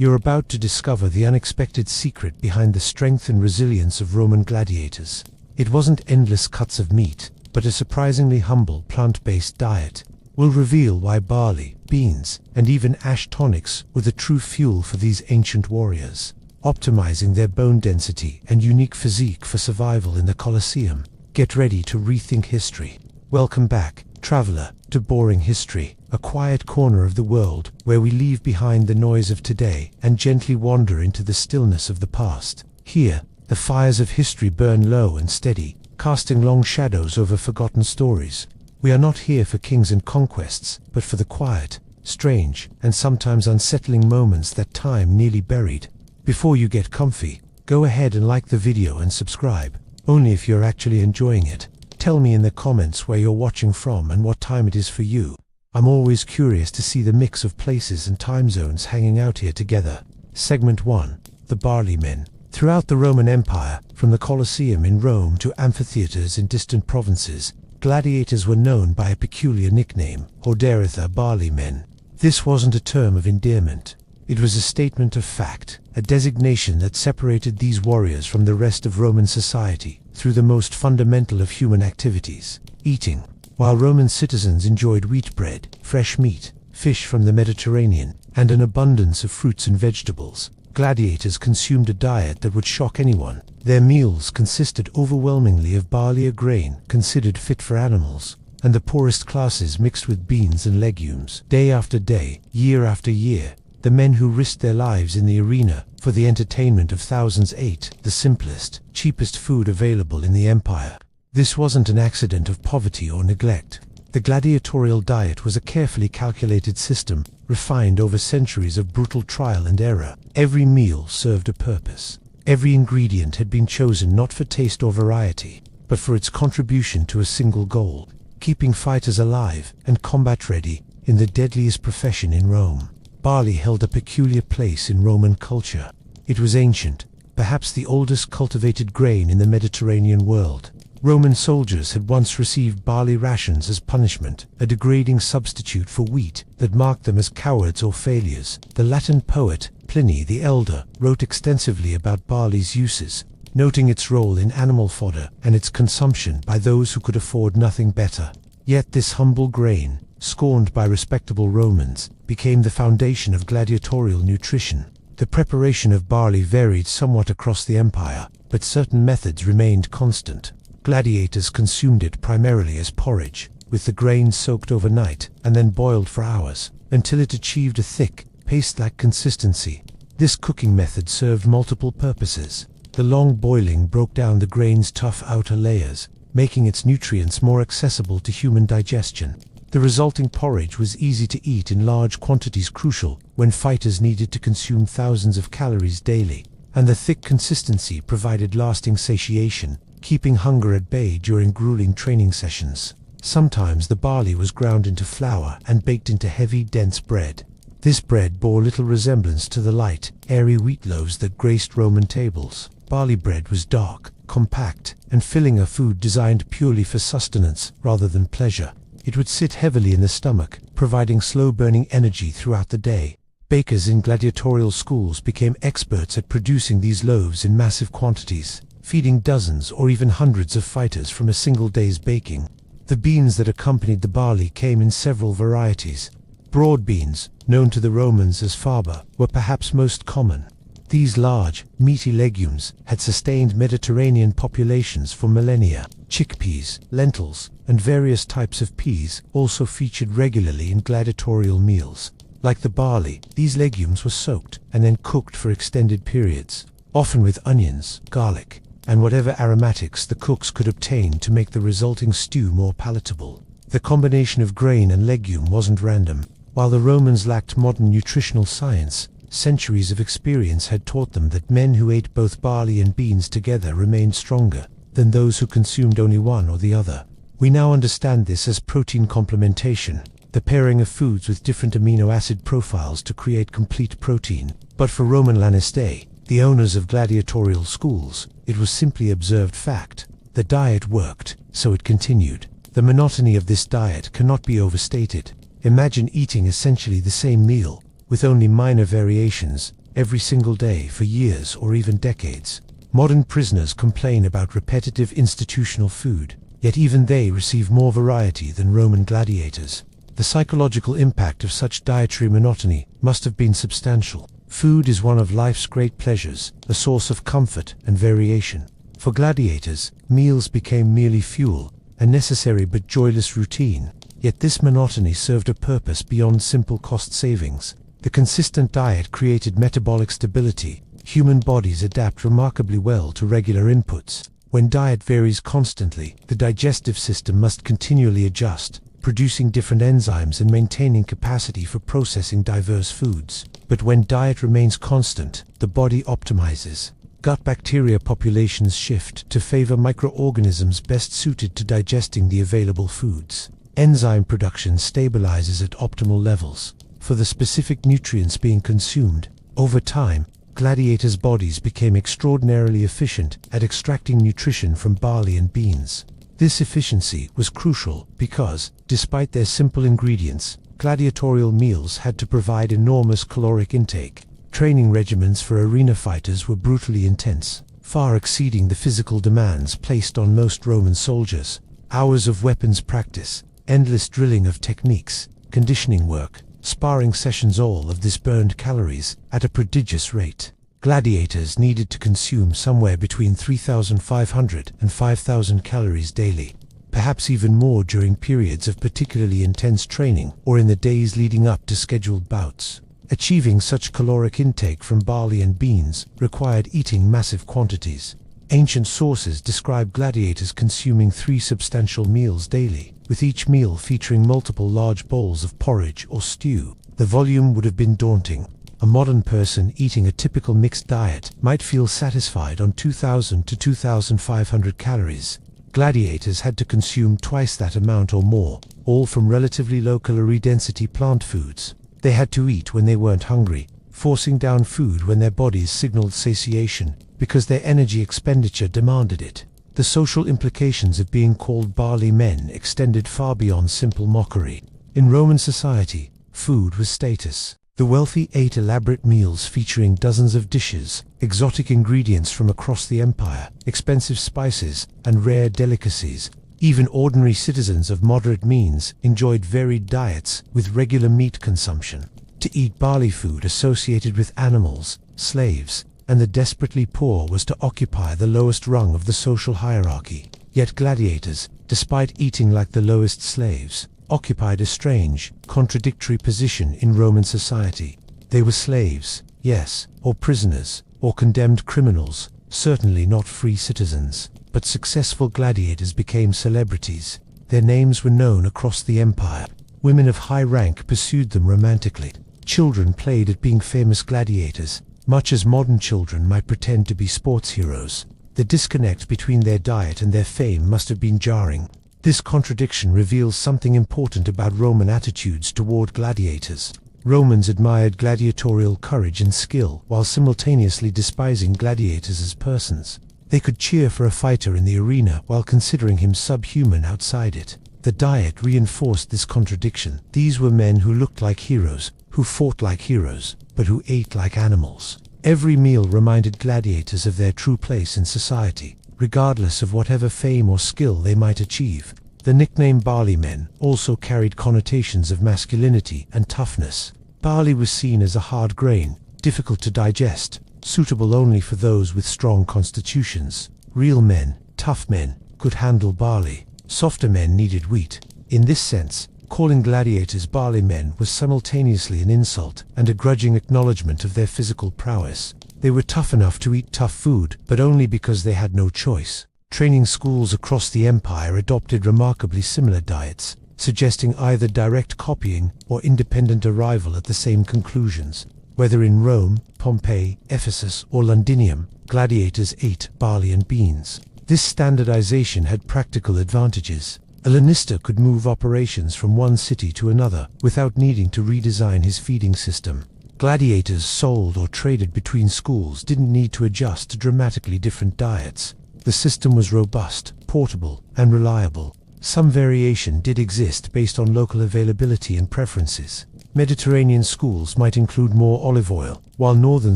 You're about to discover the unexpected secret behind the strength and resilience of Roman gladiators. It wasn't endless cuts of meat, but a surprisingly humble plant-based diet. We'll reveal why barley, beans, and even ash tonics were the true fuel for these ancient warriors, optimizing their bone density and unique physique for survival in the Colosseum. Get ready to rethink history. Welcome back, traveler, to Boring History, a quiet corner of the world where we leave behind the noise of today and gently wander into the stillness of the past. Here, the fires of history burn low and steady, casting long shadows over forgotten stories. We are not here for kings and conquests, but for the quiet, strange, and sometimes unsettling moments that time nearly buried. Before you get comfy, go ahead and like the video and subscribe, only if you're actually enjoying it. Tell me in the comments where you're watching from and what time it is for you. I'm always curious to see the mix of places and time zones hanging out here together. Segment 1. The Barley Men. Throughout the Roman Empire, from the Colosseum in Rome to amphitheaters in distant provinces, gladiators were known by a peculiar nickname, Gladiator, Barley Men. This wasn't a term of endearment. It was a statement of fact, a designation that separated these warriors from the rest of Roman society through the most fundamental of human activities, eating. While Roman citizens enjoyed wheat bread, fresh meat, fish from the Mediterranean, and an abundance of fruits and vegetables, gladiators consumed a diet that would shock anyone. Their meals consisted overwhelmingly of barley, a grain considered fit for animals, and the poorest classes mixed with beans and legumes. Day after day, year after year, the men who risked their lives in the arena for the entertainment of thousands ate the simplest, cheapest food available in the empire. This wasn't an accident of poverty or neglect. The gladiatorial diet was a carefully calculated system, refined over centuries of brutal trial and error. Every meal served a purpose. Every ingredient had been chosen not for taste or variety, but for its contribution to a single goal: keeping fighters alive and combat-ready in the deadliest profession in Rome. Barley held a peculiar place in Roman culture. It was ancient, perhaps the oldest cultivated grain in the Mediterranean world. Roman soldiers had once received barley rations as punishment, a degrading substitute for wheat that marked them as cowards or failures. The Latin poet Pliny the Elder wrote extensively about barley's uses, noting its role in animal fodder and its consumption by those who could afford nothing better. Yet this humble grain, scorned by respectable Romans, became the foundation of gladiatorial nutrition. The preparation of barley varied somewhat across the empire, but certain methods remained constant. Gladiators consumed it primarily as porridge, with the grain soaked overnight and then boiled for hours, until it achieved a thick, paste-like consistency. This cooking method served multiple purposes. The long boiling broke down the grain's tough outer layers, making its nutrients more accessible to human digestion. The resulting porridge was easy to eat in large quantities, crucial when fighters needed to consume thousands of calories daily, and the thick consistency provided lasting satiation, keeping hunger at bay during grueling training sessions. Sometimes the barley was ground into flour and baked into heavy, dense bread. This bread bore little resemblance to the light, airy wheat loaves that graced Roman tables. Barley bread was dark, compact, and filling, a food designed purely for sustenance rather than pleasure. It would sit heavily in the stomach, providing slow-burning energy throughout the day. Bakers in gladiatorial schools became experts at producing these loaves in massive quantities, feeding dozens or even hundreds of fighters from a single day's baking. The beans that accompanied the barley came in several varieties. Broad beans, known to the Romans as faba, were perhaps most common. These large, meaty legumes had sustained Mediterranean populations for millennia. Chickpeas, lentils, and various types of peas also featured regularly in gladiatorial meals. Like the barley, these legumes were soaked and then cooked for extended periods, often with onions, garlic, and whatever aromatics the cooks could obtain to make the resulting stew more palatable. The combination of grain and legume wasn't random. While the Romans lacked modern nutritional science, centuries of experience had taught them that men who ate both barley and beans together remained stronger than those who consumed only one or the other. We now understand this as protein complementation, the pairing of foods with different amino acid profiles to create complete protein. But for Roman Lanistae, the owners of gladiatorial schools, it was simply observed fact. The diet worked, so it continued. The monotony of this diet cannot be overstated. Imagine eating essentially the same meal, with only minor variations, every single day for years or even decades. Modern prisoners complain about repetitive institutional food, yet even they receive more variety than Roman gladiators. The psychological impact of such dietary monotony must have been substantial. Food is one of life's great pleasures, a source of comfort and variation. For gladiators, meals became merely fuel, a necessary but joyless routine. Yet this monotony served a purpose beyond simple cost savings. The consistent diet created metabolic stability. Human bodies adapt remarkably well to regular inputs. When diet varies constantly, the digestive system must continually adjust, producing different enzymes and maintaining capacity for processing diverse foods. But when diet remains constant, the body optimizes. Gut bacteria populations shift to favor microorganisms best suited to digesting the available foods. Enzyme production stabilizes at optimal levels for the specific nutrients being consumed. Over time, gladiators' bodies became extraordinarily efficient at extracting nutrition from barley and beans. This efficiency was crucial because, despite their simple ingredients, gladiatorial meals had to provide enormous caloric intake. Training regimens for arena fighters were brutally intense, far exceeding the physical demands placed on most Roman soldiers. Hours of weapons practice, endless drilling of techniques, conditioning work, sparring sessions, all of this burned calories at a prodigious rate. Gladiators needed to consume somewhere between 3,500 and 5,000 calories daily, perhaps even more during periods of particularly intense training or in the days leading up to scheduled bouts. Achieving such caloric intake from barley and beans required eating massive quantities. Ancient sources describe gladiators consuming 3 substantial meals daily, with each meal featuring multiple large bowls of porridge or stew. The volume would have been daunting. A modern person eating a typical mixed diet might feel satisfied on 2,000 to 2,500 calories. Gladiators had to consume twice that amount or more, all from relatively low calorie density plant foods. They had to eat when they weren't hungry, forcing down food when their bodies signaled satiation, because their energy expenditure demanded it. The social implications of being called Barley Men extended far beyond simple mockery. In Roman society, food was status. The wealthy ate elaborate meals featuring dozens of dishes, exotic ingredients from across the empire, expensive spices, and rare delicacies. Even ordinary citizens of moderate means enjoyed varied diets with regular meat consumption. To eat barley food associated with animals, slaves, and the desperately poor was to occupy the lowest rung of the social hierarchy. Yet gladiators, despite eating like the lowest slaves, occupied a strange, contradictory position in Roman society. They were slaves, yes, or prisoners, or condemned criminals, certainly not free citizens. But successful gladiators became celebrities. Their names were known across the empire. Women of high rank pursued them romantically. Children played at being famous gladiators, much as modern children might pretend to be sports heroes. The disconnect between their diet and their fame must have been jarring. This contradiction reveals something important about Roman attitudes toward gladiators. Romans admired gladiatorial courage and skill while simultaneously despising gladiators as persons. They could cheer for a fighter in the arena while considering him subhuman outside it. The diet reinforced this contradiction. These were men who looked like heroes, who fought like heroes, but who ate like animals. Every meal reminded gladiators of their true place in society, regardless of whatever fame or skill they might achieve. The nickname Barley Men also carried connotations of masculinity and toughness. Barley was seen as a hard grain, difficult to digest, suitable only for those with strong constitutions. Real men, tough men, could handle barley. Softer men needed wheat. In this sense, calling gladiators Barley Men was simultaneously an insult and a grudging acknowledgement of their physical prowess. They were tough enough to eat tough food, but only because they had no choice. Training schools across the empire adopted remarkably similar diets, suggesting either direct copying or independent arrival at the same conclusions. Whether in Rome, Pompeii, Ephesus, or Londinium, gladiators ate barley and beans. This standardization had practical advantages. A lanista could move operations from one city to another without needing to redesign his feeding system. Gladiators sold or traded between schools didn't need to adjust to dramatically different diets. The system was robust, portable, and reliable. Some variation did exist based on local availability and preferences. Mediterranean schools might include more olive oil, while northern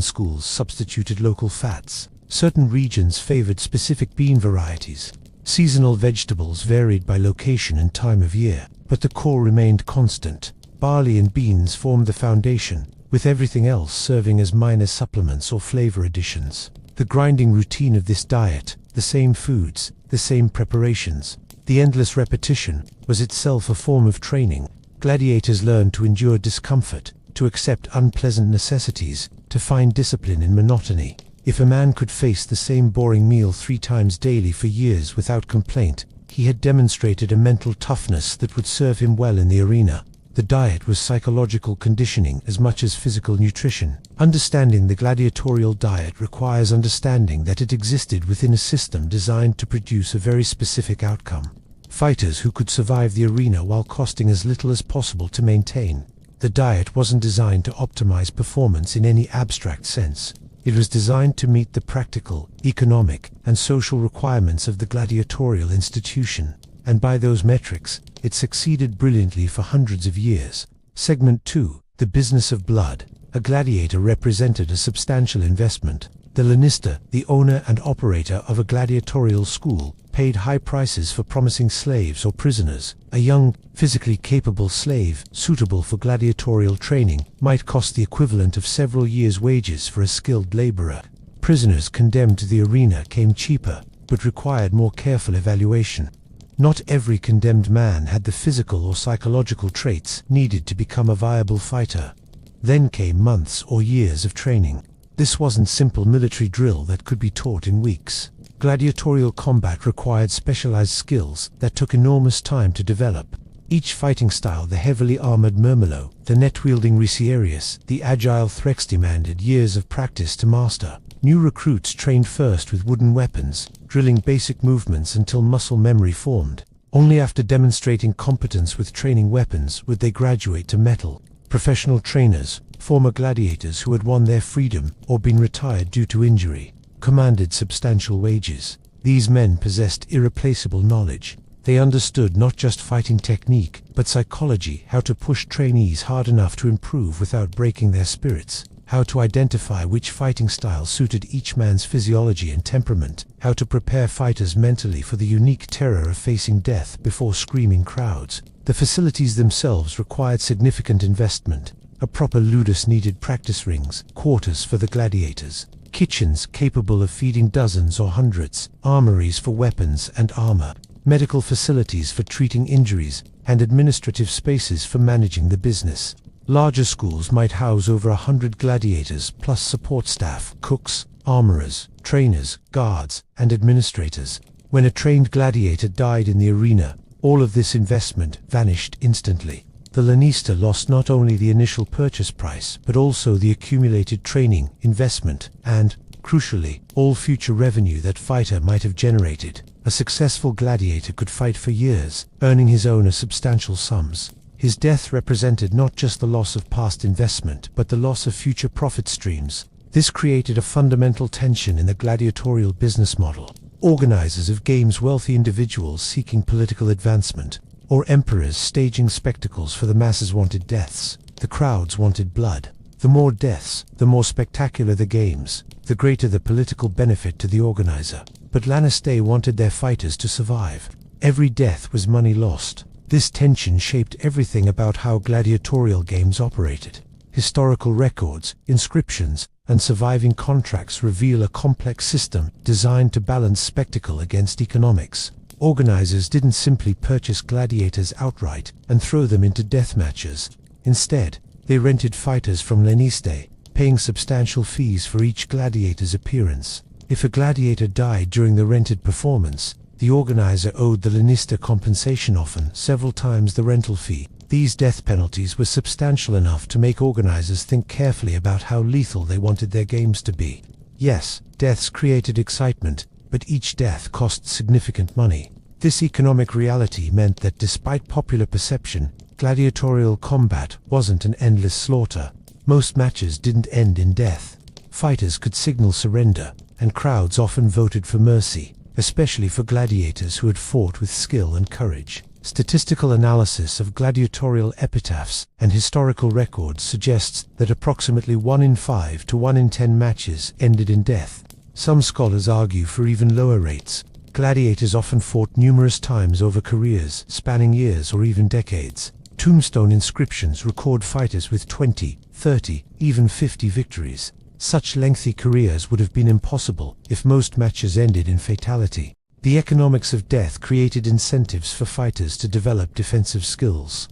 schools substituted local fats. Certain regions favored specific bean varieties. Seasonal vegetables varied by location and time of year, but the core remained constant. Barley and beans formed the foundation, with everything else serving as minor supplements or flavor additions. The grinding routine of this diet, the same foods, the same preparations, the endless repetition, was itself a form of training. Gladiators learned to endure discomfort, to accept unpleasant necessities, to find discipline in monotony. If a man could face the same boring meal 3 times daily for years without complaint, he had demonstrated a mental toughness that would serve him well in the arena. The diet was psychological conditioning as much as physical nutrition. Understanding the gladiatorial diet requires understanding that it existed within a system designed to produce a very specific outcome. Fighters who could survive the arena while costing as little as possible to maintain. The diet wasn't designed to optimize performance in any abstract sense. It was designed to meet the practical, economic, and social requirements of the gladiatorial institution, and by those metrics, it succeeded brilliantly for hundreds of years. Segment 2. The business of blood. A gladiator represented a substantial investment. The lanista, the owner and operator of a gladiatorial school, paid high prices for promising slaves or prisoners. A young, physically capable slave, suitable for gladiatorial training, might cost the equivalent of several years' wages for a skilled laborer. Prisoners condemned to the arena came cheaper, but required more careful evaluation. Not every condemned man had the physical or psychological traits needed to become a viable fighter. Then came months or years of training. This wasn't simple military drill that could be taught in weeks. Gladiatorial combat required specialized skills that took enormous time to develop. Each fighting style, the heavily armored Murmillo, the net-wielding Ricciarius, the agile Threx, demanded years of practice to master. New recruits trained first with wooden weapons, drilling basic movements until muscle memory formed. Only after demonstrating competence with training weapons would they graduate to metal. Professional trainers, former gladiators who had won their freedom or been retired due to injury, commanded substantial wages. These men possessed irreplaceable knowledge. They understood not just fighting technique, but psychology, how to push trainees hard enough to improve without breaking their spirits, how to identify which fighting style suited each man's physiology and temperament, how to prepare fighters mentally for the unique terror of facing death before screaming crowds. The facilities themselves required significant investment. A proper ludus needed practice rings, quarters for the gladiators, kitchens capable of feeding dozens or hundreds, armories for weapons and armor, medical facilities for treating injuries, and administrative spaces for managing the business. Larger schools might house over 100 gladiators plus support staff, cooks, armorers, trainers, guards, and administrators. When a trained gladiator died in the arena, all of this investment vanished instantly. The lanista lost not only the initial purchase price, but also the accumulated training, investment, and, crucially, all future revenue that fighter might have generated. A successful gladiator could fight for years, earning his owner substantial sums. His death represented not just the loss of past investment, but the loss of future profit streams. This created a fundamental tension in the gladiatorial business model. Organizers of games, wealthy individuals seeking political advancement, or emperors staging spectacles for the masses wanted deaths. The crowds wanted blood. The more deaths, the more spectacular the games, the greater the political benefit to the organizer. But Lannister wanted their fighters to survive. Every death was money lost. This tension shaped everything about how gladiatorial games operated. Historical records, inscriptions, and surviving contracts reveal a complex system designed to balance spectacle against economics. Organizers didn't simply purchase gladiators outright and throw them into death matches. Instead, they rented fighters from lanista, paying substantial fees for each gladiator's appearance. If a gladiator died during the rented performance, the organizer owed the lanista compensation, often several times the rental fee. These death penalties were substantial enough to make organizers think carefully about how lethal they wanted their games to be. Yes, deaths created excitement, but each death cost significant money. This economic reality meant that despite popular perception, gladiatorial combat wasn't an endless slaughter. Most matches didn't end in death. Fighters could signal surrender, and crowds often voted for mercy, especially for gladiators who had fought with skill and courage. Statistical analysis of gladiatorial epitaphs and historical records suggests that approximately 1 in 5 to 1 in 10 matches ended in death. Some scholars argue for even lower rates. Gladiators often fought numerous times over careers, spanning years or even decades. Tombstone inscriptions record fighters with 20, 30, even 50 victories. Such lengthy careers would have been impossible if most matches ended in fatality. The economics of death created incentives for fighters to develop defensive skills.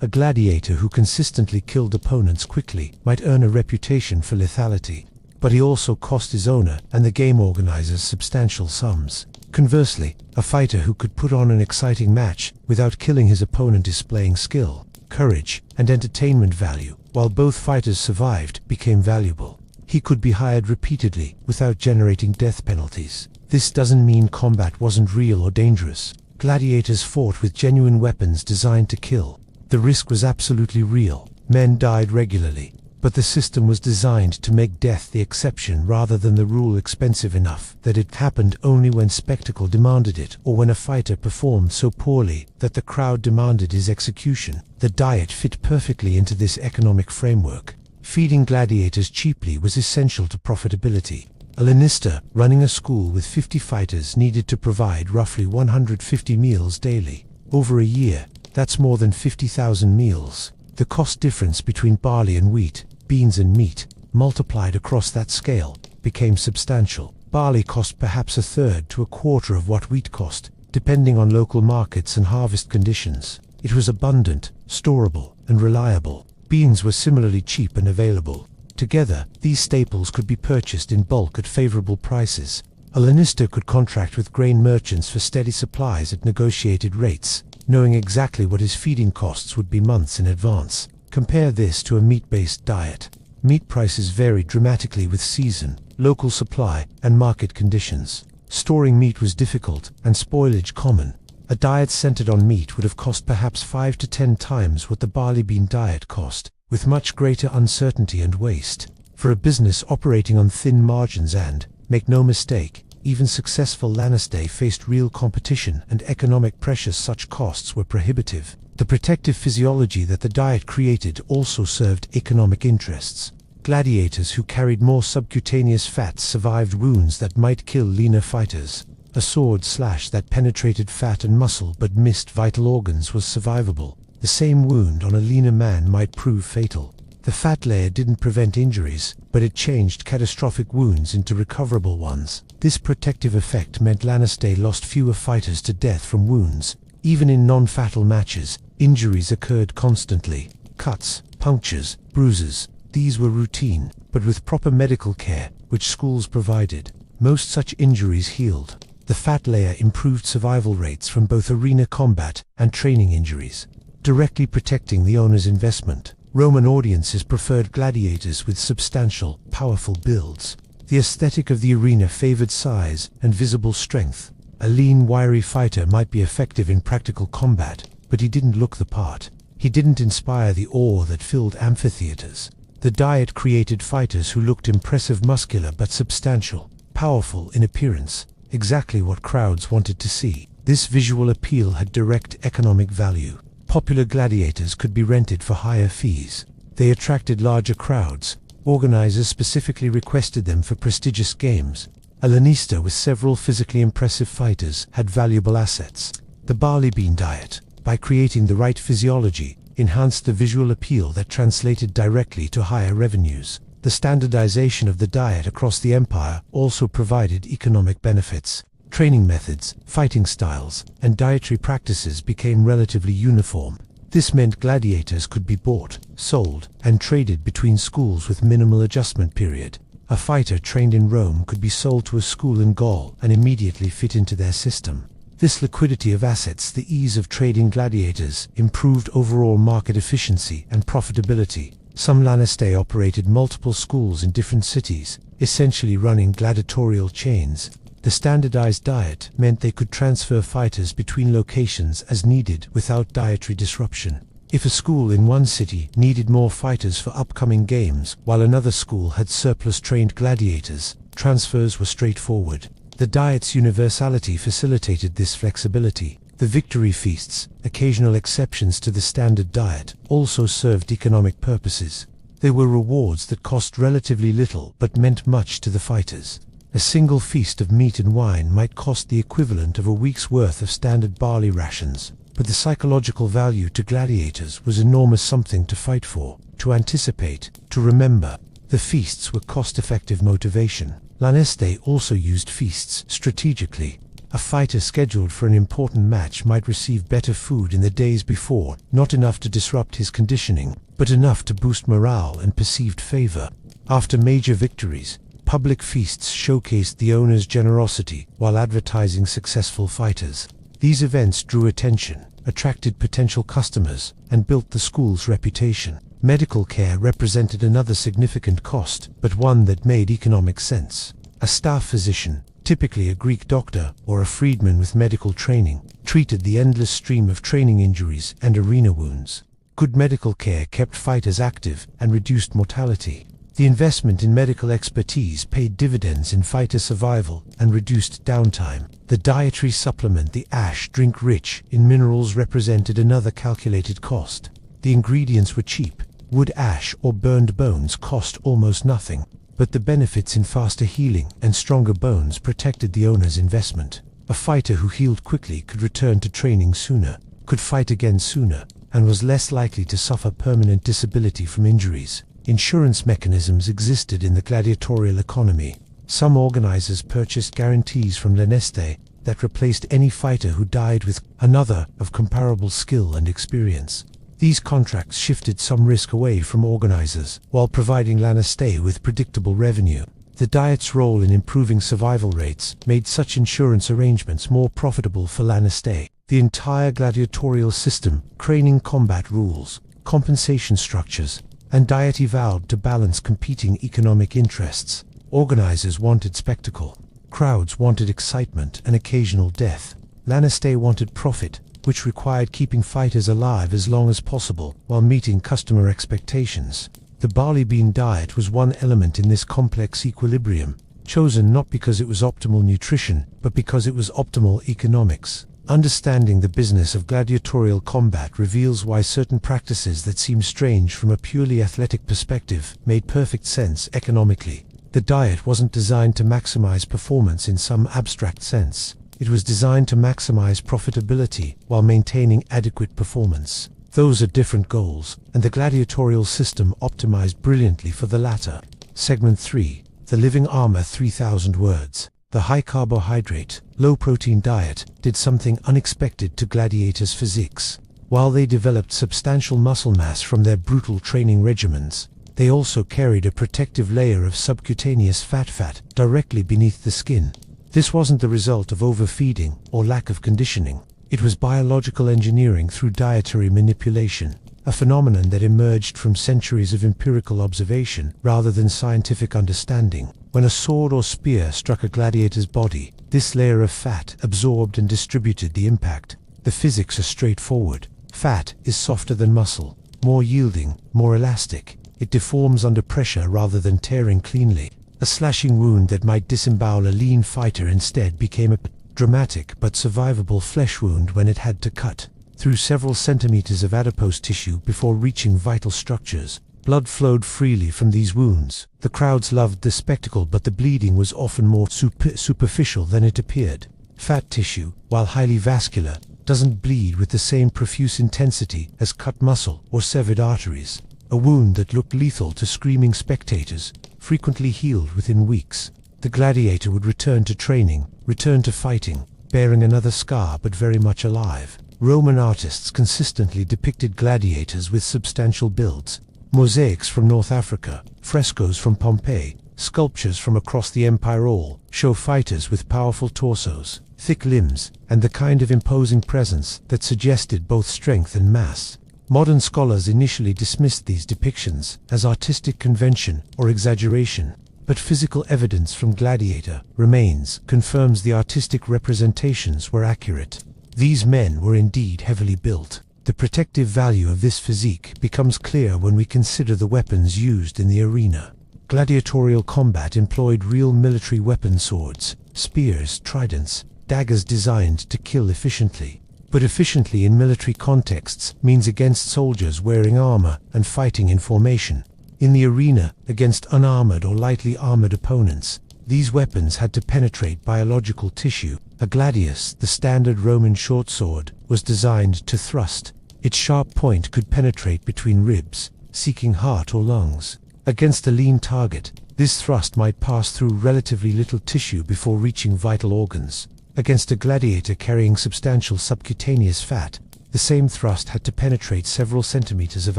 A gladiator who consistently killed opponents quickly might earn a reputation for lethality, but he also cost his owner and the game organizers substantial sums. Conversely, a fighter who could put on an exciting match without killing his opponent displaying skill, courage, and entertainment value, while both fighters survived, became valuable. He could be hired repeatedly without generating death penalties. This doesn't mean combat wasn't real or dangerous. Gladiators fought with genuine weapons designed to kill. The risk was absolutely real. Men died regularly, but the system was designed to make death the exception rather than the rule, expensive enough that it happened only when spectacle demanded it, or when a fighter performed so poorly that the crowd demanded his execution. The diet fit perfectly into this economic framework. Feeding gladiators cheaply was essential to profitability. A lanista running a school with 50 fighters needed to provide roughly 150 meals daily. Over a year, that's more than 50,000 meals. The cost difference between barley and wheat, beans and meat, multiplied across that scale, became substantial. Barley cost perhaps a third to a quarter of what wheat cost, depending on local markets and harvest conditions. It was abundant, storable, and reliable. Beans were similarly cheap and available. Together, these staples could be purchased in bulk at favorable prices. A lanista could contract with grain merchants for steady supplies at negotiated rates, knowing exactly what his feeding costs would be months in advance. Compare this to a meat-based diet. Meat prices varied dramatically with season, local supply, and market conditions. Storing meat was difficult, and spoilage common. A diet centered on meat would have cost perhaps 5 to 10 times what the barley bean diet cost, with much greater uncertainty and waste. For a business operating on thin margins and, make no mistake, even successful lanistae faced real competition and economic pressures, such costs were prohibitive. The protective physiology that the diet created also served economic interests. Gladiators who carried more subcutaneous fats survived wounds that might kill leaner fighters. A sword slash that penetrated fat and muscle but missed vital organs was survivable. The same wound on a leaner man might prove fatal. The fat layer didn't prevent injuries, but it changed catastrophic wounds into recoverable ones. This protective effect meant lanistae lost fewer fighters to death from wounds. Even in non-fatal matches, injuries occurred constantly. Cuts, punctures, bruises, these were routine, but with proper medical care, which schools provided, most such injuries healed. The fat layer improved survival rates from both arena combat and training injuries, directly protecting the owner's investment. Roman audiences preferred gladiators with substantial, powerful builds. The aesthetic of the arena favored size and visible strength. A lean, wiry fighter might be effective in practical combat, but he didn't look the part. He didn't inspire the awe that filled amphitheaters. The diet created fighters who looked impressive, muscular but substantial, powerful in appearance, exactly what crowds wanted to see. This visual appeal had direct economic value. Popular gladiators could be rented for higher fees. They attracted larger crowds. Organizers specifically requested them for prestigious games. A lanista with several physically impressive fighters had valuable assets. The barley bean diet, by creating the right physiology, enhanced the visual appeal that translated directly to higher revenues. The standardization of the diet across the empire also provided economic benefits. Training methods, fighting styles, and dietary practices became relatively uniform. This meant gladiators could be bought, sold, and traded between schools with minimal adjustment period. A fighter trained in Rome could be sold to a school in Gaul and immediately fit into their system. This liquidity of assets, the ease of trading gladiators, improved overall market efficiency and profitability. Some lanistae operated multiple schools in different cities, essentially running gladiatorial chains. The standardized diet meant they could transfer fighters between locations as needed without dietary disruption. If a school in one city needed more fighters for upcoming games, while another school had surplus-trained gladiators, transfers were straightforward. The diet's universality facilitated this flexibility. The victory feasts, occasional exceptions to the standard diet, also served economic purposes. They were rewards that cost relatively little but meant much to the fighters. A single feast of meat and wine might cost the equivalent of a week's worth of standard barley rations, but the psychological value to gladiators was enormous, something to fight for, to anticipate, to remember. The feasts were cost-effective motivation. Laneste also used feasts strategically. A fighter scheduled for an important match might receive better food in the days before, not enough to disrupt his conditioning, but enough to boost morale and perceived favor. After major victories, public feasts showcased the owner's generosity while advertising successful fighters. These events drew attention, attracted potential customers, and built the school's reputation. Medical care represented another significant cost, but one that made economic sense. A staff physician, typically a Greek doctor or a freedman with medical training, treated the endless stream of training injuries and arena wounds. Good medical care kept fighters active and reduced mortality. The investment in medical expertise paid dividends in fighter survival and reduced downtime. The dietary supplement, the ash drink rich in minerals, represented another calculated cost. The ingredients were cheap. Wood ash or burned bones cost almost nothing, but the benefits in faster healing and stronger bones protected the owner's investment. A fighter who healed quickly could return to training sooner, could fight again sooner, and was less likely to suffer permanent disability from injuries. Insurance mechanisms existed in the gladiatorial economy. Some organizers purchased guarantees from Laneste that replaced any fighter who died with another of comparable skill and experience. These contracts shifted some risk away from organizers, while providing Laneste with predictable revenue. The diet's role in improving survival rates made such insurance arrangements more profitable for Laneste. The entire gladiatorial system, training, combat rules, compensation structures, and diet evolved to balance competing economic interests. Organizers wanted spectacle. Crowds wanted excitement and occasional death. Laneste wanted profit, which required keeping fighters alive as long as possible while meeting customer expectations. The barley bean diet was one element in this complex equilibrium, chosen not because it was optimal nutrition, but because it was optimal economics. Understanding the business of gladiatorial combat reveals why certain practices that seem strange from a purely athletic perspective made perfect sense economically. The diet wasn't designed to maximize performance in some abstract sense. It was designed to maximize profitability while maintaining adequate performance. Those are different goals, and the gladiatorial system optimized brilliantly for the latter. Segment 3. The Living Armor. 3,000 words. The high-carbohydrate, low-protein diet did something unexpected to gladiators' physiques. While they developed substantial muscle mass from their brutal training regimens, they also carried a protective layer of subcutaneous fat directly beneath the skin. This wasn't the result of overfeeding or lack of conditioning. It was biological engineering through dietary manipulation, a phenomenon that emerged from centuries of empirical observation rather than scientific understanding. When a sword or spear struck a gladiator's body, this layer of fat absorbed and distributed the impact. The physics are straightforward. Fat is softer than muscle, more yielding, more elastic. It deforms under pressure rather than tearing cleanly. A slashing wound that might disembowel a lean fighter instead became a dramatic but survivable flesh wound when it had to cut through several centimeters of adipose tissue before reaching vital structures. Blood flowed freely from these wounds. The crowds loved the spectacle, but the bleeding was often more superficial than it appeared. Fat tissue, while highly vascular, doesn't bleed with the same profuse intensity as cut muscle or severed arteries. A wound that looked lethal to screaming spectators frequently healed within weeks. The gladiator would return to training, return to fighting, bearing another scar but very much alive. Roman artists consistently depicted gladiators with substantial builds. Mosaics from North Africa, frescoes from Pompeii, sculptures from across the empire all show fighters with powerful torsos, thick limbs, and the kind of imposing presence that suggested both strength and mass. Modern scholars initially dismissed these depictions as artistic convention or exaggeration, but physical evidence from Gladiator remains, confirms the artistic representations were accurate. These men were indeed heavily built. The protective value of this physique becomes clear when we consider the weapons used in the arena. Gladiatorial combat employed real military weapon, swords, spears, tridents, daggers designed to kill efficiently. but efficiently in military contexts means against soldiers wearing armor and fighting in formation. In the arena, against unarmored or lightly armored opponents, these weapons had to penetrate biological tissue. A gladius, the standard Roman short sword, was designed to thrust. Its sharp point could penetrate between ribs, seeking heart or lungs. Against a lean target, this thrust might pass through relatively little tissue before reaching vital organs. Against a gladiator carrying substantial subcutaneous fat, the same thrust had to penetrate several centimeters of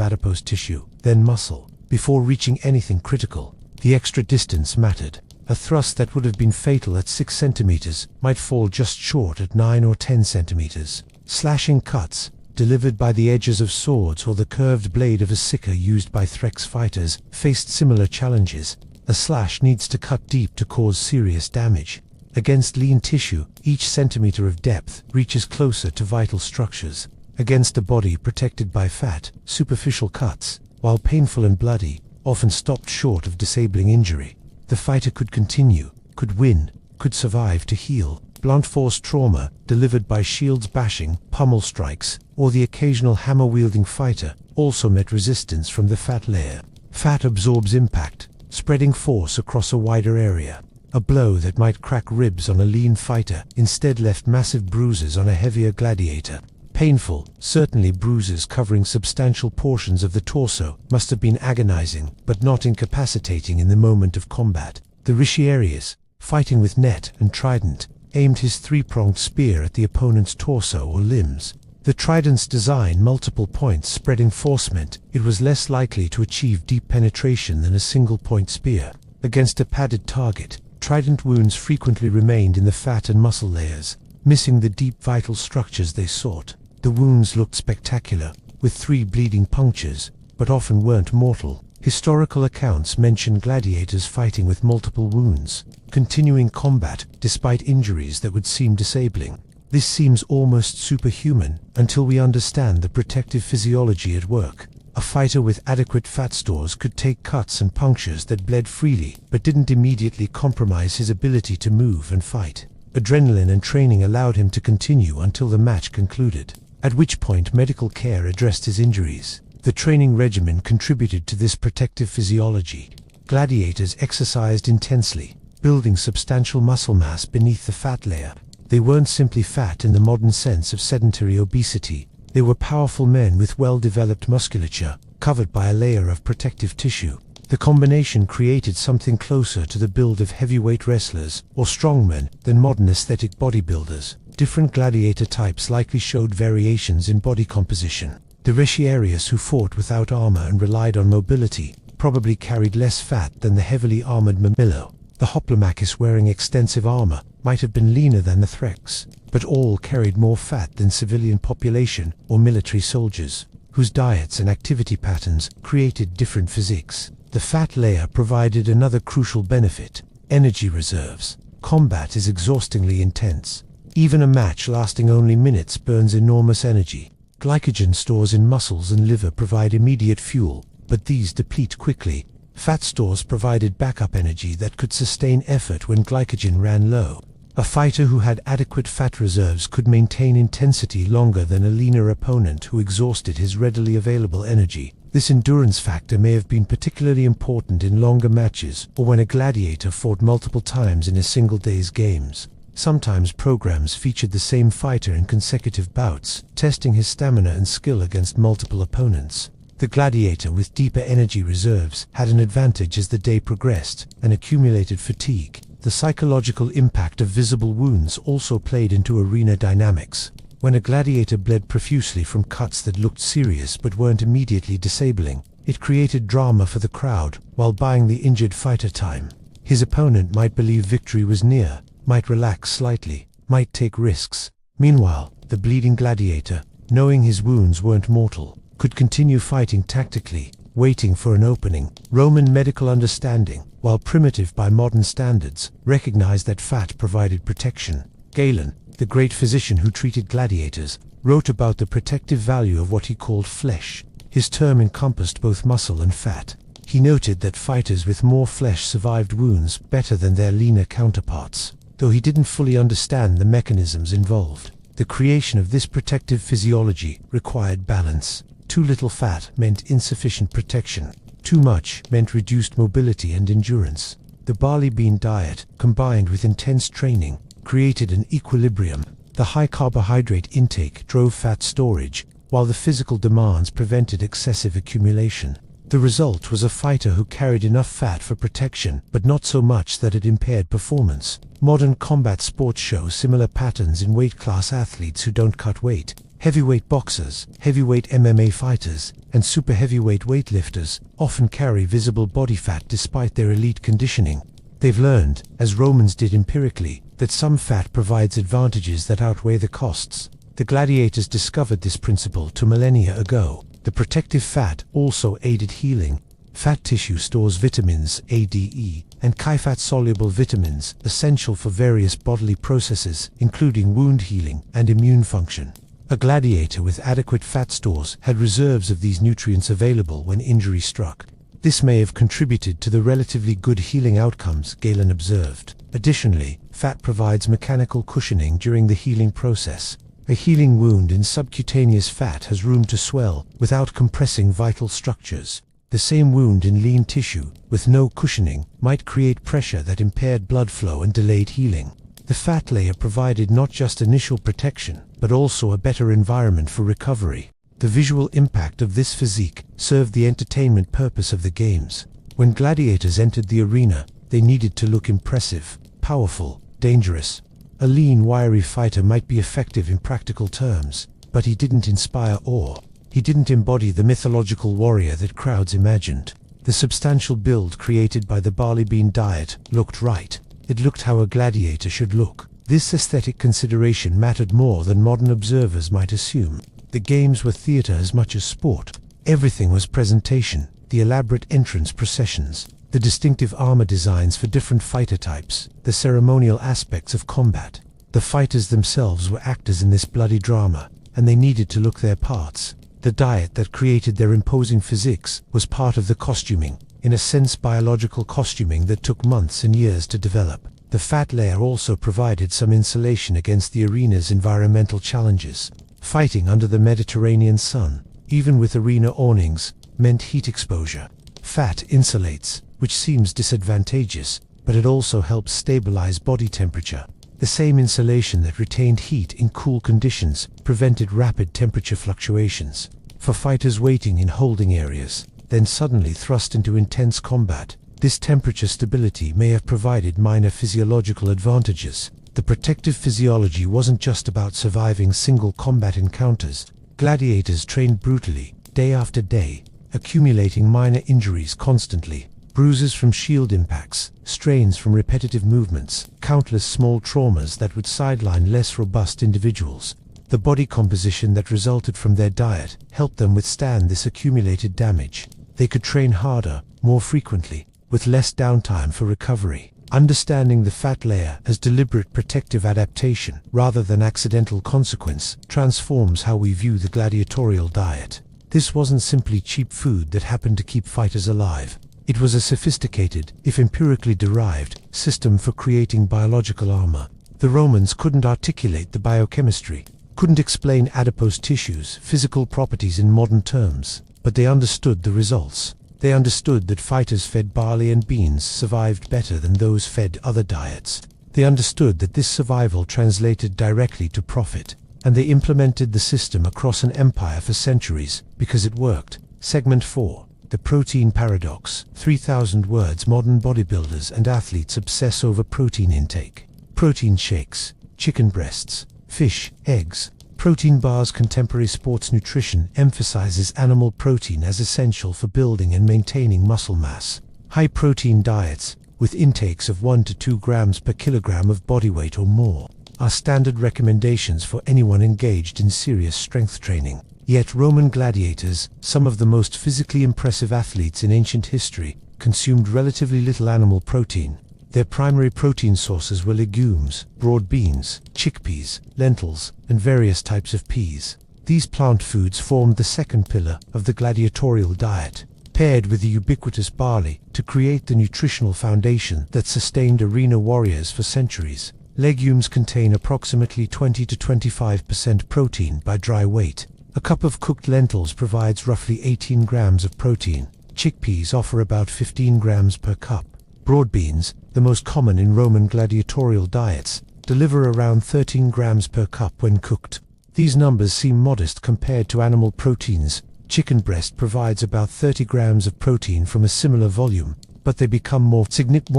adipose tissue, then muscle, before reaching anything critical. The extra distance mattered. A thrust that would have been fatal at 6 centimeters might fall just short at 9 or 10 centimeters. Slashing cuts, delivered by the edges of swords or the curved blade of a sickle used by Threx fighters, faced similar challenges. A slash needs to cut deep to cause serious damage. Against lean tissue, each centimeter of depth reaches closer to vital structures. Against a body protected by fat, superficial cuts, while painful and bloody, often stopped short of disabling injury. The fighter could continue, could win, could survive to heal. Blunt force trauma, delivered by shields bashing, pummel strikes, or the occasional hammer-wielding fighter, also met resistance from the fat layer. Fat absorbs impact, spreading force across a wider area. A blow that might crack ribs on a lean fighter instead left massive bruises on a heavier gladiator. Painful, certainly bruises covering substantial portions of the torso must have been agonizing, but not incapacitating in the moment of combat. The retiarius, fighting with net and trident, aimed his three-pronged spear at the opponent's torso or limbs. The trident's design multiple points spreading force meant it was less likely to achieve deep penetration than a single-point spear. Against a padded target, trident wounds frequently remained in the fat and muscle layers, missing the deep vital structures they sought. The wounds looked spectacular, with 3 bleeding punctures, but often weren't mortal. Historical accounts mention gladiators fighting with multiple wounds, continuing combat despite injuries that would seem disabling. This seems almost superhuman until we understand the protective physiology at work. A fighter with adequate fat stores could take cuts and punctures that bled freely, but didn't immediately compromise his ability to move and fight. Adrenaline and training allowed him to continue until the match concluded, at which point medical care addressed his injuries. The training regimen contributed to this protective physiology. Gladiators exercised intensely, building substantial muscle mass beneath the fat layer. They weren't simply fat in the modern sense of sedentary obesity. They were powerful men with well-developed musculature, covered by a layer of protective tissue. The combination created something closer to the build of heavyweight wrestlers or strongmen than modern aesthetic bodybuilders. Different gladiator types likely showed variations in body composition. The retiarius, who fought without armor and relied on mobility, probably carried less fat than the heavily armored Mamillo. The hoplomachus, wearing extensive armor, might have been leaner than the Threx, but all carried more fat than civilian population or military soldiers, whose diets and activity patterns created different physiques. The fat layer provided another crucial benefit: energy reserves. Combat is exhaustingly intense. Even a match lasting only minutes burns enormous energy. Glycogen stores in muscles and liver provide immediate fuel, but these deplete quickly. Fat stores provided backup energy that could sustain effort when glycogen ran low. A fighter who had adequate fat reserves could maintain intensity longer than a leaner opponent who exhausted his readily available energy. This endurance factor may have been particularly important in longer matches or when a gladiator fought multiple times in a single day's games. Sometimes programs featured the same fighter in consecutive bouts, testing his stamina and skill against multiple opponents. The gladiator with deeper energy reserves had an advantage as the day progressed and accumulated fatigue. The psychological impact of visible wounds also played into arena dynamics. When a gladiator bled profusely from cuts that looked serious but weren't immediately disabling, it created drama for the crowd while buying the injured fighter time. His opponent might believe victory was near, might relax slightly, might take risks. Meanwhile, the bleeding gladiator, knowing his wounds weren't mortal, could continue fighting tactically, waiting for an opening. Roman medical understanding, while primitive by modern standards, recognized that fat provided protection. Galen, the great physician who treated gladiators, wrote about the protective value of what he called flesh. His term encompassed both muscle and fat. He noted that fighters with more flesh survived wounds better than their leaner counterparts, though he didn't fully understand the mechanisms involved. The creation of this protective physiology required balance. Too little fat meant insufficient protection. Too much meant reduced mobility and endurance. The barley bean diet, combined with intense training, created an equilibrium. The high carbohydrate intake drove fat storage, while the physical demands prevented excessive accumulation. The result was a fighter who carried enough fat for protection, but not so much that it impaired performance. Modern combat sports show similar patterns in weight class athletes who don't cut weight. Heavyweight boxers, heavyweight MMA fighters, and super heavyweight weightlifters often carry visible body fat despite their elite conditioning. They've learned, as Romans did empirically, that some fat provides advantages that outweigh the costs. The gladiators discovered this principle 2 millennia ago. The protective fat also aided healing. Fat tissue stores vitamins A, D, E, and chi-fat-soluble vitamins essential for various bodily processes, including wound healing and immune function. A gladiator with adequate fat stores had reserves of these nutrients available when injury struck. This may have contributed to the relatively good healing outcomes Galen observed. Additionally, fat provides mechanical cushioning during the healing process. A healing wound in subcutaneous fat has room to swell without compressing vital structures. The same wound in lean tissue, with no cushioning, might create pressure that impaired blood flow and delayed healing. The fat layer provided not just initial protection, but also a better environment for recovery. The visual impact of this physique served the entertainment purpose of the games. When gladiators entered the arena, they needed to look impressive, powerful, dangerous. A lean, wiry fighter might be effective in practical terms, but he didn't inspire awe. He didn't embody the mythological warrior that crowds imagined. The substantial build created by the barley bean diet looked right. It looked how a gladiator should look. This aesthetic consideration mattered more than modern observers might assume. The games were theater as much as sport. Everything was presentation, the elaborate entrance processions, the distinctive armor designs for different fighter types, the ceremonial aspects of combat. The fighters themselves were actors in this bloody drama, and they needed to look their parts. The diet that created their imposing physiques was part of the costuming, in a sense biological costuming that took months and years to develop. The fat layer also provided some insulation against the arena's environmental challenges. Fighting under the Mediterranean sun, even with arena awnings, meant heat exposure. Fat insulates, which seems disadvantageous, but it also helps stabilize body temperature. The same insulation that retained heat in cool conditions prevented rapid temperature fluctuations. For fighters waiting in holding areas, then suddenly thrust into intense combat, this temperature stability may have provided minor physiological advantages. The protective physiology wasn't just about surviving single combat encounters. Gladiators trained brutally, day after day, accumulating minor injuries constantly. Bruises from shield impacts, strains from repetitive movements, countless small traumas that would sideline less robust individuals. The body composition that resulted from their diet helped them withstand this accumulated damage. They could train harder, more frequently, with less downtime for recovery. Understanding the fat layer as deliberate protective adaptation rather than accidental consequence transforms how we view the gladiatorial diet. This wasn't simply cheap food that happened to keep fighters alive. It was a sophisticated, if empirically derived, system for creating biological armor. The Romans couldn't articulate the biochemistry, couldn't explain adipose tissues' physical properties in modern terms, but they understood the results. They understood that fighters fed barley and beans survived better than those fed other diets. They understood that this survival translated directly to profit, and they implemented the system across an empire for centuries because it worked. Segment 4. The protein paradox. 3,000 words. Modern bodybuilders and athletes obsess over protein intake. Protein shakes, chicken breasts, fish, eggs, protein bars. Contemporary sports nutrition emphasizes animal protein as essential for building and maintaining muscle mass. High-protein diets, with intakes of 1 to 2 grams per kilogram of body weight or more, are standard recommendations for anyone engaged in serious strength training. Yet Roman gladiators, some of the most physically impressive athletes in ancient history, consumed relatively little animal protein. Their primary protein sources were legumes, broad beans, chickpeas, lentils, and various types of peas. These plant foods formed the second pillar of the gladiatorial diet, paired with the ubiquitous barley to create the nutritional foundation that sustained arena warriors for centuries. Legumes contain approximately 20 to 25% protein by dry weight. A cup of cooked lentils provides roughly 18 grams of protein. Chickpeas offer about 15 grams per cup. Broad beans, the most common in Roman gladiatorial diets, deliver around 13 grams per cup when cooked. These numbers seem modest compared to animal proteins. Chicken breast provides about 30 grams of protein from a similar volume, but they become more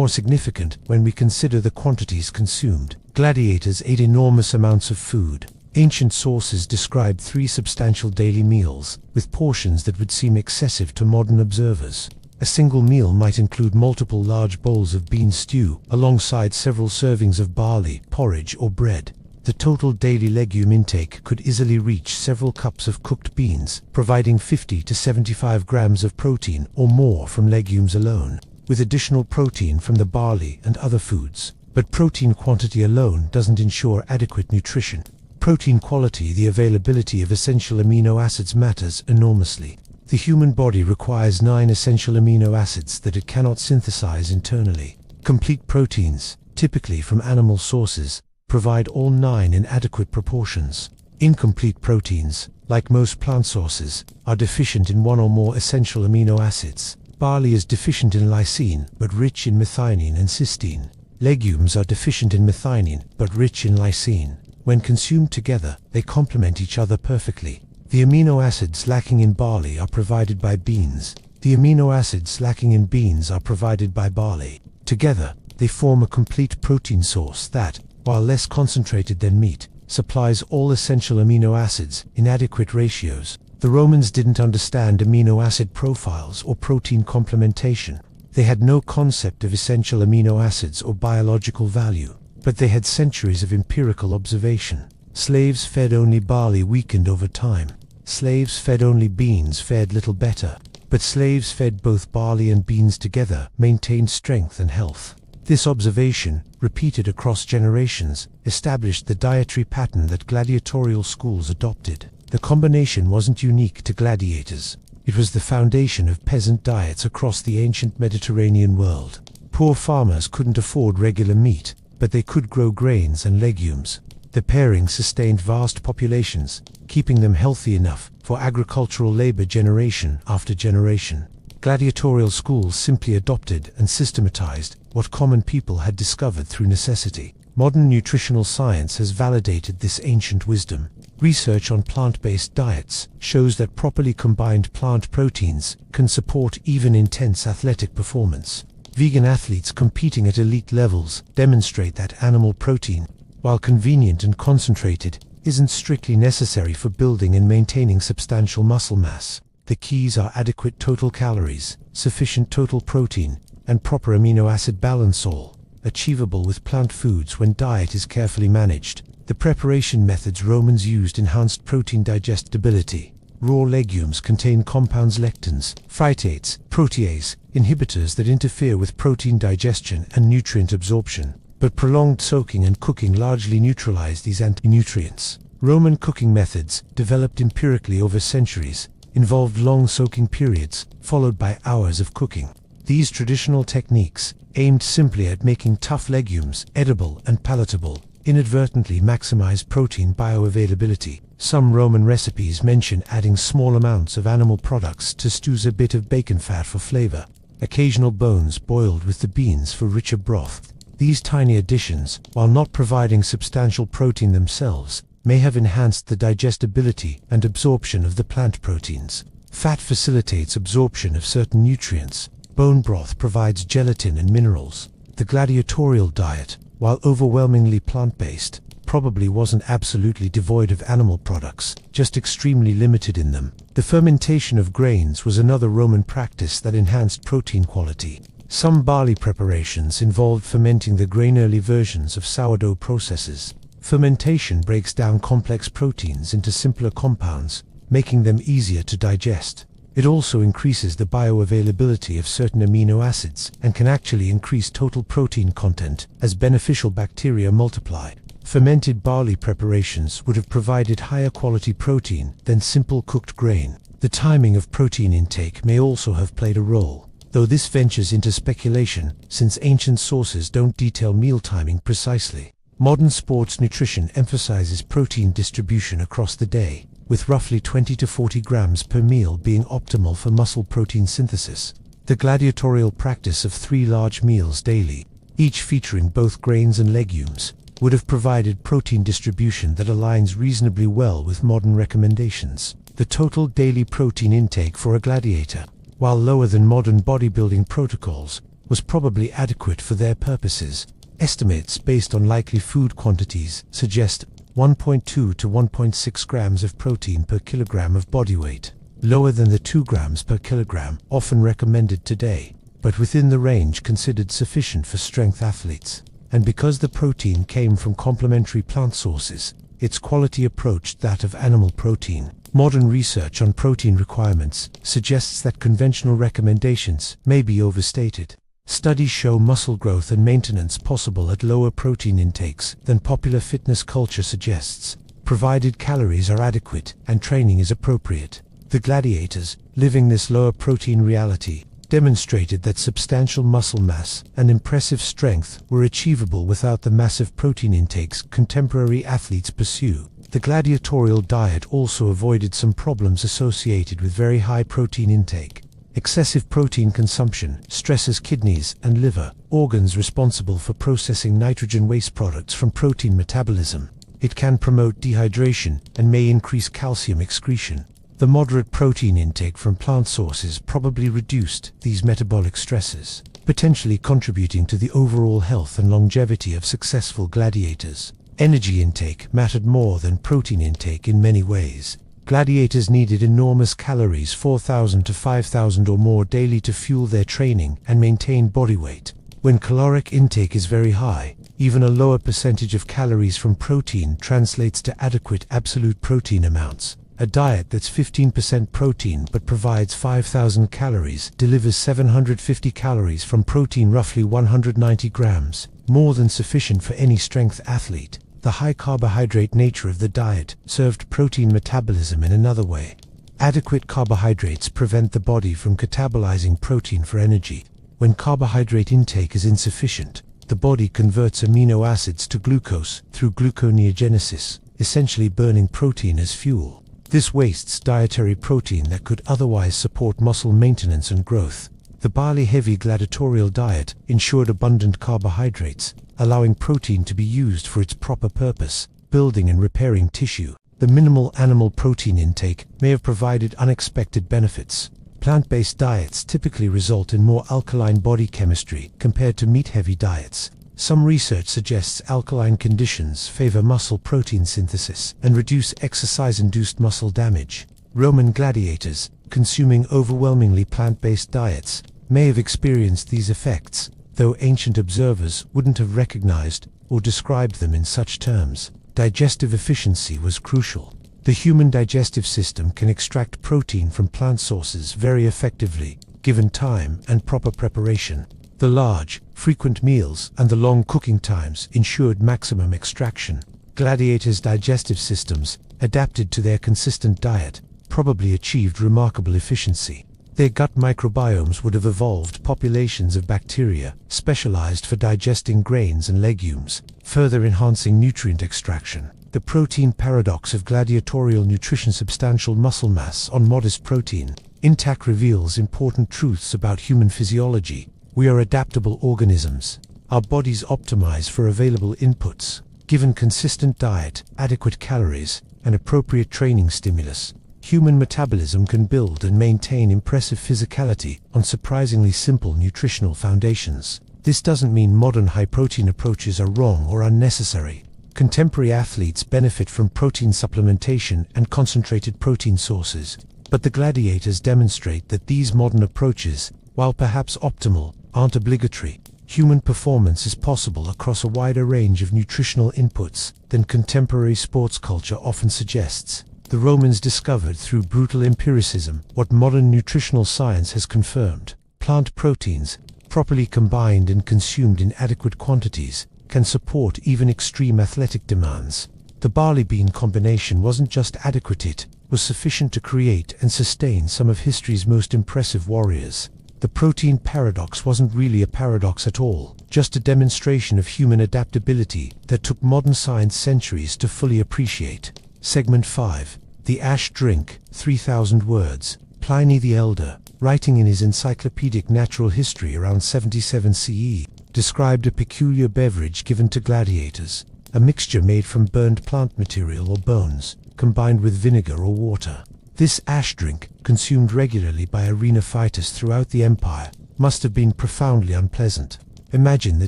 significant when we consider the quantities consumed. Gladiators ate enormous amounts of food. Ancient sources describe 3 substantial daily meals, with portions that would seem excessive to modern observers. A single meal might include multiple large bowls of bean stew, alongside several servings of barley, porridge, or bread. The total daily legume intake could easily reach several cups of cooked beans, providing 50 to 75 grams of protein or more from legumes alone, with additional protein from the barley and other foods. But protein quantity alone doesn't ensure adequate nutrition. Protein quality, the availability of essential amino acids, matters enormously. The human body requires 9 essential amino acids that it cannot synthesize internally. Complete proteins, typically from animal sources, provide all 9 in adequate proportions. Incomplete proteins, like most plant sources, are deficient in 1 or more essential amino acids. Barley is deficient in lysine, but rich in methionine and cysteine. Legumes are deficient in methionine, but rich in lysine. When consumed together, they complement each other perfectly. The amino acids lacking in barley are provided by beans. The amino acids lacking in beans are provided by barley. Together, they form a complete protein source that, while less concentrated than meat, supplies all essential amino acids in adequate ratios. The Romans didn't understand amino acid profiles or protein complementation. They had no concept of essential amino acids or biological value, but they had centuries of empirical observation. Slaves fed only barley weakened over time. Slaves fed only beans fared little better, but slaves fed both barley and beans together maintained strength and health. This observation, repeated across generations, established the dietary pattern that gladiatorial schools adopted. The combination wasn't unique to gladiators. It was the foundation of peasant diets across the ancient Mediterranean world. Poor farmers couldn't afford regular meat, but they could grow grains and legumes. The pairing sustained vast populations, keeping them healthy enough for agricultural labor generation after generation. Gladiatorial schools simply adopted and systematized what common people had discovered through necessity. Modern nutritional science has validated this ancient wisdom. Research on plant-based diets shows that properly combined plant proteins can support even intense athletic performance. Vegan athletes competing at elite levels demonstrate that animal protein, while convenient and concentrated, isn't strictly necessary for building and maintaining substantial muscle mass. The keys are adequate total calories, sufficient total protein, and proper amino acid balance, all achievable with plant foods when diet is carefully managed. The preparation methods Romans used enhanced protein digestibility. Raw legumes contain compounds lectins, phytates, protease, inhibitors that interfere with protein digestion and nutrient absorption, but prolonged soaking and cooking largely neutralize these anti-nutrients. Roman cooking methods, developed empirically over centuries, involved long soaking periods, followed by hours of cooking. These traditional techniques, aimed simply at making tough legumes edible and palatable, inadvertently maximize protein bioavailability. Some Roman recipes mention adding small amounts of animal products to stews, a bit of bacon fat for flavor, occasional bones boiled with the beans for richer broth. These tiny additions, while not providing substantial protein themselves, may have enhanced the digestibility and absorption of the plant proteins. Fat facilitates absorption of certain nutrients. Bone broth provides gelatin and minerals. The gladiatorial diet, while overwhelmingly plant-based, probably wasn't absolutely devoid of animal products, just extremely limited in them. The fermentation of grains was another Roman practice that enhanced protein quality. Some barley preparations involved fermenting the grain. Early versions of sourdough processes. Fermentation breaks down complex proteins into simpler compounds, making them easier to digest. It also increases the bioavailability of certain amino acids and can actually increase total protein content as beneficial bacteria multiply. Fermented barley preparations would have provided higher quality protein than simple cooked grain. The timing of protein intake may also have played a role, though this ventures into speculation since ancient sources don't detail meal timing precisely. Modern sports nutrition emphasizes protein distribution across the day, with roughly 20 to 40 grams per meal being optimal for muscle protein synthesis. The gladiatorial practice of 3 large meals daily, each featuring both grains and legumes, would have provided protein distribution that aligns reasonably well with modern recommendations. The total daily protein intake for a gladiator, while lower than modern bodybuilding protocols, was probably adequate for their purposes. Estimates based on likely food quantities suggest 1.2 to 1.6 grams of protein per kilogram of body weight, lower than the 2 grams per kilogram often recommended today, but within the range considered sufficient for strength athletes. And because the protein came from complementary plant sources, its quality approached that of animal protein. Modern research on protein requirements suggests that conventional recommendations may be overstated. Studies show muscle growth and maintenance possible at lower protein intakes than popular fitness culture suggests, provided calories are adequate and training is appropriate. The gladiators, living this lower protein reality, demonstrated that substantial muscle mass and impressive strength were achievable without the massive protein intakes contemporary athletes pursue. The gladiatorial diet also avoided some problems associated with very high protein intake. Excessive protein consumption stresses kidneys and liver, organs responsible for processing nitrogen waste products from protein metabolism. It can promote dehydration and may increase calcium excretion. The moderate protein intake from plant sources probably reduced these metabolic stresses, potentially contributing to the overall health and longevity of successful gladiators. Energy intake mattered more than protein intake in many ways. Gladiators needed enormous calories, 4,000 to 5,000 or more daily, to fuel their training and maintain body weight. When caloric intake is very high, even a lower percentage of calories from protein translates to adequate absolute protein amounts. A diet that's 15% protein but provides 5,000 calories delivers 750 calories from protein, roughly 190 grams, more than sufficient for any strength athlete. The high carbohydrate nature of the diet served protein metabolism in another way. Adequate carbohydrates prevent the body from catabolizing protein for energy. When carbohydrate intake is insufficient, the body converts amino acids to glucose through gluconeogenesis, essentially burning protein as fuel. This wastes dietary protein that could otherwise support muscle maintenance and growth. The barley-heavy gladiatorial diet ensured abundant carbohydrates, allowing protein to be used for its proper purpose, building and repairing tissue. The minimal animal protein intake may have provided unexpected benefits. Plant-based diets typically result in more alkaline body chemistry compared to meat-heavy diets. Some research suggests alkaline conditions favor muscle protein synthesis and reduce exercise-induced muscle damage. Roman gladiators, consuming overwhelmingly plant-based diets, may have experienced these effects, though ancient observers wouldn't have recognized or described them in such terms. Digestive efficiency was crucial. The human digestive system can extract protein from plant sources very effectively, given time and proper preparation. The large, frequent meals and the long cooking times ensured maximum extraction. Gladiators' digestive systems, adapted to their consistent diet, probably achieved remarkable efficiency. Their gut microbiomes would have evolved populations of bacteria specialized for digesting grains and legumes, further enhancing nutrient extraction. The protein paradox of gladiatorial nutrition: substantial muscle mass on modest protein intake reveals important truths about human physiology. We are adaptable organisms. Our bodies optimize for available inputs. Given consistent diet, adequate calories, and appropriate training stimulus, human metabolism can build and maintain impressive physicality on surprisingly simple nutritional foundations. This doesn't mean modern high-protein approaches are wrong or unnecessary. Contemporary athletes benefit from protein supplementation and concentrated protein sources, but the gladiators demonstrate that these modern approaches, while perhaps optimal, aren't obligatory. Human performance is possible across a wider range of nutritional inputs than contemporary sports culture often suggests. The Romans discovered through brutal empiricism what modern nutritional science has confirmed. Plant proteins, properly combined and consumed in adequate quantities, can support even extreme athletic demands. The barley bean combination wasn't just adequate, it was sufficient to create and sustain some of history's most impressive warriors. The protein paradox wasn't really a paradox at all, just a demonstration of human adaptability that took modern science centuries to fully appreciate. Segment 5. The Ash Drink, 3,000 words. Pliny the Elder, writing in his encyclopedic Natural History around 77 CE, described a peculiar beverage given to gladiators, a mixture made from burned plant material or bones, combined with vinegar or water. This ash drink, consumed regularly by arena fighters throughout the empire, must have been profoundly unpleasant. Imagine the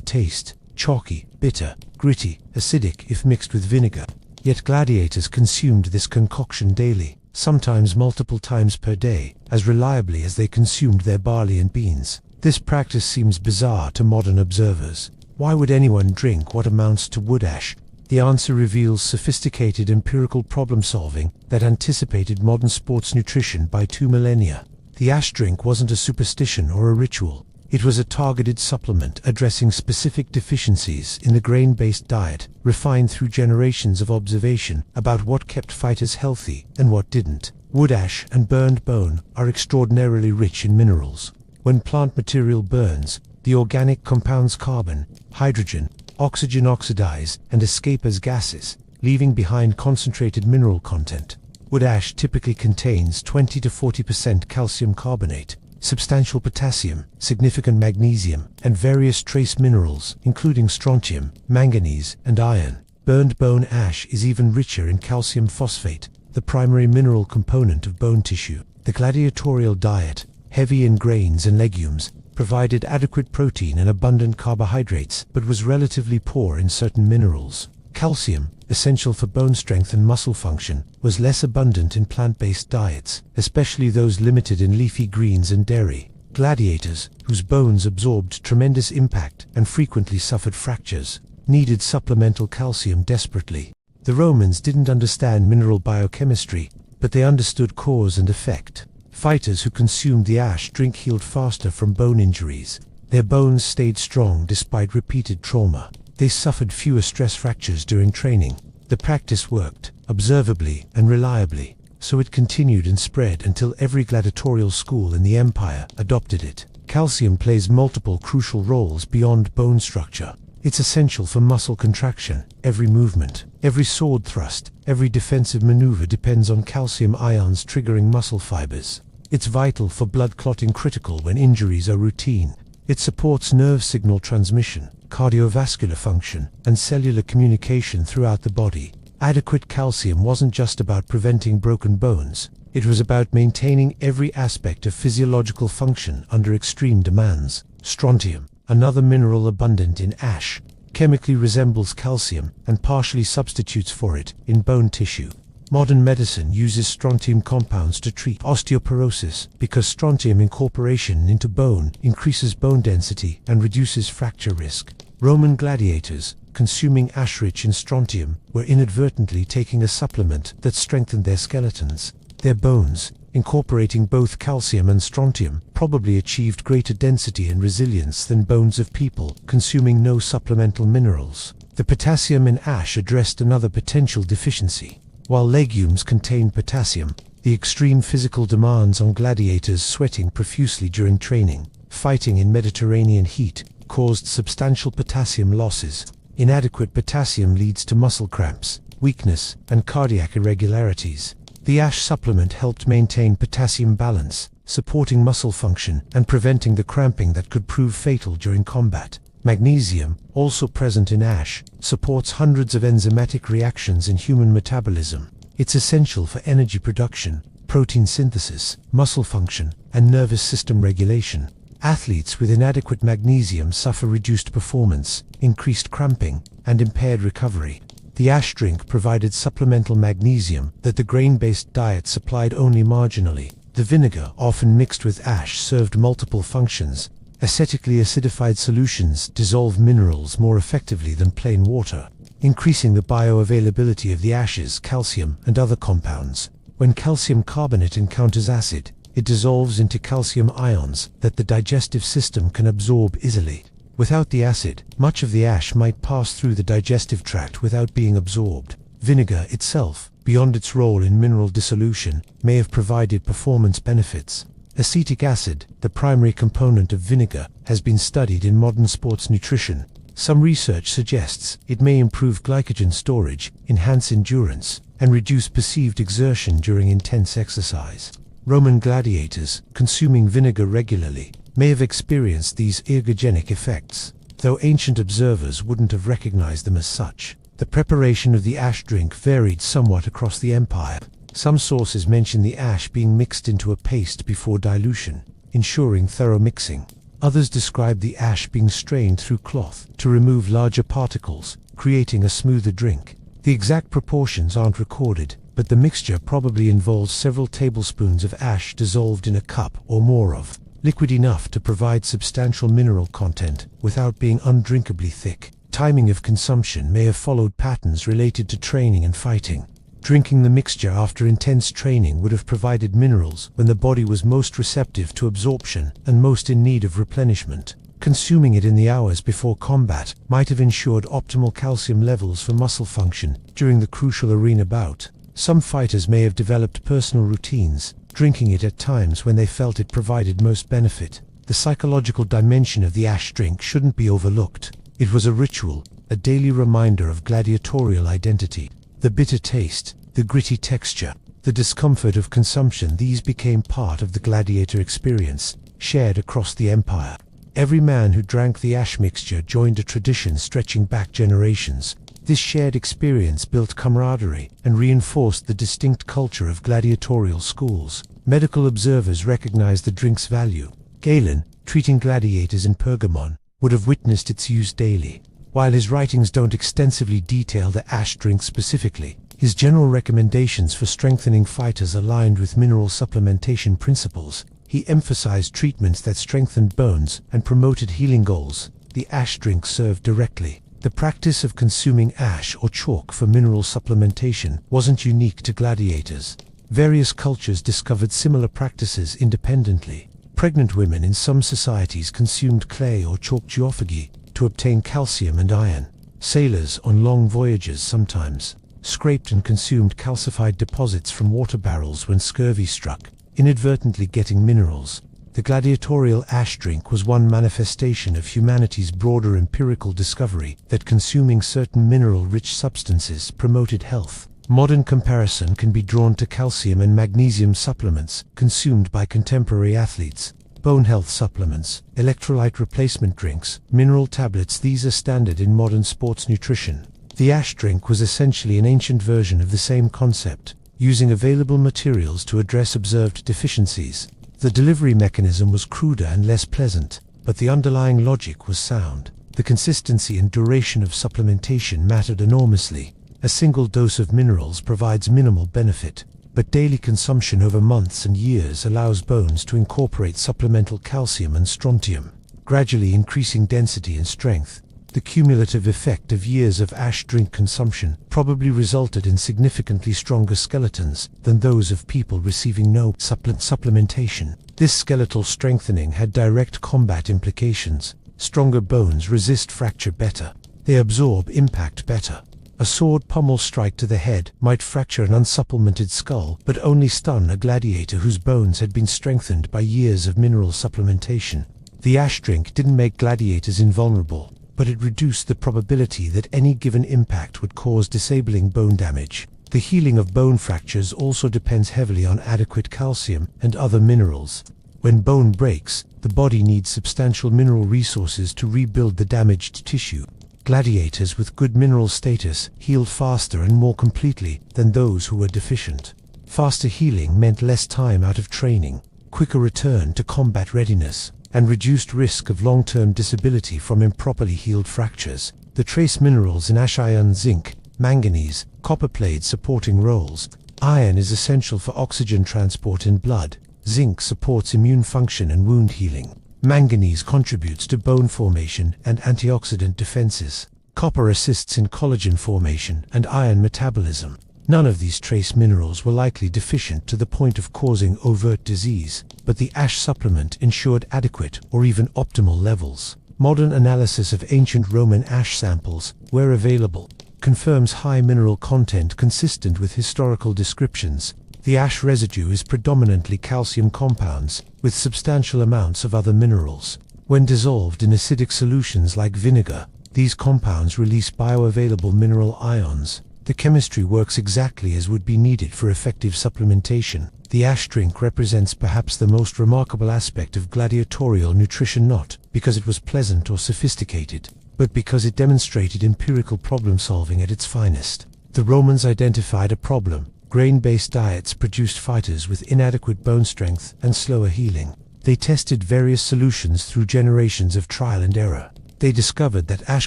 taste: chalky, bitter, gritty, acidic if mixed with vinegar. Yet gladiators consumed this concoction daily, sometimes multiple times per day, as reliably as they consumed their barley and beans. This practice seems bizarre to modern observers. Why would anyone drink what amounts to wood ash? The answer reveals sophisticated empirical problem-solving that anticipated modern sports nutrition by 2 millennia. The ash drink wasn't a superstition or a ritual. It was a targeted supplement addressing specific deficiencies in the grain-based diet, refined through generations of observation about what kept fighters healthy and what didn't. Wood ash and burned bone are extraordinarily rich in minerals. When plant material burns, the organic compounds carbon, hydrogen, oxygen oxidize and escape as gases, leaving behind concentrated mineral content. Wood ash typically contains 20 to 40% calcium carbonate, substantial potassium, significant magnesium, and various trace minerals, including strontium, manganese, and iron. Burned bone ash is even richer in calcium phosphate, the primary mineral component of bone tissue. The gladiatorial diet, heavy in grains and legumes, provided adequate protein and abundant carbohydrates, but was relatively poor in certain minerals. Calcium, essential for bone strength and muscle function, was less abundant in plant-based diets, especially those limited in leafy greens and dairy. Gladiators, whose bones absorbed tremendous impact and frequently suffered fractures, needed supplemental calcium desperately. The Romans didn't understand mineral biochemistry, but they understood cause and effect. Fighters who consumed the ash drink healed faster from bone injuries. Their bones stayed strong despite repeated trauma. They suffered fewer stress fractures during training. The practice worked, observably and reliably, so it continued and spread until every gladiatorial school in the empire adopted it. Calcium plays multiple crucial roles beyond bone structure. It's essential for muscle contraction. Every movement, every sword thrust, every defensive maneuver depends on calcium ions triggering muscle fibers. It's vital for blood clotting, critical when injuries are routine. It supports nerve signal transmission, cardiovascular function, and cellular communication throughout the body. Adequate calcium wasn't just about preventing broken bones. It was about maintaining every aspect of physiological function under extreme demands. Strontium, another mineral abundant in ash, chemically resembles calcium and partially substitutes for it in bone tissue. Modern medicine uses strontium compounds to treat osteoporosis because strontium incorporation into bone increases bone density and reduces fracture risk. Roman gladiators, consuming ash rich in strontium, were inadvertently taking a supplement that strengthened their skeletons. Their bones, incorporating both calcium and strontium, probably achieved greater density and resilience than bones of people consuming no supplemental minerals. The potassium in ash addressed another potential deficiency. While legumes contain potassium, the extreme physical demands on gladiators sweating profusely during training, fighting in Mediterranean heat, caused substantial potassium losses. Inadequate potassium leads to muscle cramps, weakness, and cardiac irregularities. The ash supplement helped maintain potassium balance, supporting muscle function and preventing the cramping that could prove fatal during combat. Magnesium, also present in ash, supports hundreds of enzymatic reactions in human metabolism. It's essential for energy production, protein synthesis, muscle function, and nervous system regulation. Athletes with inadequate magnesium suffer reduced performance, increased cramping, and impaired recovery. The ash drink provided supplemental magnesium that the grain-based diet supplied only marginally. The vinegar, often mixed with ash, served multiple functions. Acetically acidified solutions dissolve minerals more effectively than plain water, increasing the bioavailability of the ashes, calcium, and other compounds. When calcium carbonate encounters acid, it dissolves into calcium ions that the digestive system can absorb easily. Without the acid, much of the ash might pass through the digestive tract without being absorbed. Vinegar itself, beyond its role in mineral dissolution, may have provided performance benefits. Acetic acid, the primary component of vinegar, has been studied in modern sports nutrition. Some research suggests it may improve glycogen storage, enhance endurance, and reduce perceived exertion during intense exercise. Roman gladiators, consuming vinegar regularly, may have experienced these ergogenic effects, though ancient observers wouldn't have recognized them as such. The preparation of the ash drink varied somewhat across the empire. Some sources mention the ash being mixed into a paste before dilution, ensuring thorough mixing. Others describe the ash being strained through cloth to remove larger particles, creating a smoother drink. The exact proportions aren't recorded, but the mixture probably involves several tablespoons of ash dissolved in a cup or more of liquid enough to provide substantial mineral content without being undrinkably thick. Timing of consumption may have followed patterns related to training and fighting. Drinking the mixture after intense training would have provided minerals when the body was most receptive to absorption and most in need of replenishment. Consuming it in the hours before combat might have ensured optimal calcium levels for muscle function during the crucial arena bout. Some fighters may have developed personal routines, drinking it at times when they felt it provided most benefit. The psychological dimension of the ash drink shouldn't be overlooked. It was a ritual, a daily reminder of gladiatorial identity. The bitter taste, the gritty texture, the discomfort of consumption, these became part of the gladiator experience, shared across the empire. Every man who drank the ash mixture joined a tradition stretching back generations. This shared experience built camaraderie and reinforced the distinct culture of gladiatorial schools. Medical observers recognized the drink's value. Galen, treating gladiators in Pergamon, would have witnessed its use daily. While his writings don't extensively detail the ash drink specifically, his general recommendations for strengthening fighters aligned with mineral supplementation principles. He emphasized treatments that strengthened bones and promoted healing goals. The ash drink served directly. The practice of consuming ash or chalk for mineral supplementation wasn't unique to gladiators. Various cultures discovered similar practices independently. Pregnant women in some societies consumed clay or chalk geophagy to obtain calcium and iron. Sailors on long voyages sometimes scraped and consumed calcified deposits from water barrels when scurvy struck, inadvertently getting minerals. The gladiatorial ash drink was one manifestation of humanity's broader empirical discovery that consuming certain mineral-rich substances promoted health. Modern comparison can be drawn to calcium and magnesium supplements consumed by contemporary athletes. Bone health supplements, electrolyte replacement drinks, mineral tablets, these are standard in modern sports nutrition. The ash drink was essentially an ancient version of the same concept, using available materials to address observed deficiencies. The delivery mechanism was cruder and less pleasant, but the underlying logic was sound. The consistency and duration of supplementation mattered enormously. A single dose of minerals provides minimal benefit, but daily consumption over months and years allows bones to incorporate supplemental calcium and strontium, gradually increasing density and strength. The cumulative effect of years of ash drink consumption probably resulted in significantly stronger skeletons than those of people receiving no supplementation. This skeletal strengthening had direct combat implications. Stronger bones resist fracture better. They absorb impact better. A sword pommel strike to the head might fracture an unsupplemented skull, but only stun a gladiator whose bones had been strengthened by years of mineral supplementation. The ash drink didn't make gladiators invulnerable, but it reduced the probability that any given impact would cause disabling bone damage. The healing of bone fractures also depends heavily on adequate calcium and other minerals. When bone breaks, the body needs substantial mineral resources to rebuild the damaged tissue. Gladiators with good mineral status healed faster and more completely than those who were deficient. Faster healing meant less time out of training, quicker return to combat readiness, and reduced risk of long-term disability from improperly healed fractures. The trace minerals in ash: iron, zinc, manganese, copper played supporting roles. Iron is essential for oxygen transport in blood. Zinc supports immune function and wound healing. Manganese contributes to bone formation and antioxidant defenses. Copper assists in collagen formation and iron metabolism. None of these trace minerals were likely deficient to the point of causing overt disease, but the ash supplement ensured adequate or even optimal levels. Modern analysis of ancient Roman ash samples, where available, confirms high mineral content consistent with historical descriptions. The ash residue is predominantly calcium compounds, with substantial amounts of other minerals. When dissolved in acidic solutions like vinegar, these compounds release bioavailable mineral ions. The chemistry works exactly as would be needed for effective supplementation. The ash drink represents perhaps the most remarkable aspect of gladiatorial nutrition, not because it was pleasant or sophisticated, but because it demonstrated empirical problem solving at its finest. The Romans identified a problem. Grain-based diets produced fighters with inadequate bone strength and slower healing. They tested various solutions through generations of trial and error. They discovered that ash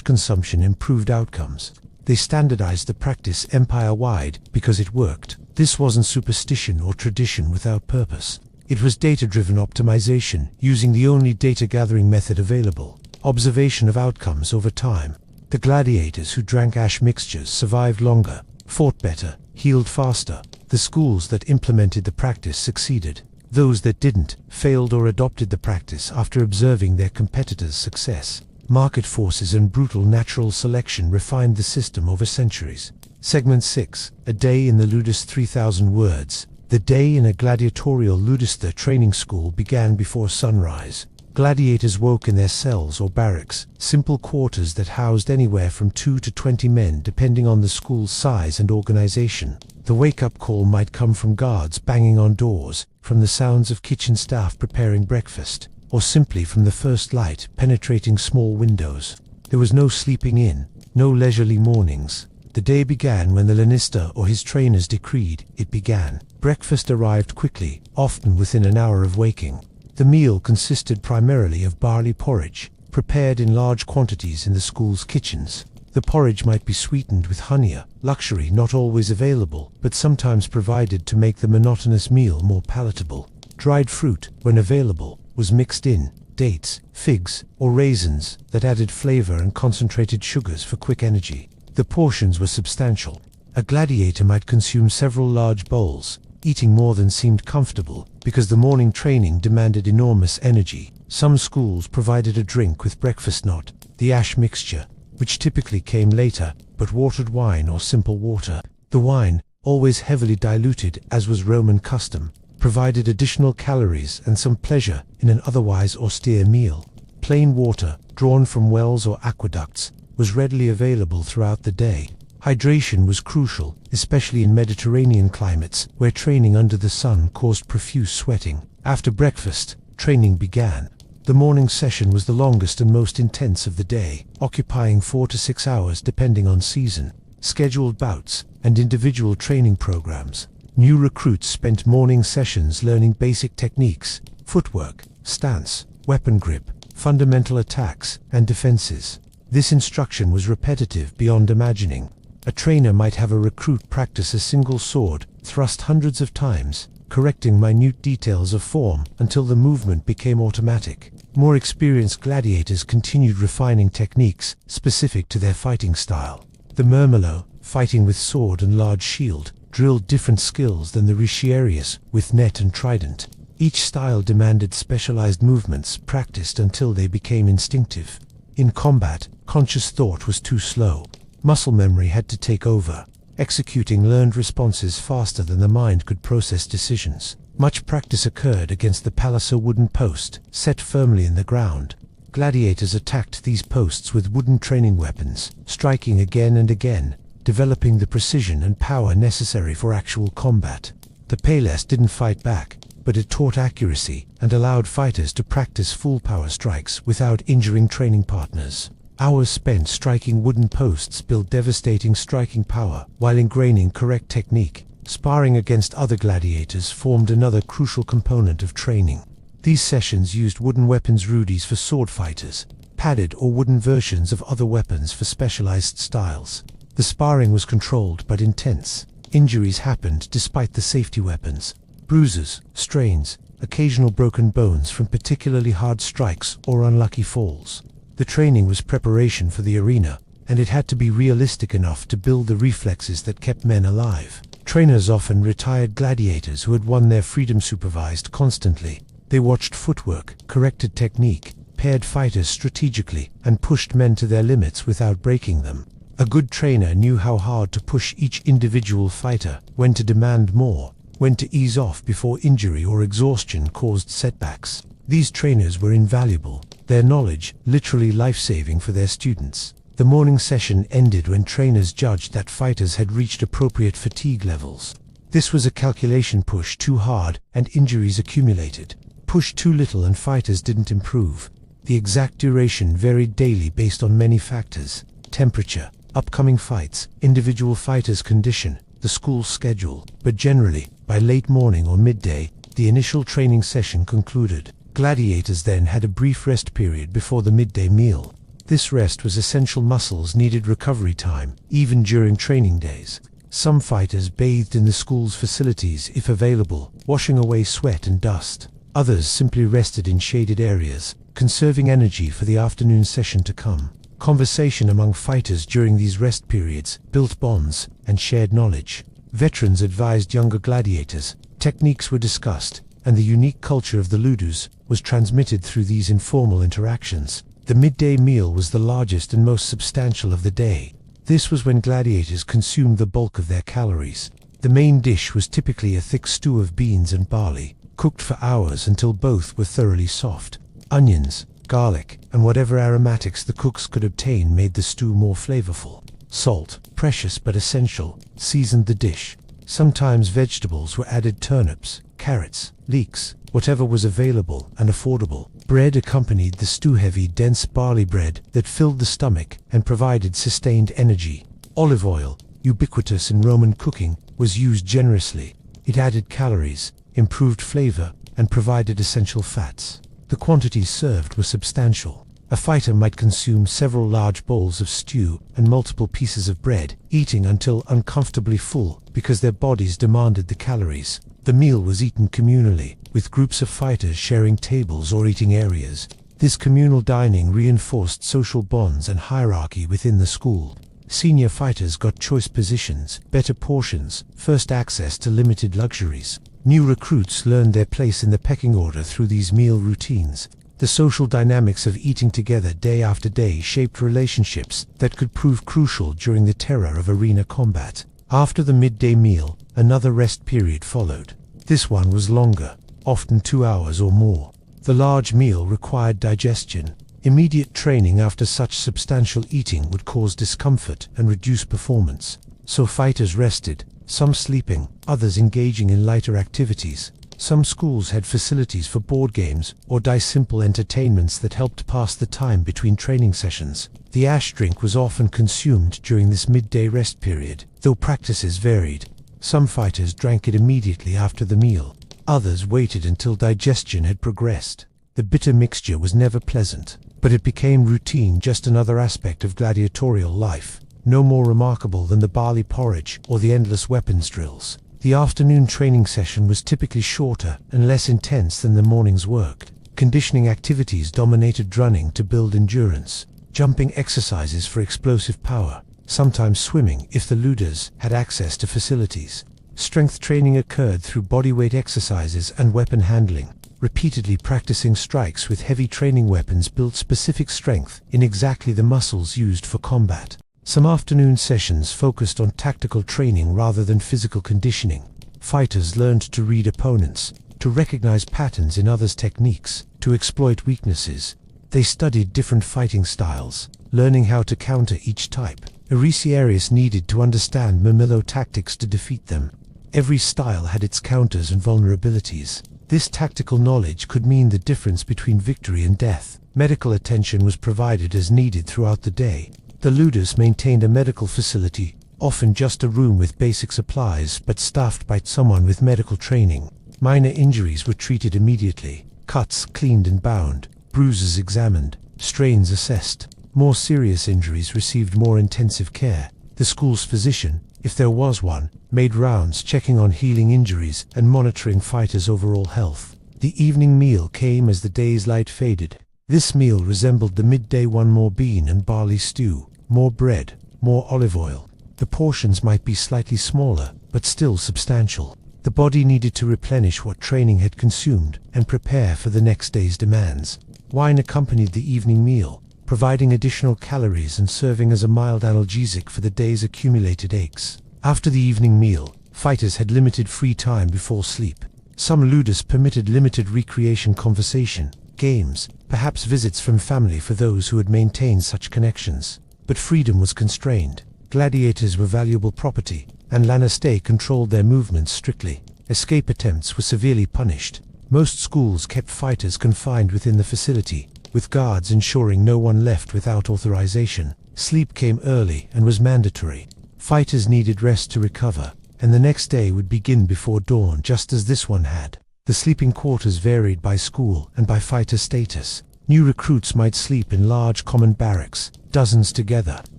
consumption improved outcomes. They standardized the practice empire-wide because it worked. This wasn't superstition or tradition without purpose. It was data-driven optimization, using the only data-gathering method available: observation of outcomes over time. The gladiators who drank ash mixtures survived longer, fought better, healed faster. The schools that implemented the practice succeeded. Those that didn't failed or adopted the practice after observing their competitors' success. Market forces and brutal natural selection refined the system over centuries. Segment 6. A day in the Ludus. 3,000 words. The day in a gladiatorial Ludus training school began before sunrise. Gladiators woke in their cells or barracks, simple quarters that housed anywhere from 2 to 20 men depending on the school's size and organization. The wake-up call might come from guards banging on doors, from the sounds of kitchen staff preparing breakfast, or simply from the first light penetrating small windows. There was no sleeping in, no leisurely mornings. The day began when the lanista or his trainers decreed it began. Breakfast arrived quickly, often within an hour of waking. The meal consisted primarily of barley porridge, prepared in large quantities in the school's kitchens. The porridge might be sweetened with honey, a luxury not always available, but sometimes provided to make the monotonous meal more palatable. Dried fruit, when available, was mixed in: dates, figs, or raisins that added flavor and concentrated sugars for quick energy. The portions were substantial. A gladiator might consume several large bowls, eating more than seemed comfortable, because the morning training demanded enormous energy. Some schools provided a drink with breakfast, not the ash mixture, which typically came later, but watered wine or simple water. The wine, always heavily diluted as was Roman custom, provided additional calories and some pleasure in an otherwise austere meal. Plain water, drawn from wells or aqueducts, was readily available throughout the day. Hydration was crucial, especially in Mediterranean climates, where training under the sun caused profuse sweating. After breakfast, training began. The morning session was the longest and most intense of the day, occupying 4 to 6 hours depending on season. Scheduled bouts and individual training programs. New recruits spent morning sessions learning basic techniques, footwork, stance, weapon grip, fundamental attacks, and defenses. This instruction was repetitive beyond imagining. A trainer might have a recruit practice a single sword thrust hundreds of times, correcting minute details of form until the movement became automatic. More experienced gladiators continued refining techniques specific to their fighting style. The murmillo, fighting with sword and large shield, drilled different skills than the retiarius, with net and trident. Each style demanded specialized movements practiced until they became instinctive. In combat, conscious thought was too slow. Muscle memory had to take over, executing learned responses faster than the mind could process decisions. Much practice occurred against the palacer wooden post, set firmly in the ground. Gladiators attacked these posts with wooden training weapons, striking again and again, developing the precision and power necessary for actual combat. The pales didn't fight back, but it taught accuracy and allowed fighters to practice full power strikes without injuring training partners. Hours spent striking wooden posts built devastating striking power while ingraining correct technique. Sparring against other gladiators formed another crucial component of training. These sessions used wooden weapons rudies for sword fighters, padded or wooden versions of other weapons for specialized styles. The sparring was controlled but intense. Injuries happened despite the safety weapons. Bruises, strains, occasional broken bones from particularly hard strikes or unlucky falls. The training was preparation for the arena, and it had to be realistic enough to build the reflexes that kept men alive. Trainers often retired gladiators who had won their freedom supervised constantly. They watched footwork, corrected technique, paired fighters strategically, and pushed men to their limits without breaking them. A good trainer knew how hard to push each individual fighter, when to demand more. when to ease off before injury or exhaustion caused setbacks. These trainers were invaluable, their knowledge literally life-saving for their students. The morning session ended when trainers judged that fighters had reached appropriate fatigue levels. This was a calculation: push too hard and injuries accumulated. Push too little and fighters didn't improve. The exact duration varied daily based on many factors: temperature, upcoming fights, individual fighters' condition, the school schedule. But generally, by late morning or midday, the initial training session concluded. Gladiators then had a brief rest period before the midday meal. This rest was essential. Muscles needed recovery time, even during training days. Some fighters bathed in the school's facilities if available, washing away sweat and dust. Others simply rested in shaded areas, conserving energy for the afternoon session to come. Conversation among fighters during these rest periods built bonds and shared knowledge. Veterans advised younger gladiators, techniques were discussed, and the unique culture of the ludus was transmitted through these informal interactions. The midday meal was the largest and most substantial of the day. This was when gladiators consumed the bulk of their calories. The main dish was typically a thick stew of beans and barley, cooked for hours until both were thoroughly soft. Onions, garlic, and whatever aromatics the cooks could obtain made the stew more flavorful. Salt, precious but essential, seasoned the dish. Sometimes vegetables were added: turnips, carrots, leeks, whatever was available and affordable. Bread accompanied the stew: heavy, dense barley bread that filled the stomach and provided sustained energy. Olive oil, ubiquitous in Roman cooking, was used generously. It added calories, improved flavor, and provided essential fats. The quantities served were substantial. A fighter might consume several large bowls of stew and multiple pieces of bread, eating until uncomfortably full because their bodies demanded the calories. The meal was eaten communally, with groups of fighters sharing tables or eating areas. This communal dining reinforced social bonds and hierarchy within the school. Senior fighters got choice positions, better portions, first access to limited luxuries. New recruits learned their place in the pecking order through these meal routines. The social dynamics of eating together day after day shaped relationships that could prove crucial during the terror of arena combat. After the midday meal, another rest period followed. This one was longer, often 2 hours or more. The large meal required digestion. Immediate training after such substantial eating would cause discomfort and reduce performance. So fighters rested, some sleeping, others engaging in lighter activities. Some schools had facilities for board games or simple entertainments that helped pass the time between training sessions. The ash drink was often consumed during this midday rest period, though practices varied. Some fighters drank it immediately after the meal. Others waited until digestion had progressed. The bitter mixture was never pleasant, but it became routine, just another aspect of gladiatorial life, no more remarkable than the barley porridge or the endless weapons drills. The afternoon training session was typically shorter and less intense than the morning's work. Conditioning activities dominated: running to build endurance, jumping exercises for explosive power, sometimes swimming if the ludus had access to facilities. Strength training occurred through bodyweight exercises and weapon handling. Repeatedly practicing strikes with heavy training weapons built specific strength in exactly the muscles used for combat. Some afternoon sessions focused on tactical training rather than physical conditioning. Fighters learned to read opponents, to recognize patterns in others' techniques, to exploit weaknesses. They studied different fighting styles, learning how to counter each type. hierarchies needed to understand Mamilo tactics to defeat them. Every style had its counters and vulnerabilities. This tactical knowledge could mean the difference between victory and death. Medical attention was provided as needed throughout the day. The ludus maintained a medical facility, often just a room with basic supplies but staffed by someone with medical training. Minor injuries were treated immediately, cuts cleaned and bound, bruises examined, strains assessed. More serious injuries received more intensive care. The school's physician, if there was one, made rounds checking on healing injuries and monitoring fighters' overall health. The evening meal came as the day's light faded. This meal resembled the midday one: more bean and barley stew, more bread, more olive oil. The portions might be slightly smaller, but still substantial. The body needed to replenish what training had consumed and prepare for the next day's demands. Wine accompanied the evening meal, providing additional calories and serving as a mild analgesic for the day's accumulated aches. After the evening meal, Fighters had limited free time before sleep. Some ludus permitted limited recreation, conversation, games, perhaps visits from family for those who had maintained such connections. But freedom was constrained. Gladiators were valuable property, and Lannister controlled their movements strictly. Escape attempts were severely punished. Most schools kept fighters confined within the facility, with guards ensuring no one left without authorization. Sleep came early and was mandatory. Fighters needed rest to recover, and the next day would begin before dawn, just as this one had. The sleeping quarters varied by school and by fighter status. New recruits might sleep in large common barracks, dozens together.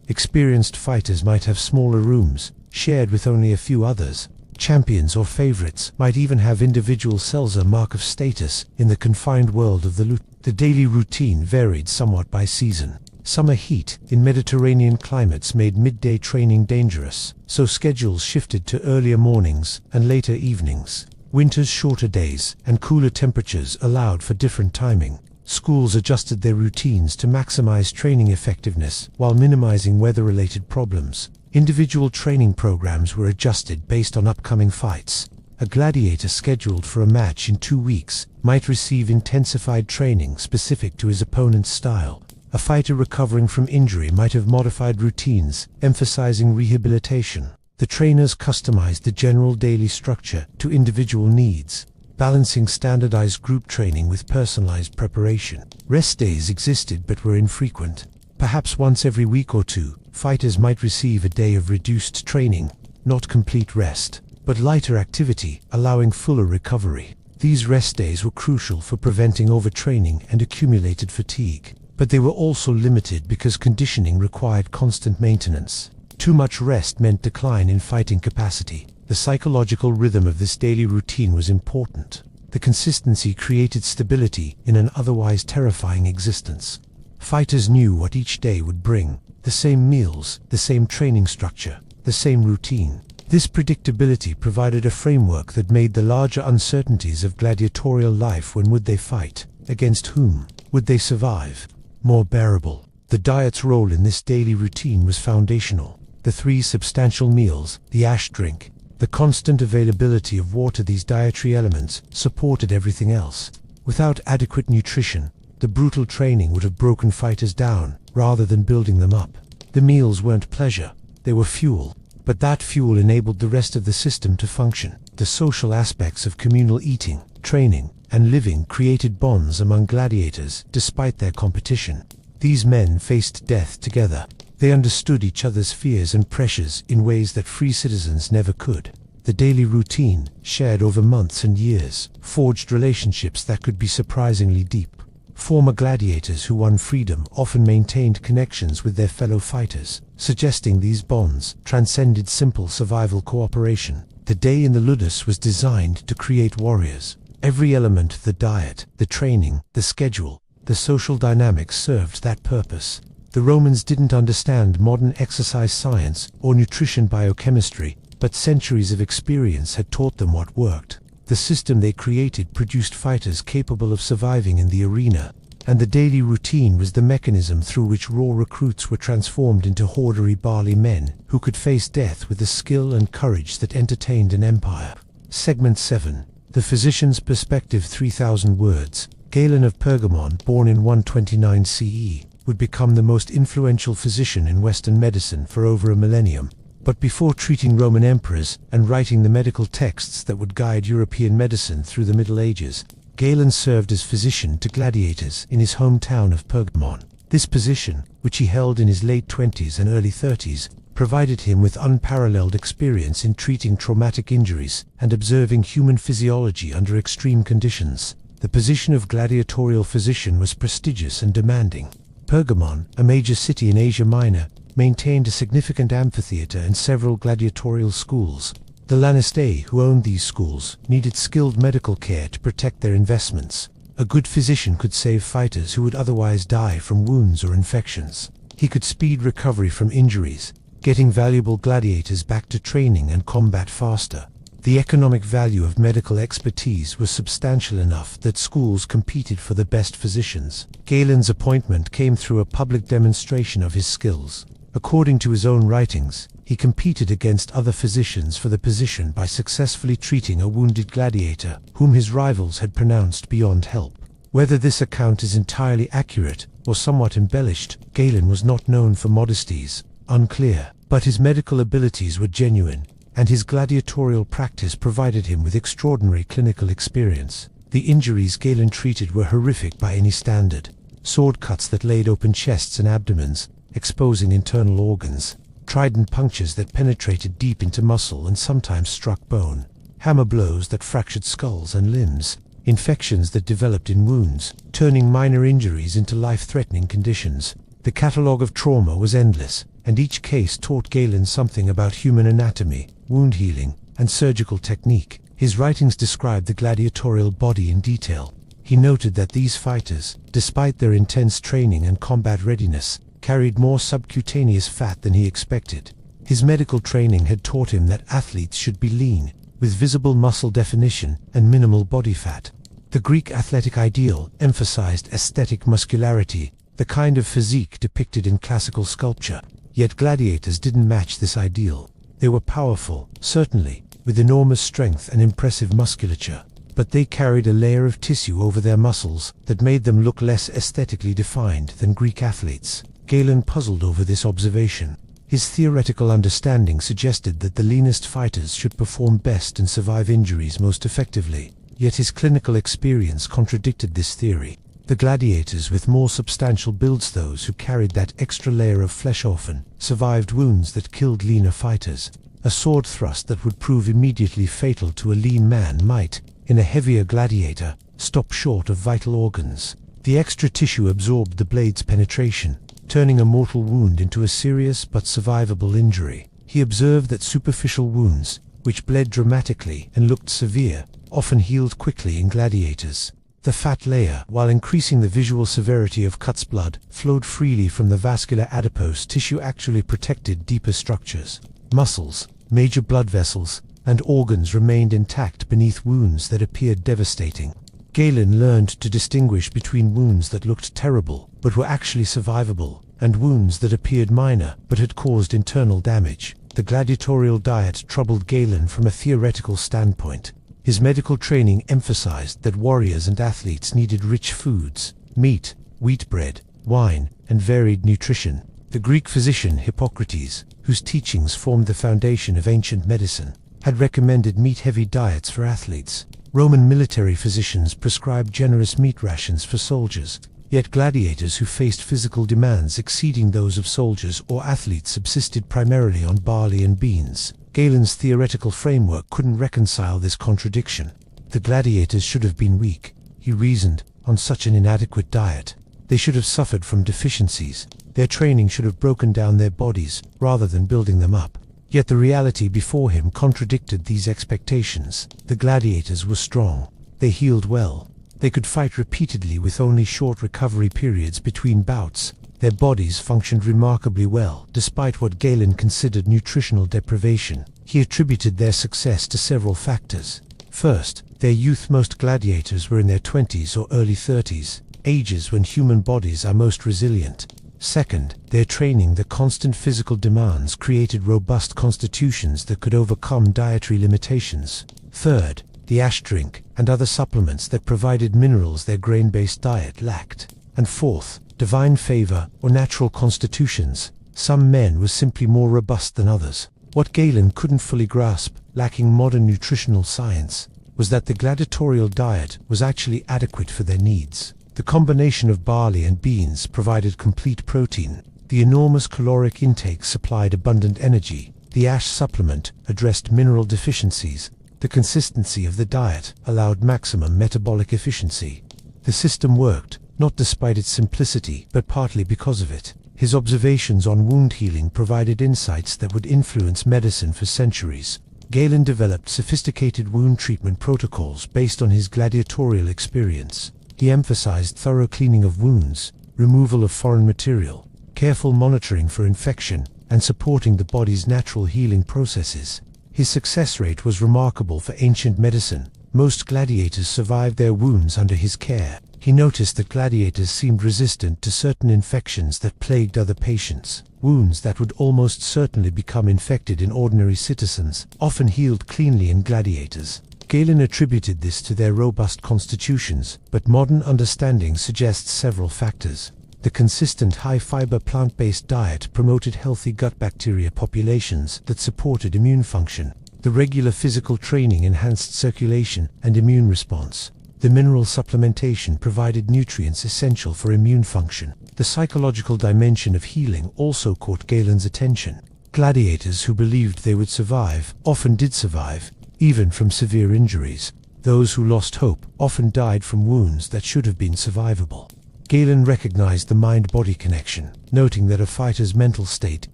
Experienced fighters might have smaller rooms, shared with only a few others. Champions or favorites might even have individual cells, a mark of status in the confined world of the loot. The daily routine varied somewhat by season. Summer heat in Mediterranean climates made midday training dangerous, so schedules shifted to earlier mornings and later evenings. Winter's shorter days and cooler temperatures allowed for different timing. Schools adjusted their routines to maximize training effectiveness while minimizing weather-related problems. Individual training programs were adjusted based on upcoming fights. A gladiator scheduled for a match in 2 weeks might receive intensified training specific to his opponent's style. A fighter recovering from injury might have modified routines, emphasizing rehabilitation. The trainers customized the general daily structure to individual needs, balancing standardized group training with personalized preparation. Rest days existed but were infrequent. Perhaps once every week or two, fighters might receive a day of reduced training, not complete rest, but lighter activity, allowing fuller recovery. These rest days were crucial for preventing overtraining and accumulated fatigue, but they were also limited because conditioning required constant maintenance. Too much rest meant decline in fighting capacity. The psychological rhythm of this daily routine was important. The consistency created stability in an otherwise terrifying existence. Fighters knew what each day would bring: the same meals, the same training structure, the same routine. This predictability provided a framework that made the larger uncertainties of gladiatorial life — when would they fight, against whom, would they survive — more bearable. The diet's role in this daily routine was foundational. The 3 substantial meals, the ash drink, the constant availability of water — these dietary elements supported everything else. Without adequate nutrition, the brutal training would have broken fighters down rather than building them up. The meals weren't pleasure, they were fuel, but that fuel enabled the rest of the system to function. The social aspects of communal eating, training, and living created bonds among gladiators despite their competition. These men faced death together. They understood each other's fears and pressures in ways that free citizens never could. The daily routine, shared over months and years, forged relationships that could be surprisingly deep. Former gladiators who won freedom often maintained connections with their fellow fighters, suggesting these bonds transcended simple survival cooperation. The day in the ludus was designed to create warriors. Every element — the diet, the training, the schedule, the social dynamics — served that purpose. The Romans didn't understand modern exercise science or nutrition biochemistry, but centuries of experience had taught them what worked. The system they created produced fighters capable of surviving in the arena, and the daily routine was the mechanism through which raw recruits were transformed into hordery Barley Men who could face death with the skill and courage that entertained an empire. Segment 7. The Physician's Perspective. 3,000 words. Galen of Pergamon, born in 129 CE, would become the most influential physician in Western medicine for over a millennium. But before treating Roman emperors and writing the medical texts that would guide European medicine through the Middle Ages, Galen served as physician to gladiators in his hometown of Pergamon. This position, which he held in his late 20s and early 30s, provided him with unparalleled experience in treating traumatic injuries and observing human physiology under extreme conditions. The position of gladiatorial physician was prestigious and demanding. Pergamon, a major city in Asia Minor, maintained a significant amphitheater and several gladiatorial schools. The Lannister, who owned these schools, needed skilled medical care to protect their investments. A good physician could save fighters who would otherwise die from wounds or infections. He could speed recovery from injuries, getting valuable gladiators back to training and combat faster. The economic value of medical expertise was substantial enough that schools competed for the best physicians. Galen's appointment came through a public demonstration of his skills. According to his own writings, he competed against other physicians for the position by successfully treating a wounded gladiator, whom his rivals had pronounced beyond help. Whether this account is entirely accurate or somewhat embellished, Galen was not known for modesties, unclear, but his medical abilities were genuine, and his gladiatorial practice provided him with extraordinary clinical experience. The injuries Galen treated were horrific by any standard. Sword cuts that laid open chests and abdomens, exposing internal organs, trident punctures that penetrated deep into muscle and sometimes struck bone, hammer blows that fractured skulls and limbs, infections that developed in wounds, turning minor injuries into life-threatening conditions. The catalogue of trauma was endless, and each case taught Galen something about human anatomy, wound healing, and surgical technique. His writings described the gladiatorial body in detail. He noted that these fighters, despite their intense training and combat readiness, carried more subcutaneous fat than he expected. His medical training had taught him that athletes should be lean, with visible muscle definition and minimal body fat. The Greek athletic ideal emphasized aesthetic muscularity, the kind of physique depicted in classical sculpture. Yet gladiators didn't match this ideal. They were powerful, certainly, with enormous strength and impressive musculature, but they carried a layer of tissue over their muscles that made them look less aesthetically defined than Greek athletes. Galen puzzled over this observation. His theoretical understanding suggested that the leanest fighters should perform best and survive injuries most effectively, yet his clinical experience contradicted this theory. The gladiators with more substantial builds, those who carried that extra layer of flesh, often survived wounds that killed leaner fighters. A sword thrust that would prove immediately fatal to a lean man might, in a heavier gladiator, stop short of vital organs. The extra tissue absorbed the blade's penetration, turning a mortal wound into a serious but survivable injury. He observed that superficial wounds, which bled dramatically and looked severe, often healed quickly in gladiators. The fat layer, while increasing the visual severity of cuts, blood flowed freely from the vascular adipose tissue, actually protected deeper structures. Muscles, major blood vessels, and organs remained intact beneath wounds that appeared devastating. Galen learned to distinguish between wounds that looked terrible but were actually survivable, and wounds that appeared minor but had caused internal damage. The gladiatorial diet troubled Galen from a theoretical standpoint. His medical training emphasized that warriors and athletes needed rich foods, meat, wheat bread, wine, and varied nutrition. The Greek physician Hippocrates, whose teachings formed the foundation of ancient medicine, had recommended meat-heavy diets for athletes. Roman military physicians prescribed generous meat rations for soldiers, yet gladiators who faced physical demands exceeding those of soldiers or athletes subsisted primarily on barley and beans. Galen's theoretical framework couldn't reconcile this contradiction. The gladiators should have been weak, he reasoned, on such an inadequate diet. They should have suffered from deficiencies. Their training should have broken down their bodies, rather than building them up. Yet the reality before him contradicted these expectations. The gladiators were strong. They healed well. They could fight repeatedly with only short recovery periods between bouts. Their bodies functioned remarkably well, despite what Galen considered nutritional deprivation. He attributed their success to several factors. First, their youth. Most gladiators were in their 20s or early 30s, ages when human bodies are most resilient. Second, their training. The constant physical demands created robust constitutions that could overcome dietary limitations. Third, the ash drink and other supplements that provided minerals their grain-based diet lacked. And fourth, divine favor or natural constitutions. Some men were simply more robust than others. What Galen couldn't fully grasp, lacking modern nutritional science, was that the gladiatorial diet was actually adequate for their needs. The combination of barley and beans provided complete protein. The enormous caloric intake supplied abundant energy. The ash supplement addressed mineral deficiencies. The consistency of the diet allowed maximum metabolic efficiency. The system worked, not despite its simplicity, but partly because of it. His observations on wound healing provided insights that would influence medicine for centuries. Galen developed sophisticated wound treatment protocols based on his gladiatorial experience. He emphasized thorough cleaning of wounds, removal of foreign material, careful monitoring for infection, and supporting the body's natural healing processes. His success rate was remarkable for ancient medicine. Most gladiators survived their wounds under his care. He noticed that gladiators seemed resistant to certain infections that plagued other patients. Wounds that would almost certainly become infected in ordinary citizens often healed cleanly in gladiators. Galen attributed this to their robust constitutions, but modern understanding suggests several factors. The consistent high-fiber plant-based diet promoted healthy gut bacteria populations that supported immune function. The regular physical training enhanced circulation and immune response. The mineral supplementation provided nutrients essential for immune function. The psychological dimension of healing also caught Galen's attention. Gladiators who believed they would survive often did survive, even from severe injuries. Those who lost hope often died from wounds that should have been survivable. Galen recognized the mind-body connection, noting that a fighter's mental state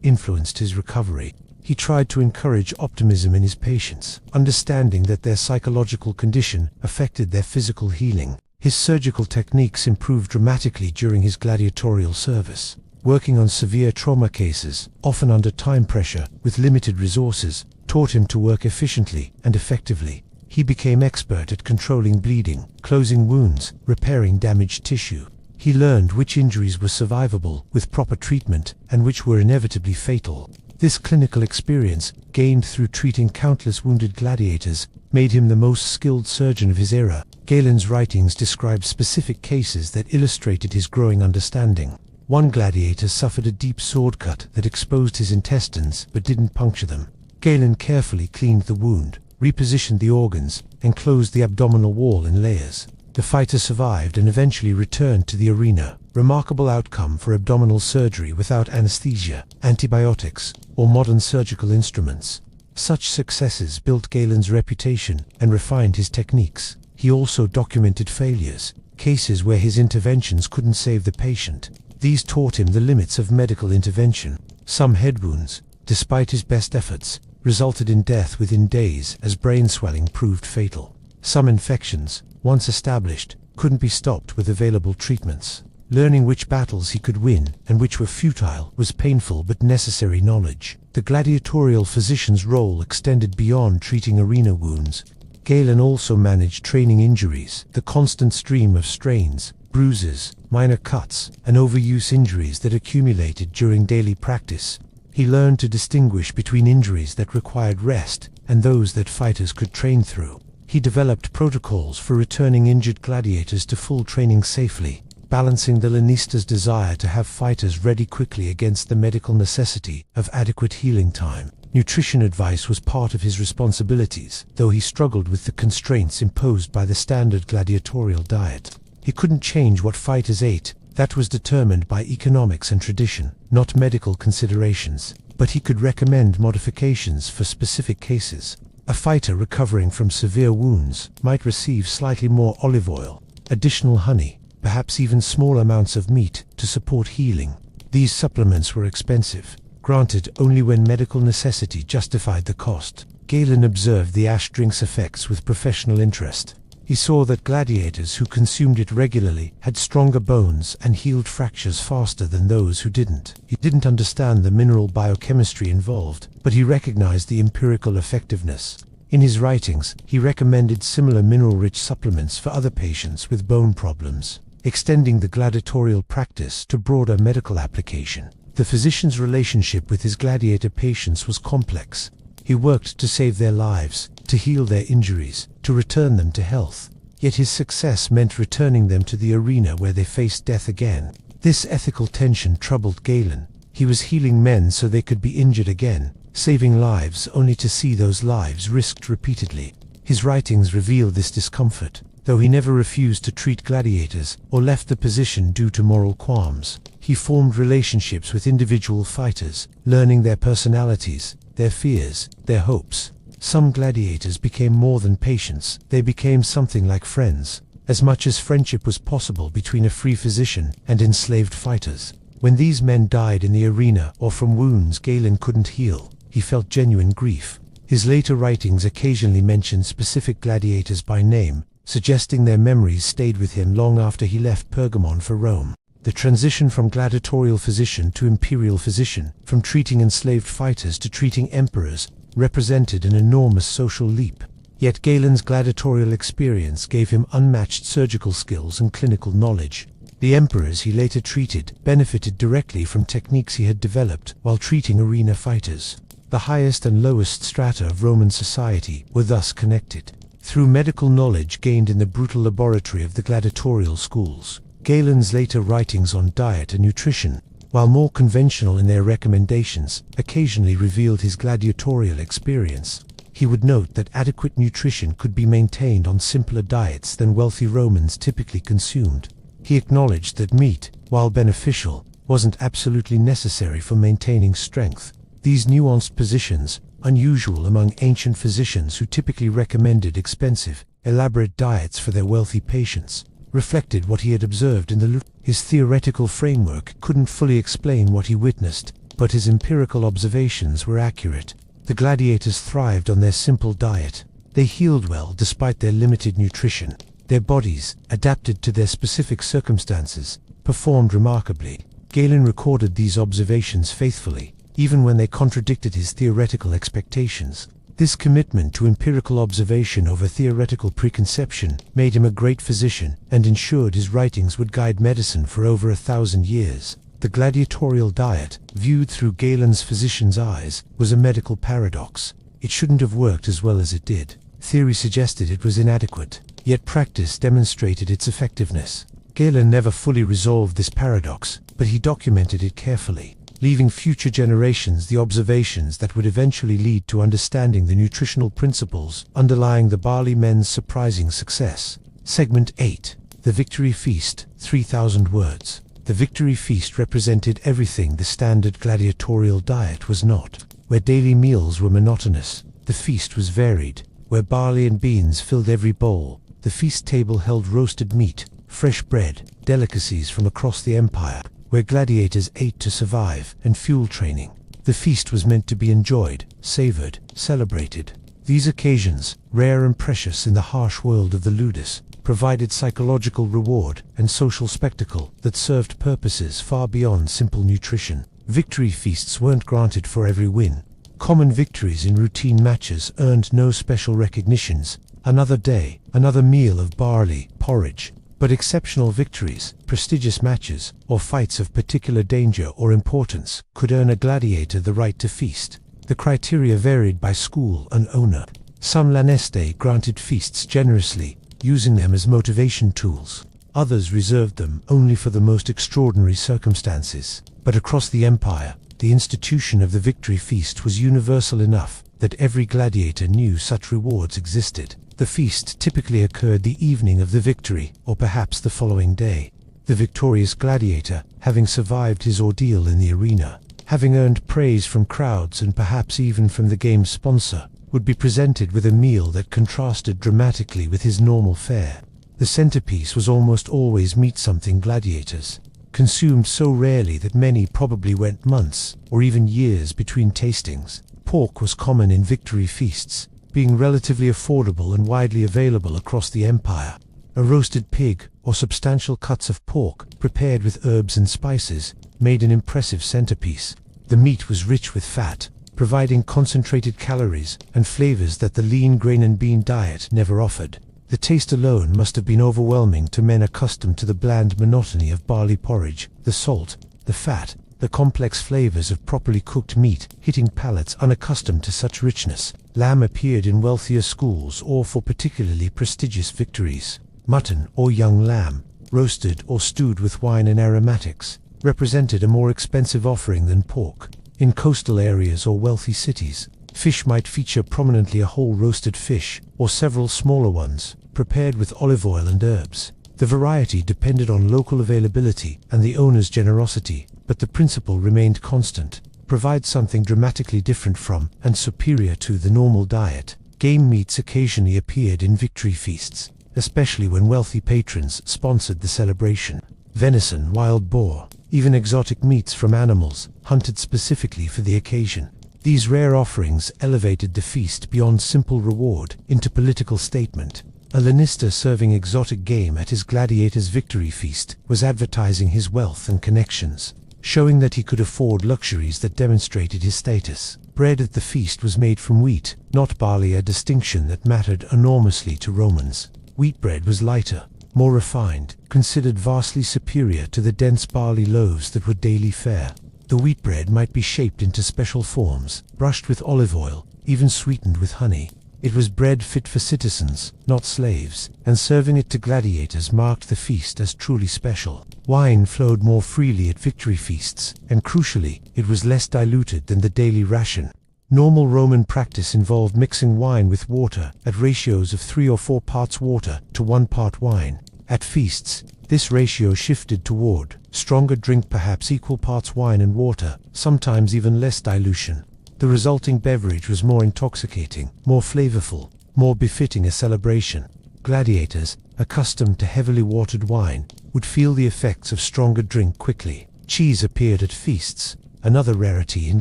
influenced his recovery. He tried to encourage optimism in his patients, understanding that their psychological condition affected their physical healing. His surgical techniques improved dramatically during his gladiatorial service. Working on severe trauma cases, often under time pressure, with limited resources, taught him to work efficiently and effectively. He became expert at controlling bleeding, closing wounds, repairing damaged tissue. He learned which injuries were survivable with proper treatment and which were inevitably fatal. This clinical experience, gained through treating countless wounded gladiators, made him the most skilled surgeon of his era. Galen's writings describe specific cases that illustrated his growing understanding. One gladiator suffered a deep sword cut that exposed his intestines but didn't puncture them. Galen carefully cleaned the wound, repositioned the organs, and closed the abdominal wall in layers. The fighter survived and eventually returned to the arena. Remarkable outcome for abdominal surgery without anesthesia, antibiotics, or modern surgical instruments. Such successes built Galen's reputation and refined his techniques. He also documented failures, cases where his interventions couldn't save the patient. These taught him the limits of medical intervention. Some head wounds, despite his best efforts, resulted in death within days as brain swelling proved fatal. Some infections, once established, couldn't be stopped with available treatments. Learning which battles he could win and which were futile was painful but necessary knowledge. The gladiatorial physician's role extended beyond treating arena wounds. Galen also managed training injuries, the constant stream of strains, bruises, minor cuts, and overuse injuries that accumulated during daily practice. He learned to distinguish between injuries that required rest and those that fighters could train through. He developed protocols for returning injured gladiators to full training safely, balancing the Lannister's desire to have fighters ready quickly against the medical necessity of adequate healing time. Nutrition advice was part of his responsibilities, though he struggled with the constraints imposed by the standard gladiatorial diet. He couldn't change what fighters ate. That was determined by economics and tradition, not medical considerations, but he could recommend modifications for specific cases. A fighter recovering from severe wounds might receive slightly more olive oil, additional honey, perhaps even small amounts of meat to support healing. These supplements were expensive, granted only when medical necessity justified the cost. Galen observed the ash drink's effects with professional interest. He saw that gladiators who consumed it regularly had stronger bones and healed fractures faster than those who didn't. He didn't understand the mineral biochemistry involved, but he recognized the empirical effectiveness. In his writings, he recommended similar mineral-rich supplements for other patients with bone problems, extending the gladiatorial practice to broader medical application. The physician's relationship with his gladiator patients was complex. He worked to save their lives, to heal their injuries, to return them to health. Yet his success meant returning them to the arena where they faced death again. This ethical tension troubled Galen. He was healing men so they could be injured again, saving lives only to see those lives risked repeatedly. His writings reveal this discomfort, though he never refused to treat gladiators or left the position due to moral qualms. He formed relationships with individual fighters, learning their personalities, their fears, their hopes. Some gladiators became more than patients, they became something like friends, as much as friendship was possible between a free physician and enslaved fighters. When these men died in the arena or from wounds Galen couldn't heal, he felt genuine grief. His later writings occasionally mentioned specific gladiators by name, suggesting their memories stayed with him long after he left Pergamon for Rome. The transition from gladiatorial physician to imperial physician, from treating enslaved fighters to treating emperors, represented an enormous social leap. Yet Galen's gladiatorial experience gave him unmatched surgical skills and clinical knowledge. The emperors he later treated benefited directly from techniques he had developed while treating arena fighters. The highest and lowest strata of Roman society were thus connected through medical knowledge gained in the brutal laboratory of the gladiatorial schools. Galen's later writings on diet and nutrition, while more conventional in their recommendations, occasionally revealed his gladiatorial experience. He would note that adequate nutrition could be maintained on simpler diets than wealthy Romans typically consumed. He acknowledged that meat, while beneficial, wasn't absolutely necessary for maintaining strength. These nuanced positions, unusual among ancient physicians who typically recommended expensive, elaborate diets for their wealthy patients, reflected what he had observed in the His theoretical framework couldn't fully explain what he witnessed, but his empirical observations were accurate. The gladiators thrived on their simple diet. They healed well despite their limited nutrition. Their bodies, adapted to their specific circumstances, performed remarkably. Galen recorded these observations faithfully, even when they contradicted his theoretical expectations. This commitment to empirical observation over theoretical preconception made him a great physician and ensured his writings would guide medicine for over 1,000 years. The gladiatorial diet, viewed through Galen's physician's eyes, was a medical paradox. It shouldn't have worked as well as it did. Theory suggested it was inadequate, yet practice demonstrated its effectiveness. Galen never fully resolved this paradox, but he documented it carefully, leaving future generations the observations that would eventually lead to understanding the nutritional principles underlying the Barley Men's surprising success. Segment 8. The Victory Feast, 3,000 words. The Victory Feast represented everything the standard gladiatorial diet was not. Where daily meals were monotonous, the feast was varied. Where barley and beans filled every bowl, the feast table held roasted meat, fresh bread, delicacies from across the empire. Where gladiators ate to survive and fuel training, the feast was meant to be enjoyed, savored, celebrated. These occasions, rare and precious in the harsh world of the ludus, provided psychological reward and social spectacle that served purposes far beyond simple nutrition. Victory feasts weren't granted for every win. Common victories in routine matches earned no special recognitions. Another day, another meal of barley, porridge. But exceptional victories, prestigious matches, or fights of particular danger or importance could earn a gladiator the right to feast. The criteria varied by school and owner. Some lanestae granted feasts generously, using them as motivation tools. Others reserved them only for the most extraordinary circumstances. But across the empire, the institution of the victory feast was universal enough that every gladiator knew such rewards existed. The feast typically occurred the evening of the victory, or perhaps the following day. The victorious gladiator, having survived his ordeal in the arena, having earned praise from crowds and perhaps even from the game's sponsor, would be presented with a meal that contrasted dramatically with his normal fare. The centerpiece was almost always meat-something gladiators, consumed so rarely that many probably went months or even years between tastings. Pork was common in victory feasts, being relatively affordable and widely available across the empire. A roasted pig or substantial cuts of pork, prepared with herbs and spices, made an impressive centerpiece. The meat was rich with fat, providing concentrated calories and flavors that the lean grain and bean diet never offered. The taste alone must have been overwhelming to men accustomed to the bland monotony of barley porridge. The salt, the fat, the complex flavors of properly cooked meat hitting palates unaccustomed to such richness. Lamb appeared in wealthier schools or for particularly prestigious victories. Mutton or young lamb, roasted or stewed with wine and aromatics, represented a more expensive offering than pork. In coastal areas or wealthy cities, fish might feature prominently, a whole roasted fish or several smaller ones, prepared with olive oil and herbs. The variety depended on local availability and the owner's generosity, but the principle remained constant: provide something dramatically different from and superior to the normal diet. Game meats occasionally appeared in victory feasts, especially when wealthy patrons sponsored the celebration. Venison, wild boar, even exotic meats from animals hunted specifically for the occasion. These rare offerings elevated the feast beyond simple reward into political statement. A Lannister serving exotic game at his gladiator's victory feast was advertising his wealth and connections, showing that he could afford luxuries that demonstrated his status. Bread at the feast was made from wheat, not barley, a distinction that mattered enormously to Romans. Wheat bread was lighter, more refined, considered vastly superior to the dense barley loaves that were daily fare. The wheat bread might be shaped into special forms, brushed with olive oil, even sweetened with honey. It was bread fit for citizens, not slaves, and serving it to gladiators marked the feast as truly special. Wine flowed more freely at victory feasts, and crucially, it was less diluted than the daily ration. Normal Roman practice involved mixing wine with water at ratios of 3 or 4 parts water to 1 part wine. At feasts, this ratio shifted toward stronger drink, perhaps equal parts wine and water, sometimes even less dilution. The resulting beverage was more intoxicating, more flavorful, more befitting a celebration. Gladiators, accustomed to heavily watered wine, would feel the effects of stronger drink quickly. Cheese appeared at feasts, another rarity in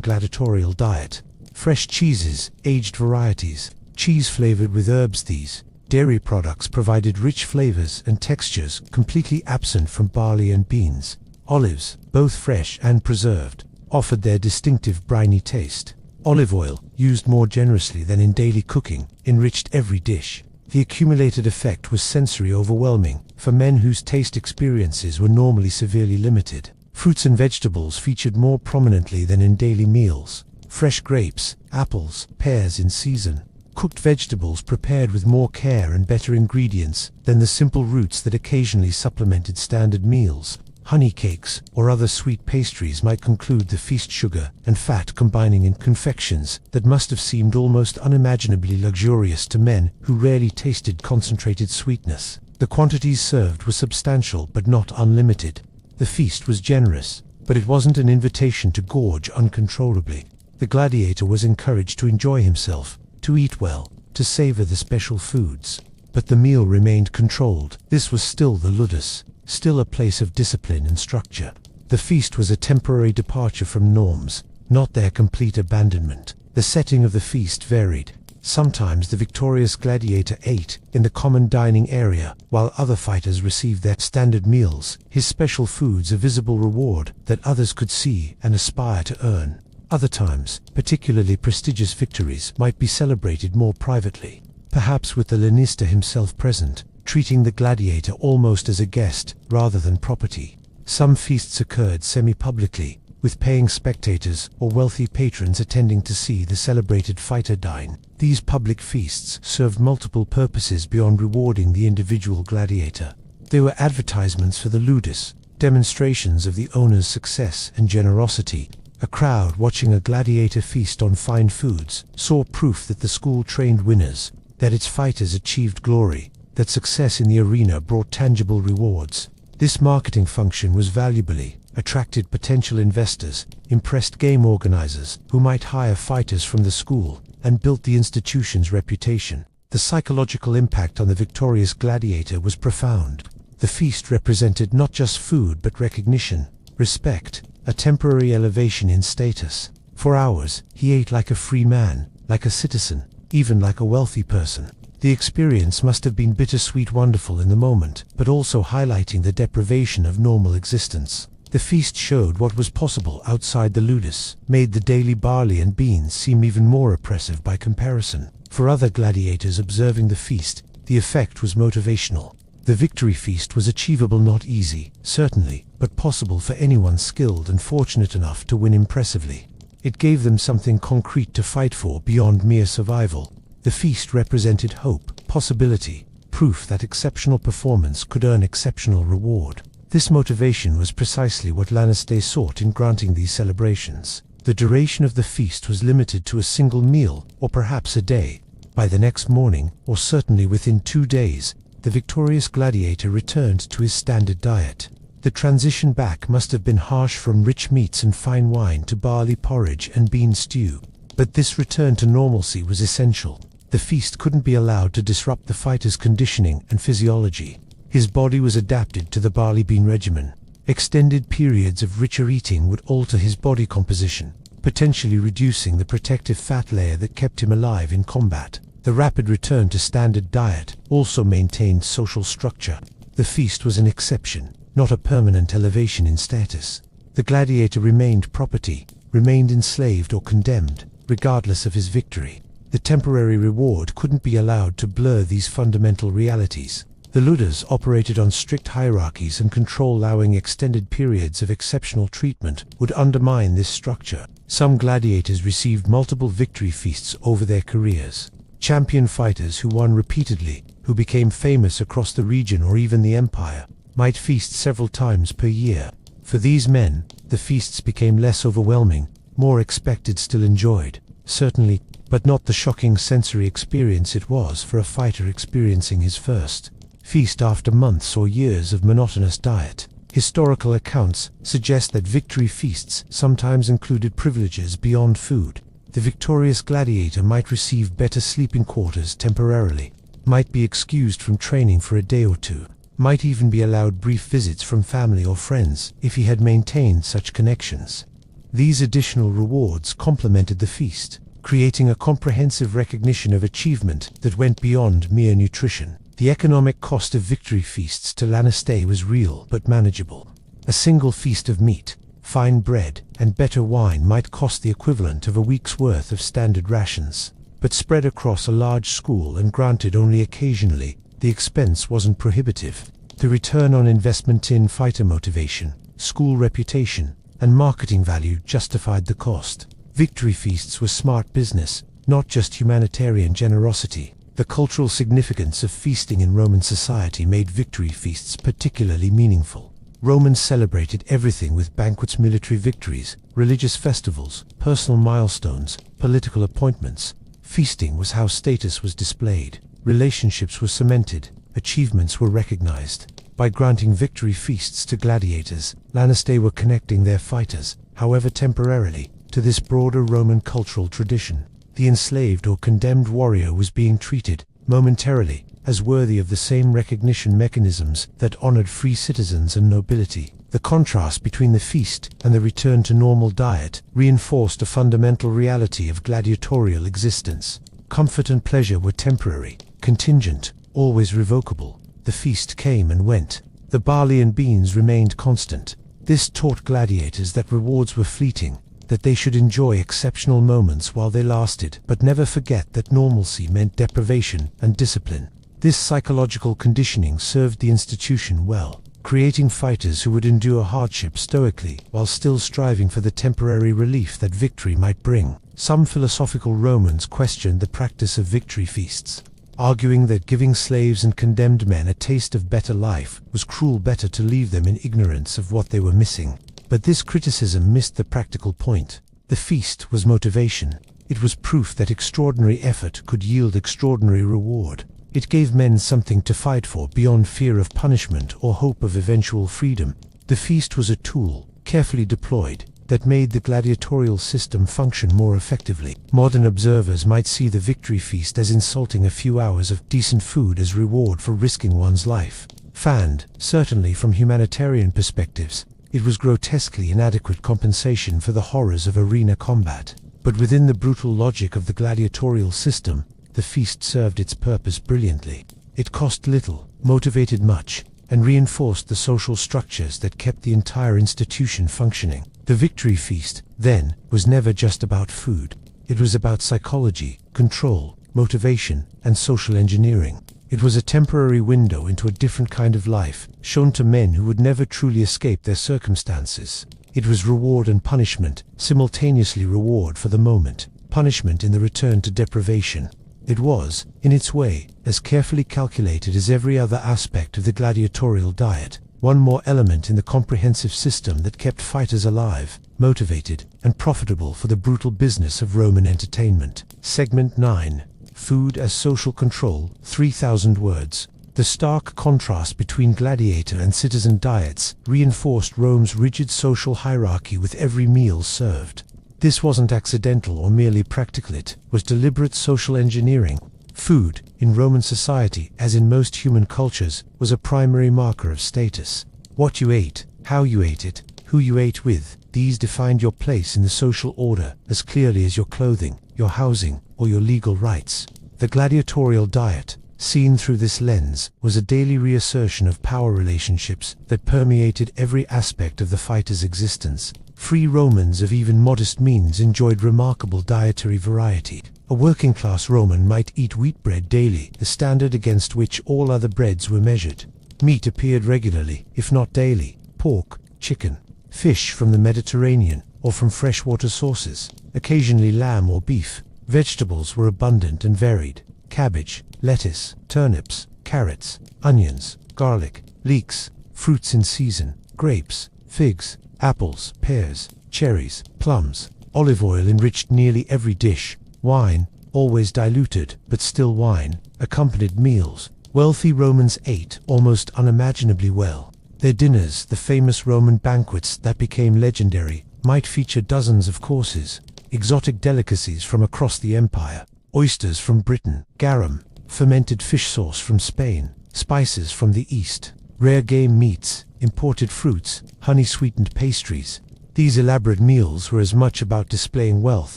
gladiatorial diet. Fresh cheeses, aged varieties, cheese flavored with herbs. These dairy products provided rich flavors and textures completely absent from barley and beans. Olives, both fresh and preserved, offered their distinctive briny taste. Olive oil, used more generously than in daily cooking, enriched every dish. The accumulated effect was sensory overwhelming for men whose taste experiences were normally severely limited. Fruits and vegetables featured more prominently than in daily meals. Fresh grapes, apples, pears in season. Cooked vegetables prepared with more care and better ingredients than the simple roots that occasionally supplemented standard meals. Honey cakes or other sweet pastries might conclude the feast, sugar and fat combining in confections that must have seemed almost unimaginably luxurious to men who rarely tasted concentrated sweetness. The quantities served were substantial but not unlimited. The feast was generous, but it wasn't an invitation to gorge uncontrollably. The gladiator was encouraged to enjoy himself, to eat well, to savor the special foods. But the meal remained controlled. This was still the ludus, still a place of discipline and structure. The feast was a temporary departure from norms, not their complete abandonment. The setting of the feast varied. Sometimes the victorious gladiator ate in the common dining area, while other fighters received their standard meals, his special foods a visible reward that others could see and aspire to earn. Other times, particularly prestigious victories might be celebrated more privately, perhaps with the lanista himself present, treating the gladiator almost as a guest rather than property. Some feasts occurred semi-publicly, with paying spectators or wealthy patrons attending to see the celebrated fighter dine. These public feasts served multiple purposes beyond rewarding the individual gladiator. They were advertisements for the ludus, demonstrations of the owner's success and generosity. A crowd watching a gladiator feast on fine foods saw proof that the school trained winners, that its fighters achieved glory, that success in the arena brought tangible rewards. This marketing function was valuably attracted potential investors, impressed game organizers who might hire fighters from the school, and built the institution's reputation. The psychological impact on the victorious gladiator was profound. The feast represented not just food but recognition, respect, a temporary elevation in status. For hours, he ate like a free man, like a citizen, even like a wealthy person. The experience must have been bittersweet, wonderful in the moment, but also highlighting the deprivation of normal existence. The feast showed what was possible outside the ludus, made the daily barley and beans seem even more oppressive by comparison. For other gladiators observing the feast, the effect was motivational. The victory feast was achievable, not easy, certainly, but possible for anyone skilled and fortunate enough to win impressively. It gave them something concrete to fight for beyond mere survival. The feast represented hope, possibility, proof that exceptional performance could earn exceptional reward. This motivation was precisely what Lannister sought in granting these celebrations. The duration of the feast was limited to a single meal, or perhaps a day. By the next morning, or certainly within 2 days, the victorious gladiator returned to his standard diet. The transition back must have been harsh, from rich meats and fine wine to barley porridge and bean stew. But this return to normalcy was essential. The feast couldn't be allowed to disrupt the fighter's conditioning and physiology. His body was adapted to the barley bean regimen. Extended periods of richer eating would alter his body composition, potentially reducing the protective fat layer that kept him alive in combat. The rapid return to standard diet also maintained social structure. The feast was an exception, not a permanent elevation in status. The gladiator remained property, remained enslaved or condemned, regardless of his victory. The temporary reward couldn't be allowed to blur these fundamental realities. The ludus operated on strict hierarchies, and control allowing extended periods of exceptional treatment would undermine this structure. Some gladiators received multiple victory feasts over their careers. Champion fighters who won repeatedly, who became famous across the region or even the empire, might feast several times per year. For these men, the feasts became less overwhelming, more expected, still enjoyed, certainly, but not the shocking sensory experience it was for a fighter experiencing his first feast after months or years of monotonous diet. Historical accounts suggest that victory feasts sometimes included privileges beyond food. The victorious gladiator might receive better sleeping quarters temporarily, might be excused from training for a day or two, might even be allowed brief visits from family or friends if he had maintained such connections. These additional rewards complemented the feast, creating a comprehensive recognition of achievement that went beyond mere nutrition. The economic cost of victory feasts to Lannister was real but manageable. A single feast of meat, fine bread, and better wine might cost the equivalent of a week's worth of standard rations. But spread across a large school and granted only occasionally, the expense wasn't prohibitive. The return on investment in fighter motivation, school reputation, and marketing value justified the cost. Victory feasts were smart business, not just humanitarian generosity. The cultural significance of feasting in Roman society made victory feasts particularly meaningful. Romans celebrated everything with banquets, military victories, religious festivals, personal milestones, political appointments. Feasting was how status was displayed. Relationships were cemented, achievements were recognized. By granting victory feasts to gladiators, Lannister were connecting their fighters, however temporarily, to this broader Roman cultural tradition. The enslaved or condemned warrior was being treated, momentarily, as worthy of the same recognition mechanisms that honored free citizens and nobility. The contrast between the feast and the return to normal diet reinforced a fundamental reality of gladiatorial existence. Comfort and pleasure were temporary, contingent, always revocable. The feast came and went. The barley and beans remained constant. This taught gladiators that rewards were fleeting, that they should enjoy exceptional moments while they lasted, but never forget that normalcy meant deprivation and discipline. This psychological conditioning served the institution well, creating fighters who would endure hardship stoically while still striving for the temporary relief that victory might bring. Some philosophical Romans questioned the practice of victory feasts, arguing that giving slaves and condemned men a taste of better life was cruel, better to leave them in ignorance of what they were missing. But this criticism missed the practical point. The feast was motivation. It was proof that extraordinary effort could yield extraordinary reward. It gave men something to fight for beyond fear of punishment or hope of eventual freedom. The feast was a tool, carefully deployed, that made the gladiatorial system function more effectively. Modern observers might see the victory feast as insulting a few hours of decent food as reward for risking one's life. Fanned, certainly from humanitarian perspectives, it was grotesquely inadequate compensation for the horrors of arena combat. But within the brutal logic of the gladiatorial system, the feast served its purpose brilliantly. It cost little, motivated much, and reinforced the social structures that kept the entire institution functioning. The victory feast, then, was never just about food. It was about psychology, control, motivation, and social engineering. It was a temporary window into a different kind of life, shown to men who would never truly escape their circumstances. It was reward and punishment, simultaneously reward for the moment, punishment in the return to deprivation. It was, in its way, as carefully calculated as every other aspect of the gladiatorial diet, one more element in the comprehensive system that kept fighters alive, motivated, and profitable for the brutal business of Roman entertainment. Segment 9. Food as social control, 3,000 words. The stark contrast between gladiator and citizen diets reinforced Rome's rigid social hierarchy with every meal served. This wasn't accidental or merely practical, it was deliberate social engineering. Food, in Roman society, as in most human cultures, was a primary marker of status. What you ate, how you ate it, who you ate with, these defined your place in the social order as clearly as your clothing, your housing, or your legal rights. The gladiatorial diet, seen through this lens, was a daily reassertion of power relationships that permeated every aspect of the fighter's existence. Free Romans of even modest means enjoyed remarkable dietary variety. A working-class Roman might eat wheat bread daily, the standard against which all other breads were measured. Meat appeared regularly, if not daily: pork, chicken, fish from the Mediterranean or from freshwater sources, occasionally lamb or beef. Vegetables were abundant and varied: cabbage, lettuce, turnips, carrots, onions, garlic, leeks. Fruits in season: grapes, figs, apples, pears, cherries, plums. Olive oil enriched nearly every dish. Wine, always diluted, but still wine, accompanied meals. Wealthy Romans ate almost unimaginably well. Their dinners, the famous Roman banquets that became legendary, might feature dozens of courses. Exotic delicacies from across the empire: oysters from Britain, garum, fermented fish sauce from Spain, spices from the East, rare game meats, imported fruits, honey-sweetened pastries. These elaborate meals were as much about displaying wealth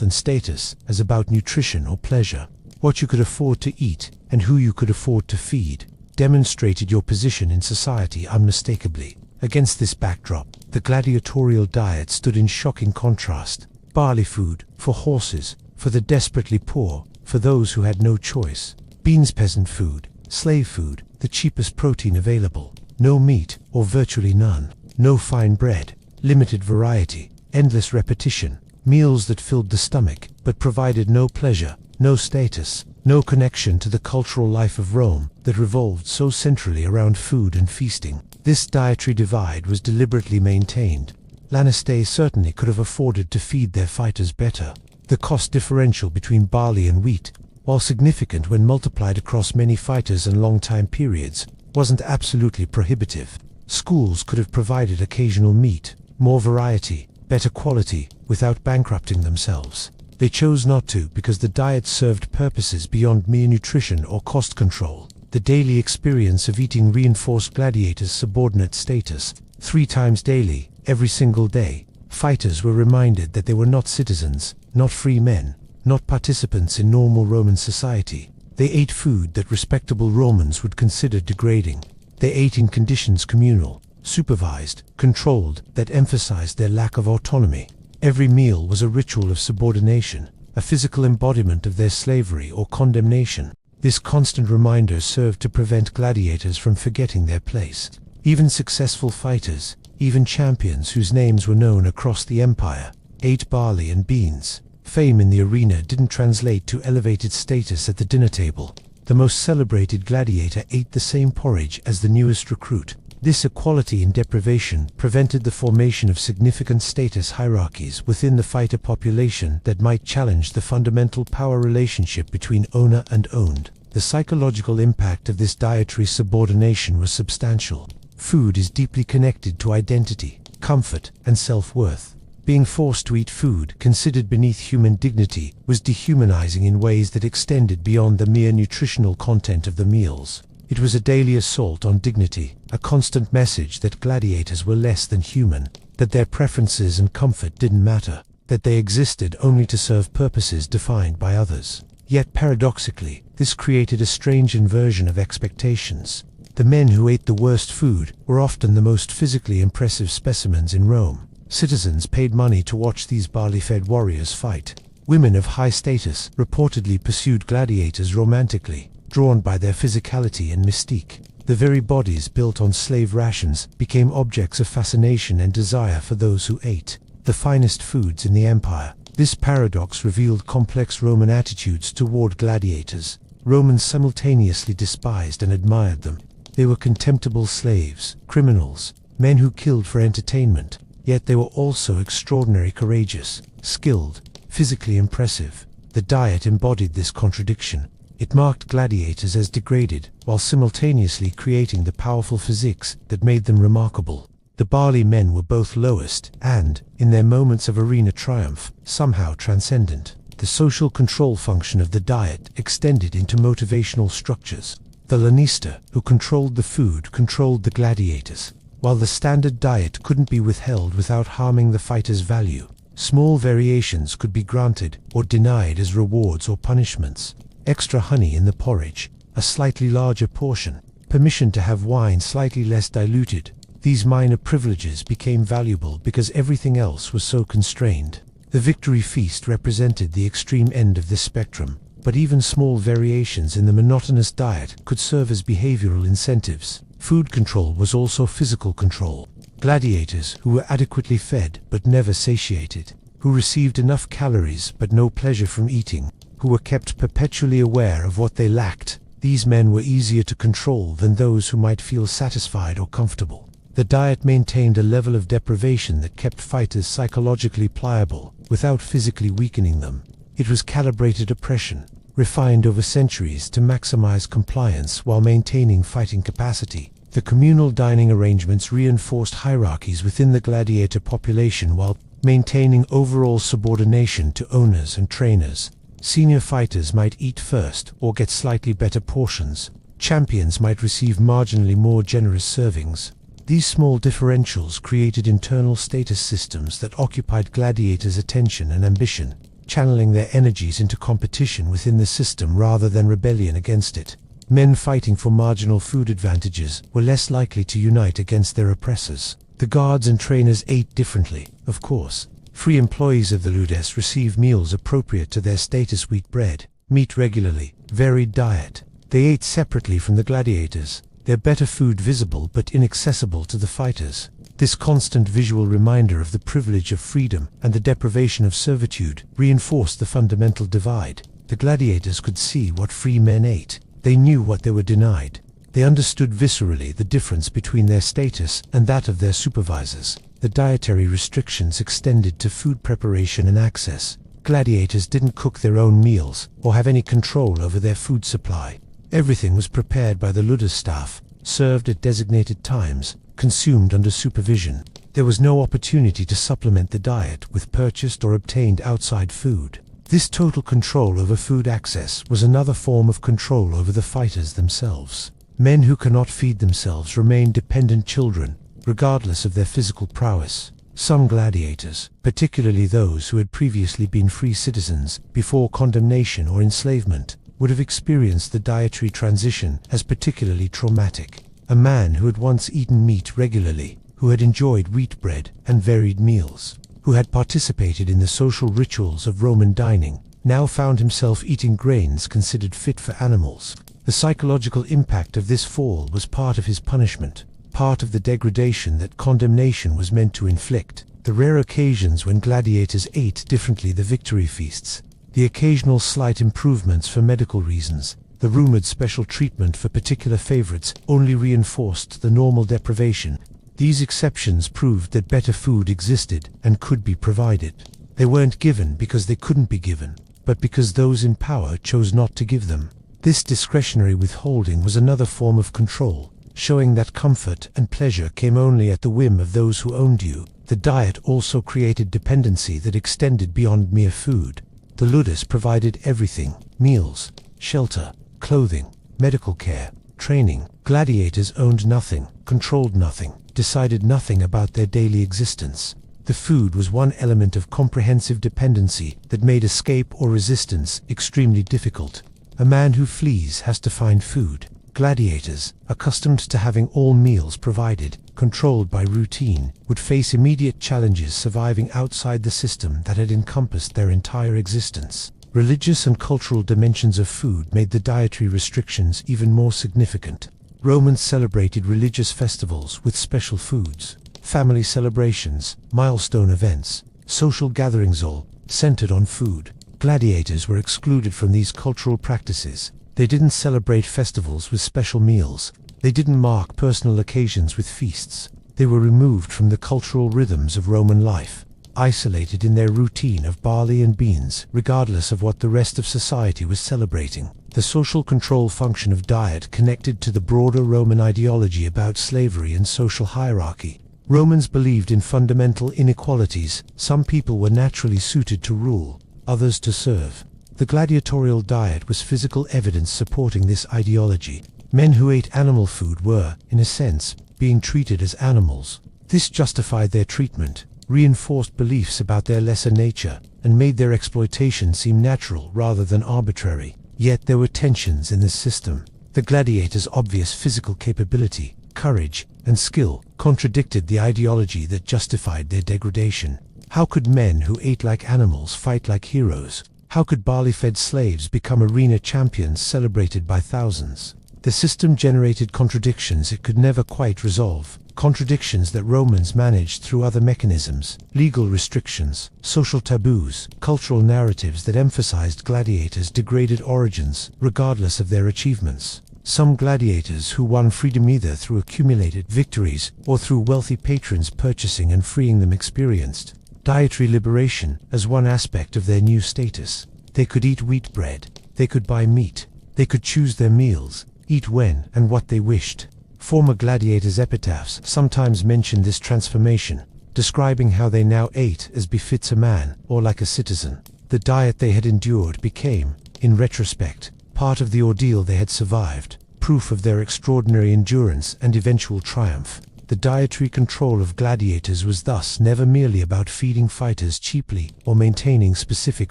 and status as about nutrition or pleasure. What you could afford to eat and who you could afford to feed demonstrated your position in society unmistakably. Against this backdrop, the gladiatorial diet stood in shocking contrast. Barley food, for horses, for the desperately poor, for those who had no choice. Beans, peasant food, slave food, the cheapest protein available. No meat, or virtually none. No fine bread. Limited variety. Endless repetition. Meals that filled the stomach, but provided no pleasure, no status, no connection to the cultural life of Rome that revolved so centrally around food and feasting. This dietary divide was deliberately maintained. Lanistae certainly could have afforded to feed their fighters better. The cost differential between barley and wheat, while significant when multiplied across many fighters and long time periods, wasn't absolutely prohibitive. Schools could have provided occasional meat, more variety, better quality, without bankrupting themselves. They chose not to because the diet served purposes beyond mere nutrition or cost control. The daily experience of eating reinforced gladiators' subordinate status. 3 times daily, every single day, fighters were reminded that they were not citizens, not free men, not participants in normal Roman society. They ate food that respectable Romans would consider degrading. They ate in conditions communal, supervised, controlled, that emphasized their lack of autonomy. Every meal was a ritual of subordination, a physical embodiment of their slavery or condemnation. This constant reminder served to prevent gladiators from forgetting their place. Even successful fighters, even champions whose names were known across the empire, ate barley and beans. Fame in the arena didn't translate to elevated status at the dinner table. The most celebrated gladiator ate the same porridge as the newest recruit. This equality in deprivation prevented the formation of significant status hierarchies within the fighter population that might challenge the fundamental power relationship between owner and owned. The psychological impact of this dietary subordination was substantial. Food is deeply connected to identity, comfort, and self-worth. Being forced to eat food considered beneath human dignity was dehumanizing in ways that extended beyond the mere nutritional content of the meals. It was a daily assault on dignity, a constant message that gladiators were less than human, that their preferences and comfort didn't matter, that they existed only to serve purposes defined by others. Yet paradoxically, this created a strange inversion of expectations. The men who ate the worst food were often the most physically impressive specimens in Rome. Citizens paid money to watch these barley-fed warriors fight. Women of high status reportedly pursued gladiators romantically, drawn by their physicality and mystique. The very bodies built on slave rations became objects of fascination and desire for those who ate the finest foods in the empire. This paradox revealed complex Roman attitudes toward gladiators. Romans simultaneously despised and admired them. They were contemptible slaves, criminals, men who killed for entertainment. Yet they were also extraordinarily courageous, skilled, physically impressive. The diet embodied this contradiction. It marked gladiators as degraded, while simultaneously creating the powerful physiques that made them remarkable. The Barley Men were both lowest and, in their moments of arena triumph, somehow transcendent. The social control function of the diet extended into motivational structures. The lanista, who controlled the food, controlled the gladiators. While the standard diet couldn't be withheld without harming the fighter's value, small variations could be granted or denied as rewards or punishments. Extra honey in the porridge, a slightly larger portion, permission to have wine slightly less diluted. These minor privileges became valuable because everything else was so constrained. The victory feast represented the extreme end of this spectrum, but even small variations in the monotonous diet could serve as behavioral incentives. Food control was also physical control. Gladiators who were adequately fed but never satiated, who received enough calories but no pleasure from eating, who were kept perpetually aware of what they lacked, these men were easier to control than those who might feel satisfied or comfortable. The diet maintained a level of deprivation that kept fighters psychologically pliable, without physically weakening them. It was calibrated oppression, refined over centuries to maximize compliance while maintaining fighting capacity. The communal dining arrangements reinforced hierarchies within the gladiator population while maintaining overall subordination to owners and trainers. Senior fighters might eat first or get slightly better portions. Champions might receive marginally more generous servings. These small differentials created internal status systems that occupied gladiators' attention and ambition, channeling their energies into competition within the system rather than rebellion against it. Men fighting for marginal food advantages were less likely to unite against their oppressors. The guards and trainers ate differently, of course. Free employees of the Ludes received meals appropriate to their status: wheat bread, meat regularly, varied diet. They ate separately from the gladiators, their better food visible but inaccessible to the fighters. This constant visual reminder of the privilege of freedom and the deprivation of servitude reinforced the fundamental divide. The gladiators could see what free men ate. They knew what they were denied. They understood viscerally the difference between their status and that of their supervisors. The dietary restrictions extended to food preparation and access. Gladiators didn't cook their own meals or have any control over their food supply. Everything was prepared by the Ludes staff, served at designated times, consumed under supervision. There was no opportunity to supplement the diet with purchased or obtained outside food. This total control over food access was another form of control over the fighters themselves. Men who cannot feed themselves remain dependent children, regardless of their physical prowess. Some gladiators, particularly those who had previously been free citizens before condemnation or enslavement, would have experienced the dietary transition as particularly traumatic. A man who had once eaten meat regularly, who had enjoyed wheat bread and varied meals, who had participated in the social rituals of Roman dining, now found himself eating grains considered fit for animals. The psychological impact of this fall was part of his punishment, part of the degradation that condemnation was meant to inflict. The rare occasions when gladiators ate differently, the victory feasts, the occasional slight improvements for medical reasons, the rumored special treatment for particular favorites, only reinforced the normal deprivation. These exceptions proved that better food existed and could be provided. They weren't given because they couldn't be given, but because those in power chose not to give them. This discretionary withholding was another form of control, showing that comfort and pleasure came only at the whim of those who owned you. The diet also created dependency that extended beyond mere food. The Ludes provided everything: meals, shelter, clothing, medical care, training. Gladiators owned nothing, controlled nothing, decided nothing about their daily existence. The food was one element of comprehensive dependency that made escape or resistance extremely difficult. A man who flees has to find food. Gladiators, accustomed to having all meals provided, controlled by routine, would face immediate challenges surviving outside the system that had encompassed their entire existence. Religious and cultural dimensions of food made the dietary restrictions even more significant. Romans celebrated religious festivals with special foods. Family celebrations, milestone events, social gatherings all centered on food. Gladiators were excluded from these cultural practices. They didn't celebrate festivals with special meals. They didn't mark personal occasions with feasts. They were removed from the cultural rhythms of Roman life, isolated in their routine of barley and beans, regardless of what the rest of society was celebrating. The social control function of diet connected to the broader Roman ideology about slavery and social hierarchy. Romans believed in fundamental inequalities. Some people were naturally suited to rule, others to serve. The gladiatorial diet was physical evidence supporting this ideology. Men who ate animal food were, in a sense, being treated as animals. This justified their treatment, reinforced beliefs about their lesser nature, and made their exploitation seem natural rather than arbitrary. Yet there were tensions in this system. The gladiators' obvious physical capability, courage, and skill contradicted the ideology that justified their degradation. How could men who ate like animals fight like heroes? How could barley-fed slaves become arena champions celebrated by thousands? The system generated contradictions it could never quite resolve, contradictions that Romans managed through other mechanisms: legal restrictions, social taboos, cultural narratives that emphasized gladiators' degraded origins, regardless of their achievements. Some gladiators who won freedom either through accumulated victories or through wealthy patrons purchasing and freeing them experienced dietary liberation as one aspect of their new status. They could eat wheat bread, they could buy meat, they could choose their meals, eat when and what they wished. Former gladiators' epitaphs sometimes mention this transformation, describing how they now ate as befits a man, or like a citizen. The diet they had endured became, in retrospect, part of the ordeal they had survived, proof of their extraordinary endurance and eventual triumph. The dietary control of gladiators was thus never merely about feeding fighters cheaply or maintaining specific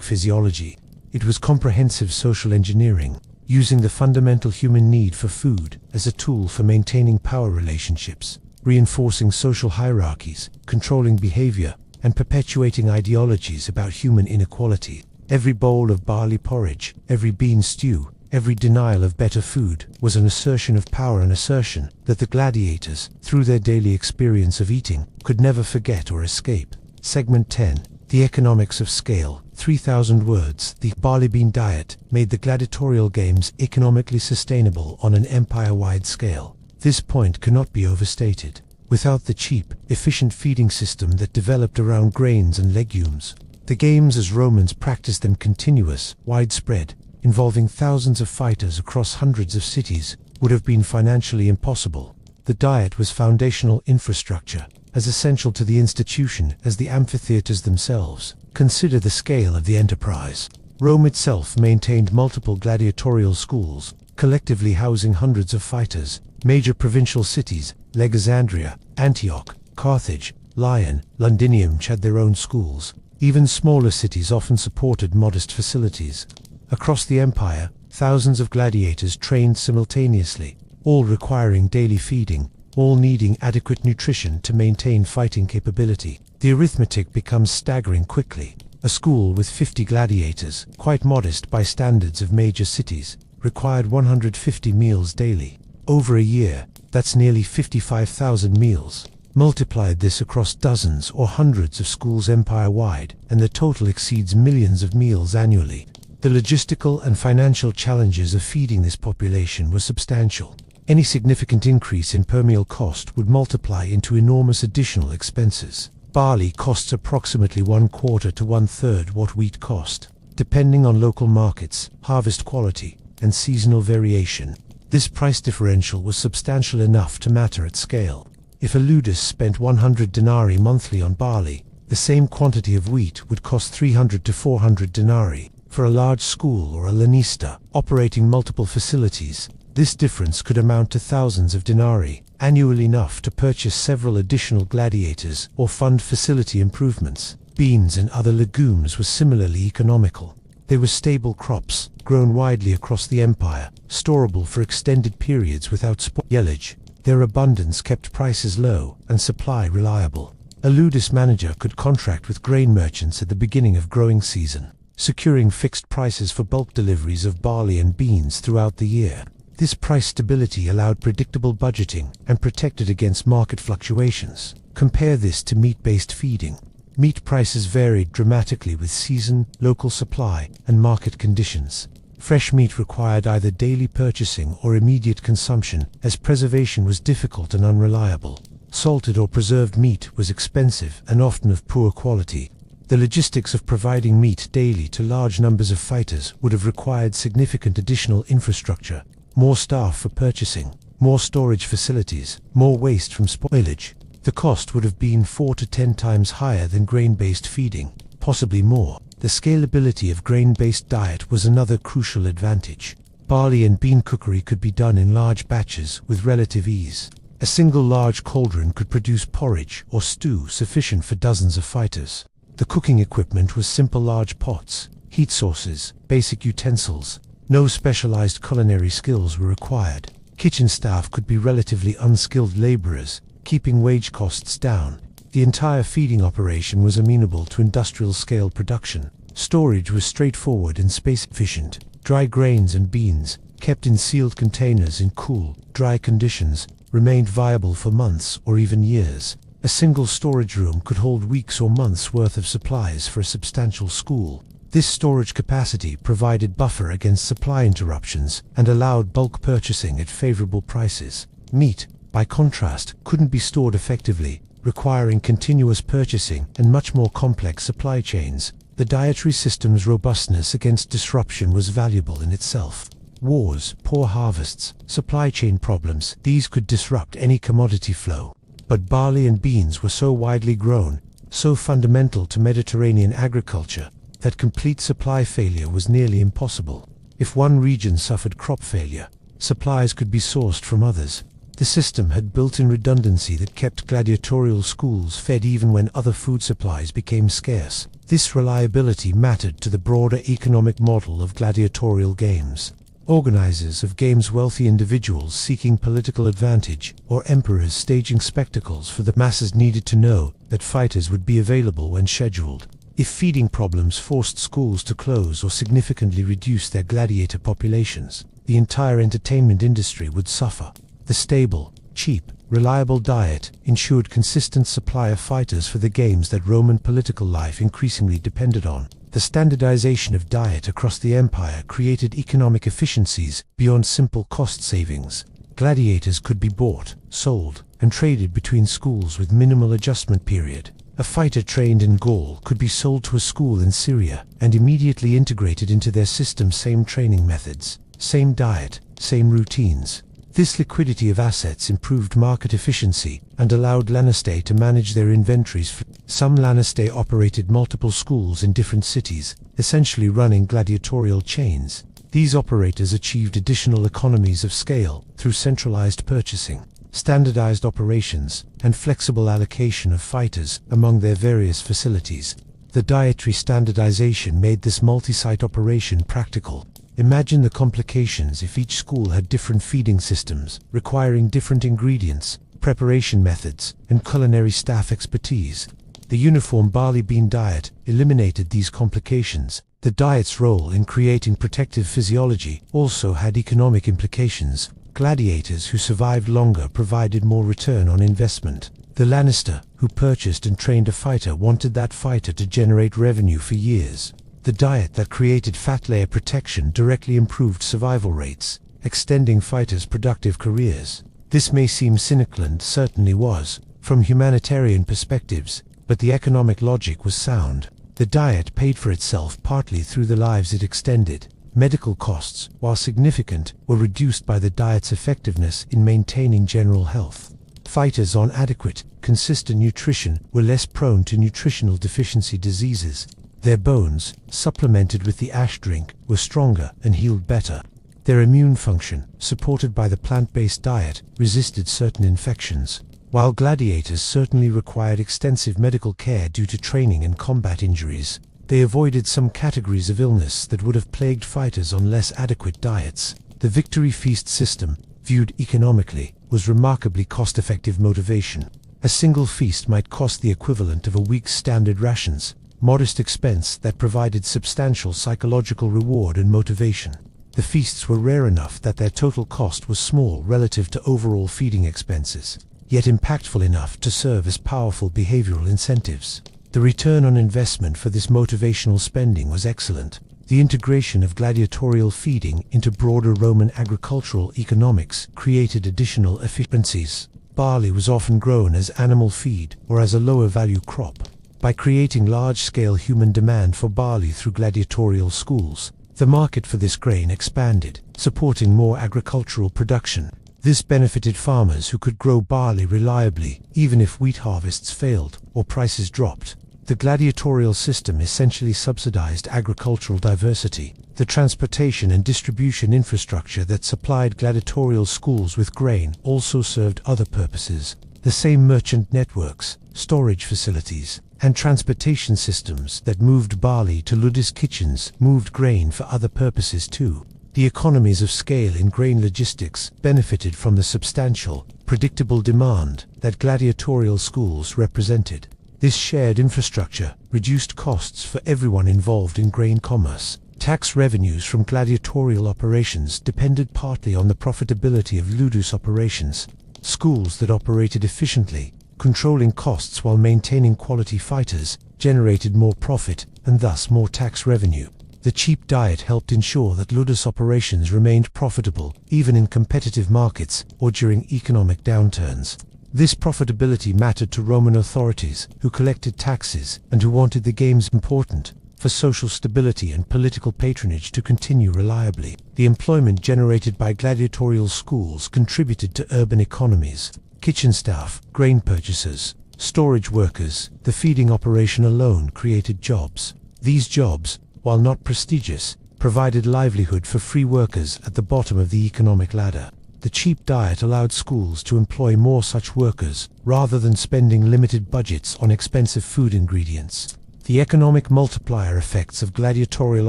physiology. It was comprehensive social engineering, using the fundamental human need for food as a tool for maintaining power relationships, reinforcing social hierarchies, controlling behavior, and perpetuating ideologies about human inequality. Every bowl of barley porridge, every bean stew, every denial of better food was an assertion of power, an assertion that the gladiators, through their daily experience of eating, could never forget or escape. Segment 10. The economics of scale. 3,000 words. The barley bean diet made the gladiatorial games economically sustainable on an empire-wide scale. This point cannot be overstated. Without the cheap, efficient feeding system that developed around grains and legumes, the games as Romans practiced them continuous, widespread, involving thousands of fighters across hundreds of cities, would have been financially impossible. The diet was foundational infrastructure, as essential to the institution as the amphitheaters themselves. Consider the scale of the enterprise. Rome itself maintained multiple gladiatorial schools, collectively housing hundreds of fighters. Major provincial cities, Alexandria, Antioch, Carthage, Lyon, Londinium had their own schools. Even smaller cities often supported modest facilities. Across the empire, thousands of gladiators trained simultaneously, all requiring daily feeding, all needing adequate nutrition to maintain fighting capability. The arithmetic becomes staggering quickly. A school with 50 gladiators, quite modest by standards of major cities, required 150 meals daily. Over a year, that's nearly 55,000 meals. Multiplied this across dozens or hundreds of schools empire-wide, and the total exceeds millions of meals annually. The logistical and financial challenges of feeding this population were substantial. Any significant increase in per meal cost would multiply into enormous additional expenses. Barley costs approximately 1/4 to 1/3 what wheat cost, depending on local markets, harvest quality, and seasonal variation. This price differential was substantial enough to matter at scale. If a ludus spent 100 denarii monthly on barley, the same quantity of wheat would cost 300 to 400 denarii. For a large school or a lanista operating multiple facilities, this difference could amount to thousands of denarii, annually enough to purchase several additional gladiators or fund facility improvements. Beans and other legumes were similarly economical. They were stable crops, grown widely across the empire, storable for extended periods without spoilage. Their abundance kept prices low and supply reliable. A ludus manager could contract with grain merchants at the beginning of growing season, securing fixed prices for bulk deliveries of barley and beans throughout the year. This price stability allowed predictable budgeting and protected against market fluctuations. Compare this to meat-based feeding. Meat prices varied dramatically with season, local supply, and market conditions. Fresh meat required either daily purchasing or immediate consumption, as preservation was difficult and unreliable. Salted or preserved meat was expensive and often of poor quality. The logistics of providing meat daily to large numbers of fighters would have required significant additional infrastructure, more staff for purchasing, more storage facilities, more waste from spoilage. The cost would have been 4 to 10 times higher than grain-based feeding, possibly more. The scalability of grain-based diet was another crucial advantage. Barley and bean cookery could be done in large batches with relative ease. A single large cauldron could produce porridge or stew sufficient for dozens of fighters. The cooking equipment was simple large pots, heat sources, basic utensils. No specialized culinary skills were required. Kitchen staff could be relatively unskilled laborers, keeping wage costs down. The entire feeding operation was amenable to industrial-scale production. Storage was straightforward and space-efficient. Dry grains and beans, kept in sealed containers in cool, dry conditions, remained viable for months or even years. A single storage room could hold weeks or months' worth of supplies for a substantial school. This storage capacity provided buffer against supply interruptions and allowed bulk purchasing at favorable prices. Meat, by contrast, couldn't be stored effectively, requiring continuous purchasing and much more complex supply chains. The dietary system's robustness against disruption was valuable in itself. Wars, poor harvests, supply chain problems, these could disrupt any commodity flow. But barley and beans were so widely grown, so fundamental to Mediterranean agriculture, that complete supply failure was nearly impossible. If one region suffered crop failure, supplies could be sourced from others. The system had built-in redundancy that kept gladiatorial schools fed even when other food supplies became scarce. This reliability mattered to the broader economic model of gladiatorial games. Organizers of games, wealthy individuals seeking political advantage, or emperors staging spectacles for the masses, needed to know that fighters would be available when scheduled. If feeding problems forced schools to close or significantly reduce their gladiator populations, the entire entertainment industry would suffer. The stable, cheap, reliable diet ensured consistent supply of fighters for the games that Roman political life increasingly depended on. The standardization of diet across the empire created economic efficiencies beyond simple cost savings. Gladiators could be bought, sold, and traded between schools with minimal adjustment period. A fighter trained in Gaul could be sold to a school in Syria and immediately integrated into their system. Same training methods, same diet, same routines. This liquidity of assets improved market efficiency and allowed Lannister to manage their inventories. Some Lannister operated multiple schools in different cities, essentially running gladiatorial chains. These operators achieved additional economies of scale through centralized purchasing, standardized operations, and flexible allocation of fighters among their various facilities. The dietary standardization made this multi-site operation practical. Imagine the complications if each school had different feeding systems, requiring different ingredients, preparation methods, and culinary staff expertise. The uniform barley bean diet eliminated these complications. The diet's role in creating protective physiology also had economic implications. Gladiators who survived longer provided more return on investment. The Lannister who purchased and trained a fighter wanted that fighter to generate revenue for years. The diet that created fat layer protection directly improved survival rates, extending fighters' productive careers. This may seem cynical, and certainly was, from humanitarian perspectives, but the economic logic was sound. The diet paid for itself partly through the lives it extended. Medical costs, while significant, were reduced by the diet's effectiveness in maintaining general health. Fighters on adequate, consistent nutrition were less prone to nutritional deficiency diseases. Their bones, supplemented with the ash drink, were stronger and healed better. Their immune function, supported by the plant-based diet, resisted certain infections. While gladiators certainly required extensive medical care due to training and combat injuries, they avoided some categories of illness that would have plagued fighters on less adequate diets. The victory feast system, viewed economically, was remarkably cost-effective motivation. A single feast might cost the equivalent of a week's standard rations. Modest expense that provided substantial psychological reward and motivation. The feasts were rare enough that their total cost was small relative to overall feeding expenses, yet impactful enough to serve as powerful behavioral incentives. The return on investment for this motivational spending was excellent. The integration of gladiatorial feeding into broader Roman agricultural economics created additional efficiencies. Barley was often grown as animal feed or as a lower-value crop. By creating large-scale human demand for barley through gladiatorial schools, the market for this grain expanded, supporting more agricultural production. This benefited farmers who could grow barley reliably, even if wheat harvests failed or prices dropped. The gladiatorial system essentially subsidized agricultural diversity. The transportation and distribution infrastructure that supplied gladiatorial schools with grain also served other purposes. The same merchant networks, storage facilities, and transportation systems that moved barley to Ludus kitchens moved grain for other purposes too. The economies of scale in grain logistics benefited from the substantial, predictable demand that gladiatorial schools represented. This shared infrastructure reduced costs for everyone involved in grain commerce. Tax revenues from gladiatorial operations depended partly on the profitability of ludus operations. Schools that operated efficiently, controlling costs while maintaining quality fighters, generated more profit and thus more tax revenue. The cheap diet helped ensure that ludus operations remained profitable even in competitive markets or during economic downturns. This profitability mattered to Roman authorities, who collected taxes and who wanted the games important for social stability and political patronage to continue reliably. The employment generated by gladiatorial schools contributed to urban economies. Kitchen staff, grain purchasers, storage workers, the feeding operation alone created jobs. These jobs, while not prestigious, provided livelihood for free workers at the bottom of the economic ladder. The cheap diet allowed schools to employ more such workers, rather than spending limited budgets on expensive food ingredients. The economic multiplier effects of gladiatorial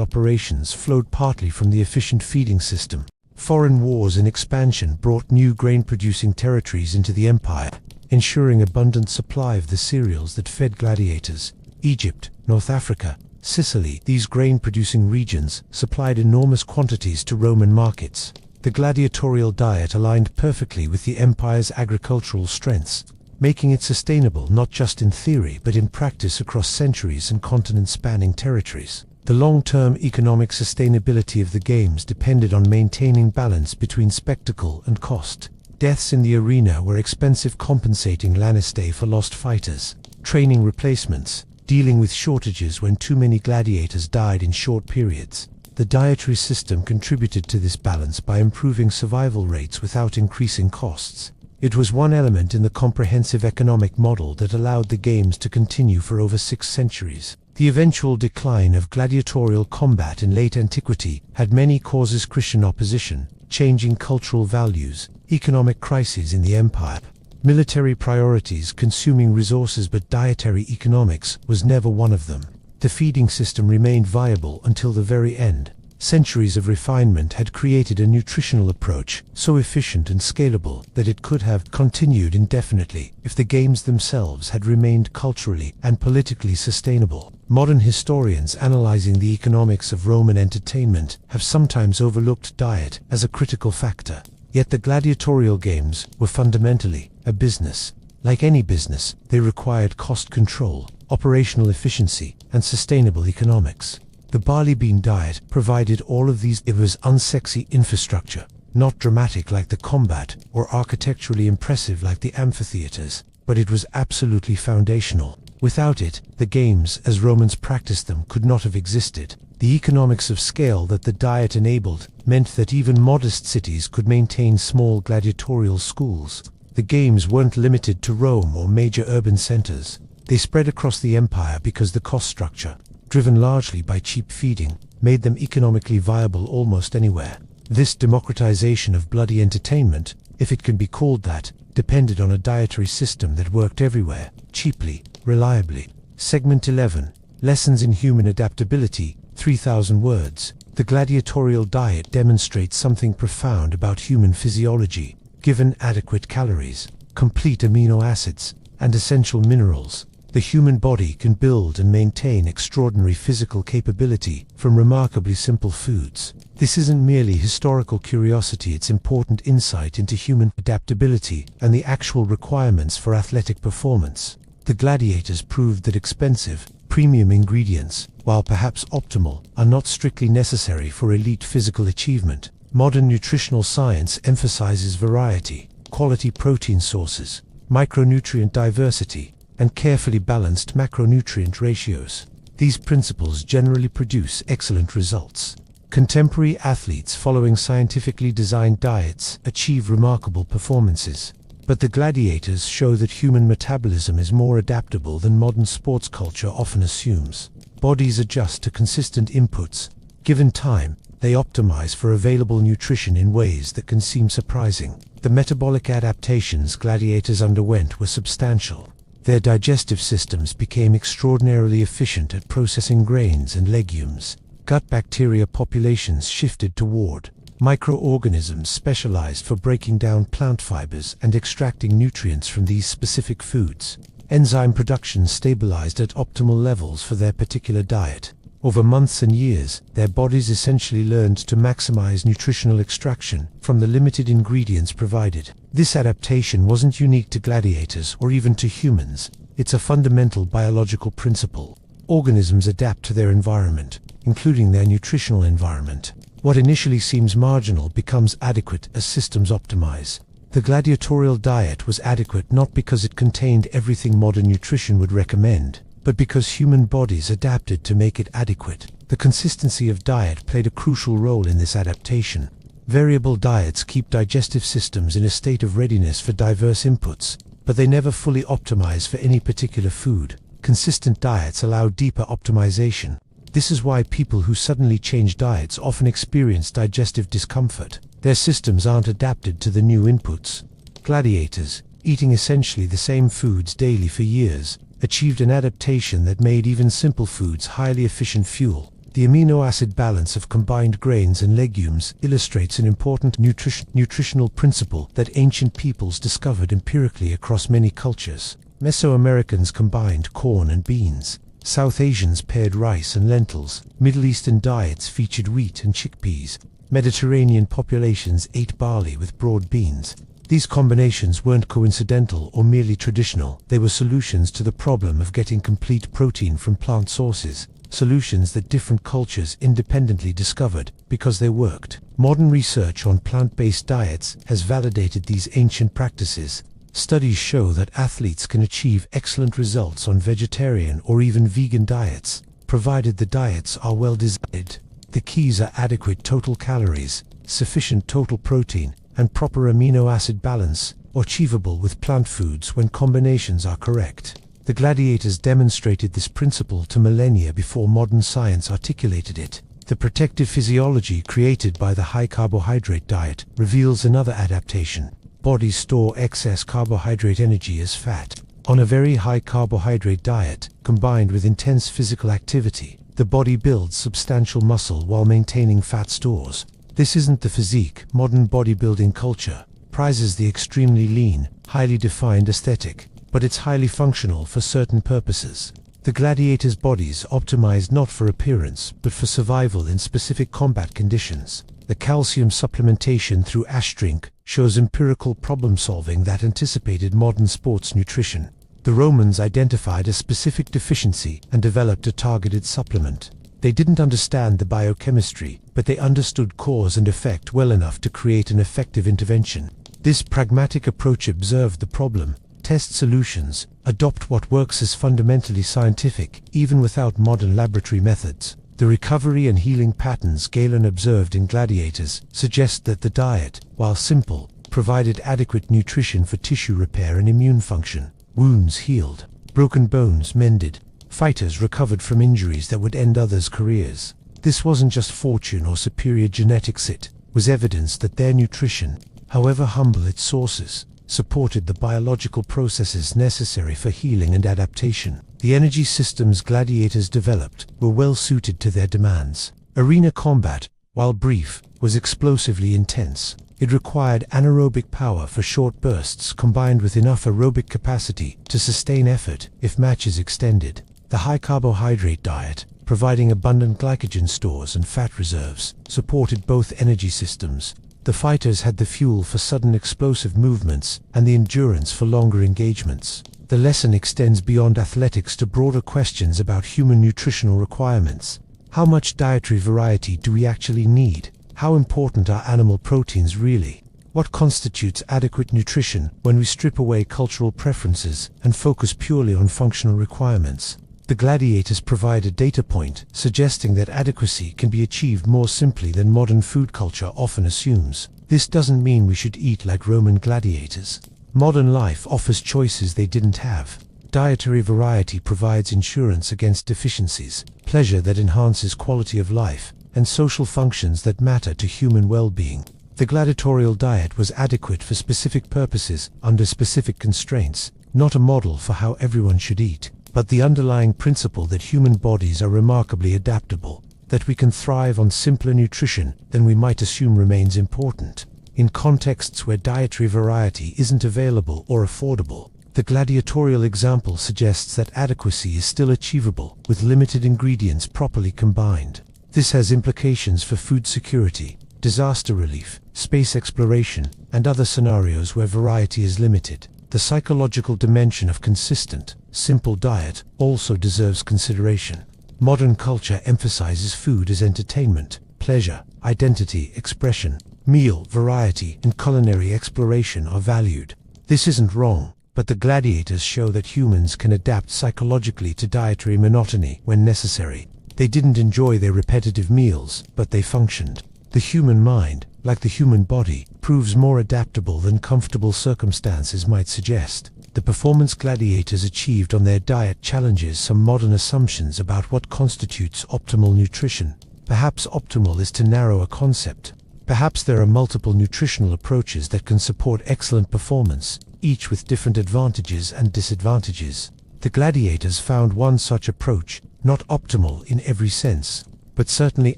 operations flowed partly from the efficient feeding system. Foreign wars and expansion brought new grain-producing territories into the empire, ensuring abundant supply of the cereals that fed gladiators. Egypt, North Africa, Sicily, these grain-producing regions supplied enormous quantities to Roman markets. The gladiatorial diet aligned perfectly with the empire's agricultural strengths, making it sustainable not just in theory but in practice across centuries and continent-spanning territories. The long-term economic sustainability of the games depended on maintaining balance between spectacle and cost. Deaths in the arena were expensive, compensating lanestae for lost fighters, training replacements, dealing with shortages when too many gladiators died in short periods. The dietary system contributed to this balance by improving survival rates without increasing costs. It was one element in the comprehensive economic model that allowed the games to continue for over 6 centuries. The eventual decline of gladiatorial combat in late antiquity had many causes: Christian opposition, changing cultural values, economic crises in the empire, military priorities consuming resources, but dietary economics was never one of them. The feeding system remained viable until the very end. Centuries of refinement had created a nutritional approach so efficient and scalable that it could have continued indefinitely if the games themselves had remained culturally and politically sustainable. Modern historians analyzing the economics of Roman entertainment have sometimes overlooked diet as a critical factor. Yet the gladiatorial games were fundamentally a business. Like any business, they required cost control, operational efficiency, and sustainable economics. The barley bean diet provided all of these. It was unsexy infrastructure, not dramatic like the combat or architecturally impressive like the amphitheaters, but it was absolutely foundational. Without it, the games as Romans practiced them could not have existed. The economics of scale that the diet enabled meant that even modest cities could maintain small gladiatorial schools. The games weren't limited to Rome or major urban centers. They spread across the empire because the cost structure, driven largely by cheap feeding, made them economically viable almost anywhere. This democratization of bloody entertainment, if it can be called that, depended on a dietary system that worked everywhere, cheaply, reliably. Segment 11. Lessons in Human Adaptability, 3,000 words. The gladiatorial diet demonstrates something profound about human physiology. Given adequate calories, complete amino acids, and essential minerals, the human body can build and maintain extraordinary physical capability from remarkably simple foods. This isn't merely historical curiosity, it's important insight into human adaptability and the actual requirements for athletic performance. The gladiators proved that expensive, premium ingredients, while perhaps optimal, are not strictly necessary for elite physical achievement. Modern nutritional science emphasizes variety, quality protein sources, micronutrient diversity, and carefully balanced macronutrient ratios. These principles generally produce excellent results. Contemporary athletes following scientifically designed diets achieve remarkable performances. But the gladiators show that human metabolism is more adaptable than modern sports culture often assumes. Bodies adjust to consistent inputs. Given time, they optimize for available nutrition in ways that can seem surprising. The metabolic adaptations gladiators underwent were substantial. Their digestive systems became extraordinarily efficient at processing grains and legumes. Gut bacteria populations shifted toward microorganisms specialized for breaking down plant fibers and extracting nutrients from these specific foods. Enzyme production stabilized at optimal levels for their particular diet. Over months and years, their bodies essentially learned to maximize nutritional extraction from the limited ingredients provided. This adaptation wasn't unique to gladiators or even to humans. It's a fundamental biological principle. Organisms adapt to their environment, including their nutritional environment. What initially seems marginal becomes adequate as systems optimize. The gladiatorial diet was adequate not because it contained everything modern nutrition would recommend, but because human bodies adapted to make it adequate. The consistency of diet played a crucial role in this adaptation. Variable diets keep digestive systems in a state of readiness for diverse inputs, but they never fully optimize for any particular food. Consistent diets allow deeper optimization. This is why people who suddenly change diets often experience digestive discomfort. Their systems aren't adapted to the new inputs. Gladiators, eating essentially the same foods daily for years, achieved an adaptation that made even simple foods highly efficient fuel. The amino acid balance of combined grains and legumes illustrates an important nutritional principle that ancient peoples discovered empirically across many cultures. Mesoamericans combined corn and beans. South Asians paired rice and lentils. Middle Eastern diets featured wheat and chickpeas. Mediterranean populations ate barley with broad beans. These combinations weren't coincidental or merely traditional. They were solutions to the problem of getting complete protein from plant sources. Solutions that different cultures independently discovered because they worked. Modern research on plant-based diets has validated these ancient practices. Studies show that athletes can achieve excellent results on vegetarian or even vegan diets, provided the diets are well designed. The keys are adequate total calories, sufficient total protein, and proper amino acid balance, achievable with plant foods when combinations are correct. The gladiators demonstrated this principle to millennia before modern science articulated it. The protective physiology created by the high carbohydrate diet reveals another adaptation. Bodies store excess carbohydrate energy as fat. On a very high carbohydrate diet, combined with intense physical activity, the body builds substantial muscle while maintaining fat stores. This isn't the physique modern bodybuilding culture prizes the extremely lean, highly defined aesthetic, but it's highly functional for certain purposes. The gladiators' bodies optimized not for appearance, but for survival in specific combat conditions. The calcium supplementation through ash drink shows empirical problem-solving that anticipated modern sports nutrition. The Romans identified a specific deficiency and developed a targeted supplement. They didn't understand the biochemistry, but they understood cause and effect well enough to create an effective intervention. This pragmatic approach observed the problem, test solutions, adopt what works as fundamentally scientific, even without modern laboratory methods. The recovery and healing patterns Galen observed in gladiators suggest that the diet, while simple, provided adequate nutrition for tissue repair and immune function. Wounds healed, broken bones mended, fighters recovered from injuries that would end others' careers. This wasn't just fortune or superior genetics, it was evidence that their nutrition, however humble its sources, supported the biological processes necessary for healing and adaptation. The energy systems gladiators developed were well suited to their demands. Arena combat, while brief, was explosively intense. It required anaerobic power for short bursts combined with enough aerobic capacity to sustain effort if matches extended. The high carbohydrate diet, providing abundant glycogen stores and fat reserves, supported both energy systems. The fighters had the fuel for sudden explosive movements and the endurance for longer engagements. The lesson extends beyond athletics to broader questions about human nutritional requirements. How much dietary variety do we actually need? How important are animal proteins really? What constitutes adequate nutrition when we strip away cultural preferences and focus purely on functional requirements? The gladiators provide a data point suggesting that adequacy can be achieved more simply than modern food culture often assumes. This doesn't mean we should eat like Roman gladiators. Modern life offers choices they didn't have. Dietary variety provides insurance against deficiencies, pleasure that enhances quality of life, and social functions that matter to human well-being. The gladiatorial diet was adequate for specific purposes under specific constraints, not a model for how everyone should eat, but the underlying principle that human bodies are remarkably adaptable. that we can thrive on simpler nutrition than we might assume remains important. In contexts where dietary variety isn't available or affordable, the gladiatorial example suggests that adequacy is still achievable with limited ingredients properly combined. This has implications for food security, disaster relief, space exploration, and other scenarios where variety is limited. The psychological dimension of consistent, simple diet also deserves consideration. Modern culture emphasizes food as entertainment, pleasure, identity, expression. Meal, variety, and culinary exploration are valued. This isn't wrong, but the gladiators show that humans can adapt psychologically to dietary monotony when necessary. They didn't enjoy their repetitive meals, but they functioned. The human mind, like the human body, proves more adaptable than comfortable circumstances might suggest. The performance gladiators achieved on their diet challenges some modern assumptions about what constitutes optimal nutrition. Perhaps optimal is too narrow a concept. Perhaps there are multiple nutritional approaches that can support excellent performance, each with different advantages and disadvantages. The gladiators found one such approach, not optimal in every sense, but certainly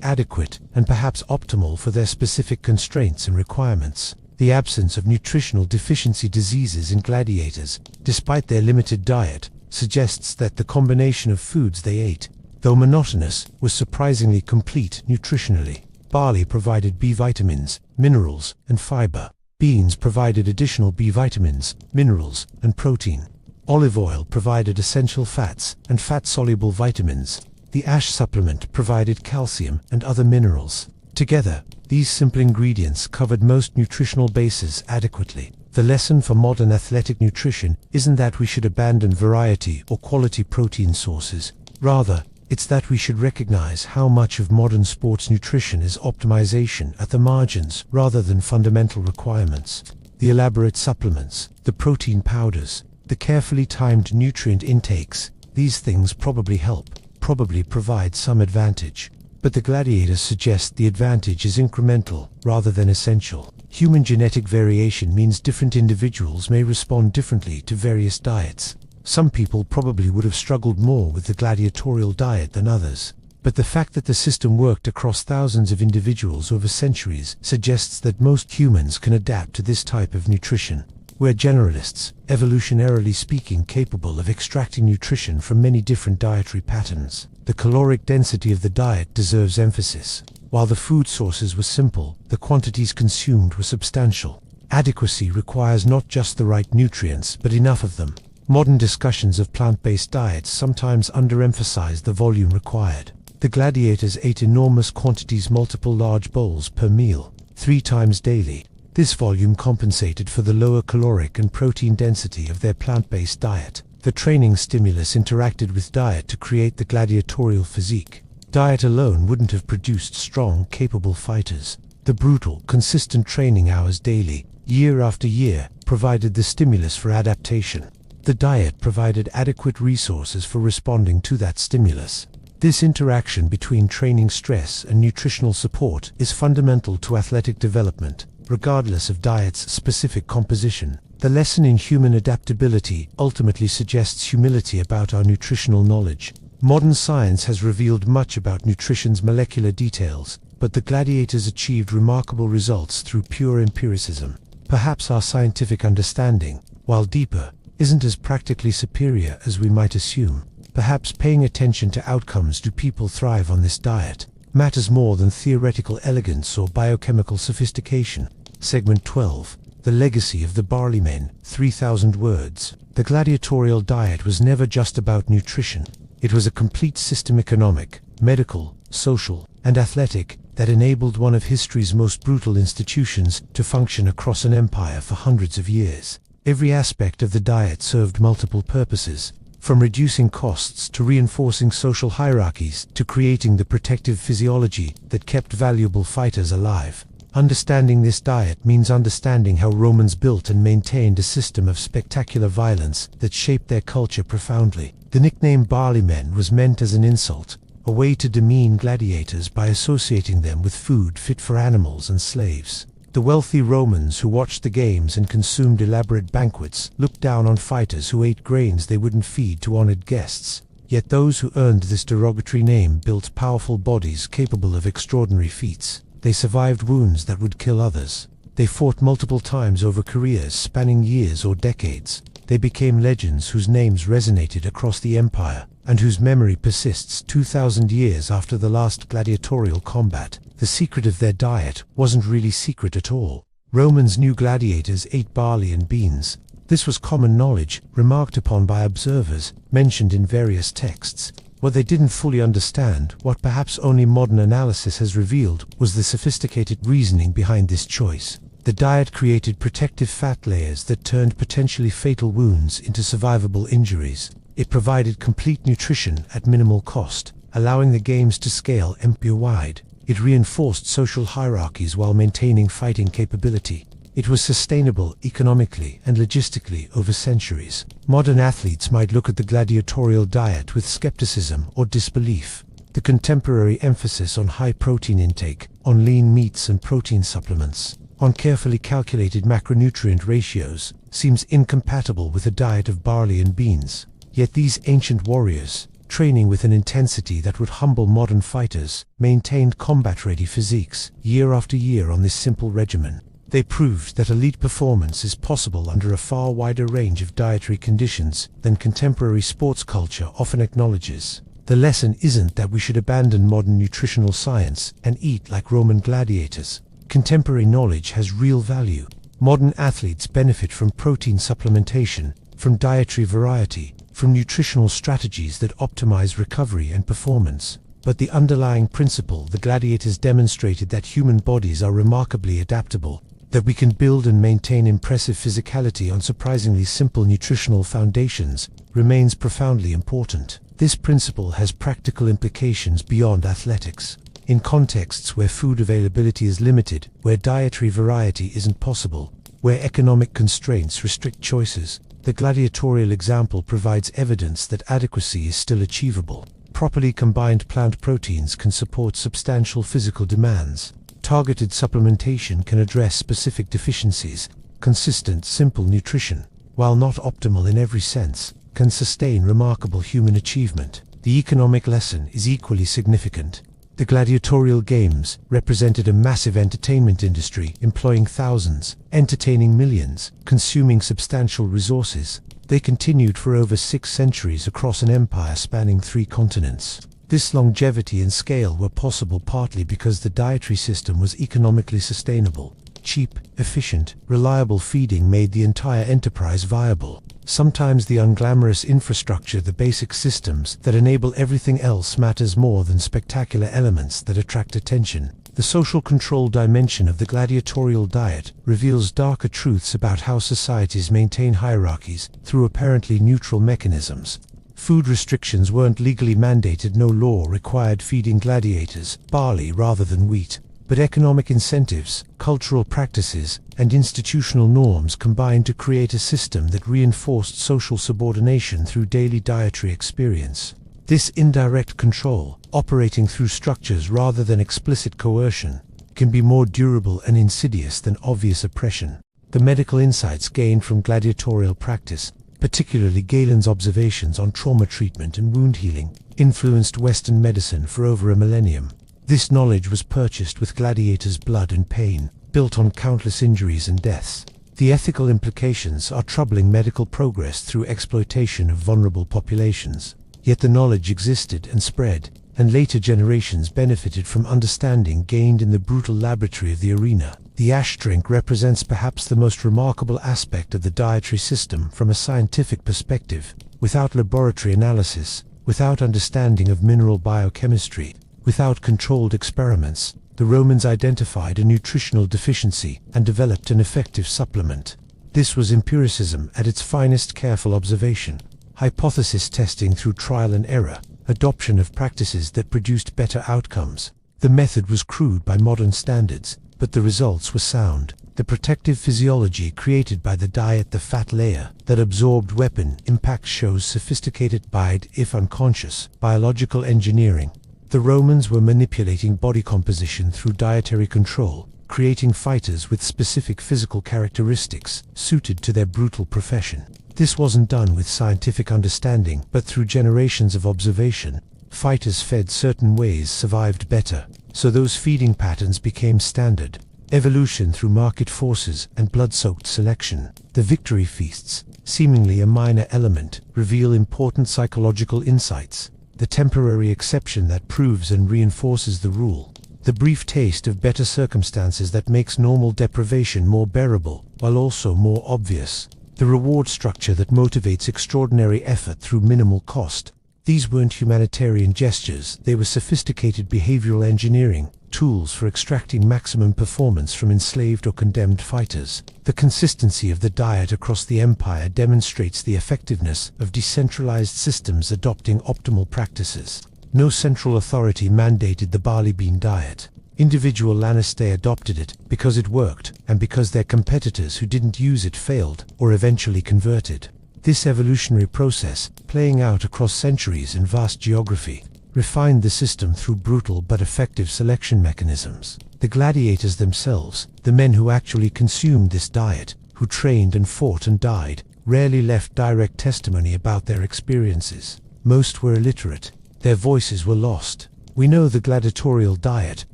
adequate and perhaps optimal for their specific constraints and requirements. The absence of nutritional deficiency diseases in gladiators, despite their limited diet, suggests that the combination of foods they ate, though monotonous, was surprisingly complete nutritionally. Barley provided B vitamins, minerals, and fiber. Beans provided additional B vitamins, minerals, and protein. Olive oil provided essential fats and fat-soluble vitamins. The ash supplement provided calcium and other minerals. Together, these simple ingredients covered most nutritional bases adequately. The lesson for modern athletic nutrition isn't that we should abandon variety or quality protein sources. Rather, it's that we should recognize how much of modern sports nutrition is optimization at the margins rather than fundamental requirements. The elaborate supplements, the protein powders, the carefully timed nutrient intakes, these things probably help, probably provide some advantage. But the gladiators suggest the advantage is incremental rather than essential. Human genetic variation means different individuals may respond differently to various diets. Some people probably would have struggled more with the gladiatorial diet than others. But the fact that the system worked across thousands of individuals over centuries suggests that most humans can adapt to this type of nutrition. We're generalists, evolutionarily speaking, capable of extracting nutrition from many different dietary patterns. The caloric density of the diet deserves emphasis. While the food sources were simple, the quantities consumed were substantial. Adequacy requires not just the right nutrients, but enough of them. Modern discussions of plant-based diets sometimes underemphasize the volume required. The gladiators ate enormous quantities, multiple large bowls per meal, 3 times daily. This volume compensated for the lower caloric and protein density of their plant-based diet. The training stimulus interacted with diet to create the gladiatorial physique. Diet alone wouldn't have produced strong, capable fighters. The brutal, consistent training hours daily, year after year, provided the stimulus for adaptation. The diet provided adequate resources for responding to that stimulus. This interaction between training stress and nutritional support is fundamental to athletic development, regardless of diet's specific composition. The lesson in human adaptability ultimately suggests humility about our nutritional knowledge. Modern science has revealed much about nutrition's molecular details, but the gladiators achieved remarkable results through pure empiricism. Perhaps our scientific understanding, while deeper, isn't as practically superior as we might assume. Perhaps paying attention to outcomes, do people thrive on this diet, matters more than theoretical elegance or biochemical sophistication. Segment 12. The legacy of the Barley Men, 3,000 words. The gladiatorial diet was never just about nutrition. It was a complete system, economic, medical, social, and athletic, that enabled one of history's most brutal institutions to function across an empire for hundreds of years. Every aspect of the diet served multiple purposes, from reducing costs to reinforcing social hierarchies to creating the protective physiology that kept valuable fighters alive. Understanding this diet means understanding how Romans built and maintained a system of spectacular violence that shaped their culture profoundly. The nickname Barley Men was meant as an insult, a way to demean gladiators by associating them with food fit for animals and slaves. The wealthy Romans who watched the games and consumed elaborate banquets looked down on fighters who ate grains they wouldn't feed to honored guests. Yet those who earned this derogatory name built powerful bodies capable of extraordinary feats. They survived wounds that would kill others. They fought multiple times over careers spanning years or decades. They became legends whose names resonated across the empire, and whose memory persists 2,000 years after the last gladiatorial combat. The secret of their diet wasn't really secret at all. Romans knew gladiators ate barley and beans. This was common knowledge, remarked upon by observers, mentioned in various texts. What they didn't fully understand, what perhaps only modern analysis has revealed, was the sophisticated reasoning behind this choice. The diet created protective fat layers that turned potentially fatal wounds into survivable injuries. It provided complete nutrition at minimal cost, allowing the games to scale empire-wide. It reinforced social hierarchies while maintaining fighting capability. It was sustainable economically and logistically over centuries. Modern athletes might look at the gladiatorial diet with skepticism or disbelief. The contemporary emphasis on high protein intake, on lean meats and protein supplements, on carefully calculated macronutrient ratios, seems incompatible with a diet of barley and beans. Yet these ancient warriors, training with an intensity that would humble modern fighters, maintained combat-ready physiques year after year on this simple regimen. They proved that elite performance is possible under a far wider range of dietary conditions than contemporary sports culture often acknowledges. The lesson isn't that we should abandon modern nutritional science and eat like Roman gladiators. Contemporary knowledge has real value. Modern athletes benefit from protein supplementation, from dietary variety, from nutritional strategies that optimize recovery and performance. But the underlying principle, the gladiators demonstrated that human bodies are remarkably adaptable, that we can build and maintain impressive physicality on surprisingly simple nutritional foundations, remains profoundly important. This principle has practical implications beyond athletics. In contexts where food availability is limited, where dietary variety isn't possible, where economic constraints restrict choices, the gladiatorial example provides evidence that adequacy is still achievable. Properly combined plant proteins can support substantial physical demands. Targeted supplementation can address specific deficiencies. Consistent, simple nutrition, while not optimal in every sense, can sustain remarkable human achievement. The economic lesson is equally significant. The gladiatorial games represented a massive entertainment industry employing thousands, entertaining millions, consuming substantial resources. They continued for over 6 centuries across an empire spanning 3 continents. This longevity and scale were possible partly because the dietary system was economically sustainable. Cheap, efficient, reliable feeding made the entire enterprise viable. Sometimes the unglamorous infrastructure, the basic systems that enable everything else, matters more than spectacular elements that attract attention. The social control dimension of the gladiatorial diet reveals darker truths about how societies maintain hierarchies through apparently neutral mechanisms. Food restrictions weren't legally mandated, no law required feeding gladiators barley rather than wheat. But economic incentives, cultural practices, and institutional norms combined to create a system that reinforced social subordination through daily dietary experience. This indirect control, operating through structures rather than explicit coercion, can be more durable and insidious than obvious oppression. The medical insights gained from gladiatorial practice, particularly Galen's observations on trauma treatment and wound healing, influenced Western medicine for over a millennium. This knowledge was purchased with gladiators' blood and pain, built on countless injuries and deaths. The ethical implications are troubling medical progress through exploitation of vulnerable populations. Yet the knowledge existed and spread, and later generations benefited from understanding gained in the brutal laboratory of the arena. The ash drink represents perhaps the most remarkable aspect of the dietary system from a scientific perspective. Without laboratory analysis, without understanding of mineral biochemistry, without controlled experiments, the Romans identified a nutritional deficiency and developed an effective supplement. This was empiricism at its finest, careful observation, hypothesis testing through trial and error, adoption of practices that produced better outcomes. The method was crude by modern standards, but the results were sound. The protective physiology created by the diet, the fat layer that absorbed weapon impact, shows sophisticated, if unconscious, biological engineering. The Romans were manipulating body composition through dietary control, creating fighters with specific physical characteristics suited to their brutal profession. This wasn't done with scientific understanding, but through generations of observation. Fighters fed certain ways survived better, so those feeding patterns became standard. Evolution through market forces and blood-soaked selection. The victory feasts, seemingly a minor element, reveal important psychological insights. The temporary exception that proves and reinforces the rule. The brief taste of better circumstances that makes normal deprivation more bearable, while also more obvious. The reward structure that motivates extraordinary effort through minimal cost. These weren't humanitarian gestures, they were sophisticated behavioral engineering, tools for extracting maximum performance from enslaved or condemned fighters. The consistency of the diet across the empire demonstrates the effectiveness of decentralized systems adopting optimal practices. No central authority mandated the barley bean diet. Individual Lannister adopted it because it worked, and because their competitors who didn't use it failed, or eventually converted. This evolutionary process, playing out across centuries and vast geography, refined the system through brutal but effective selection mechanisms. The gladiators themselves, the men who actually consumed this diet, who trained and fought and died, rarely left direct testimony about their experiences. Most were illiterate. Their voices were lost. We know the gladiatorial diet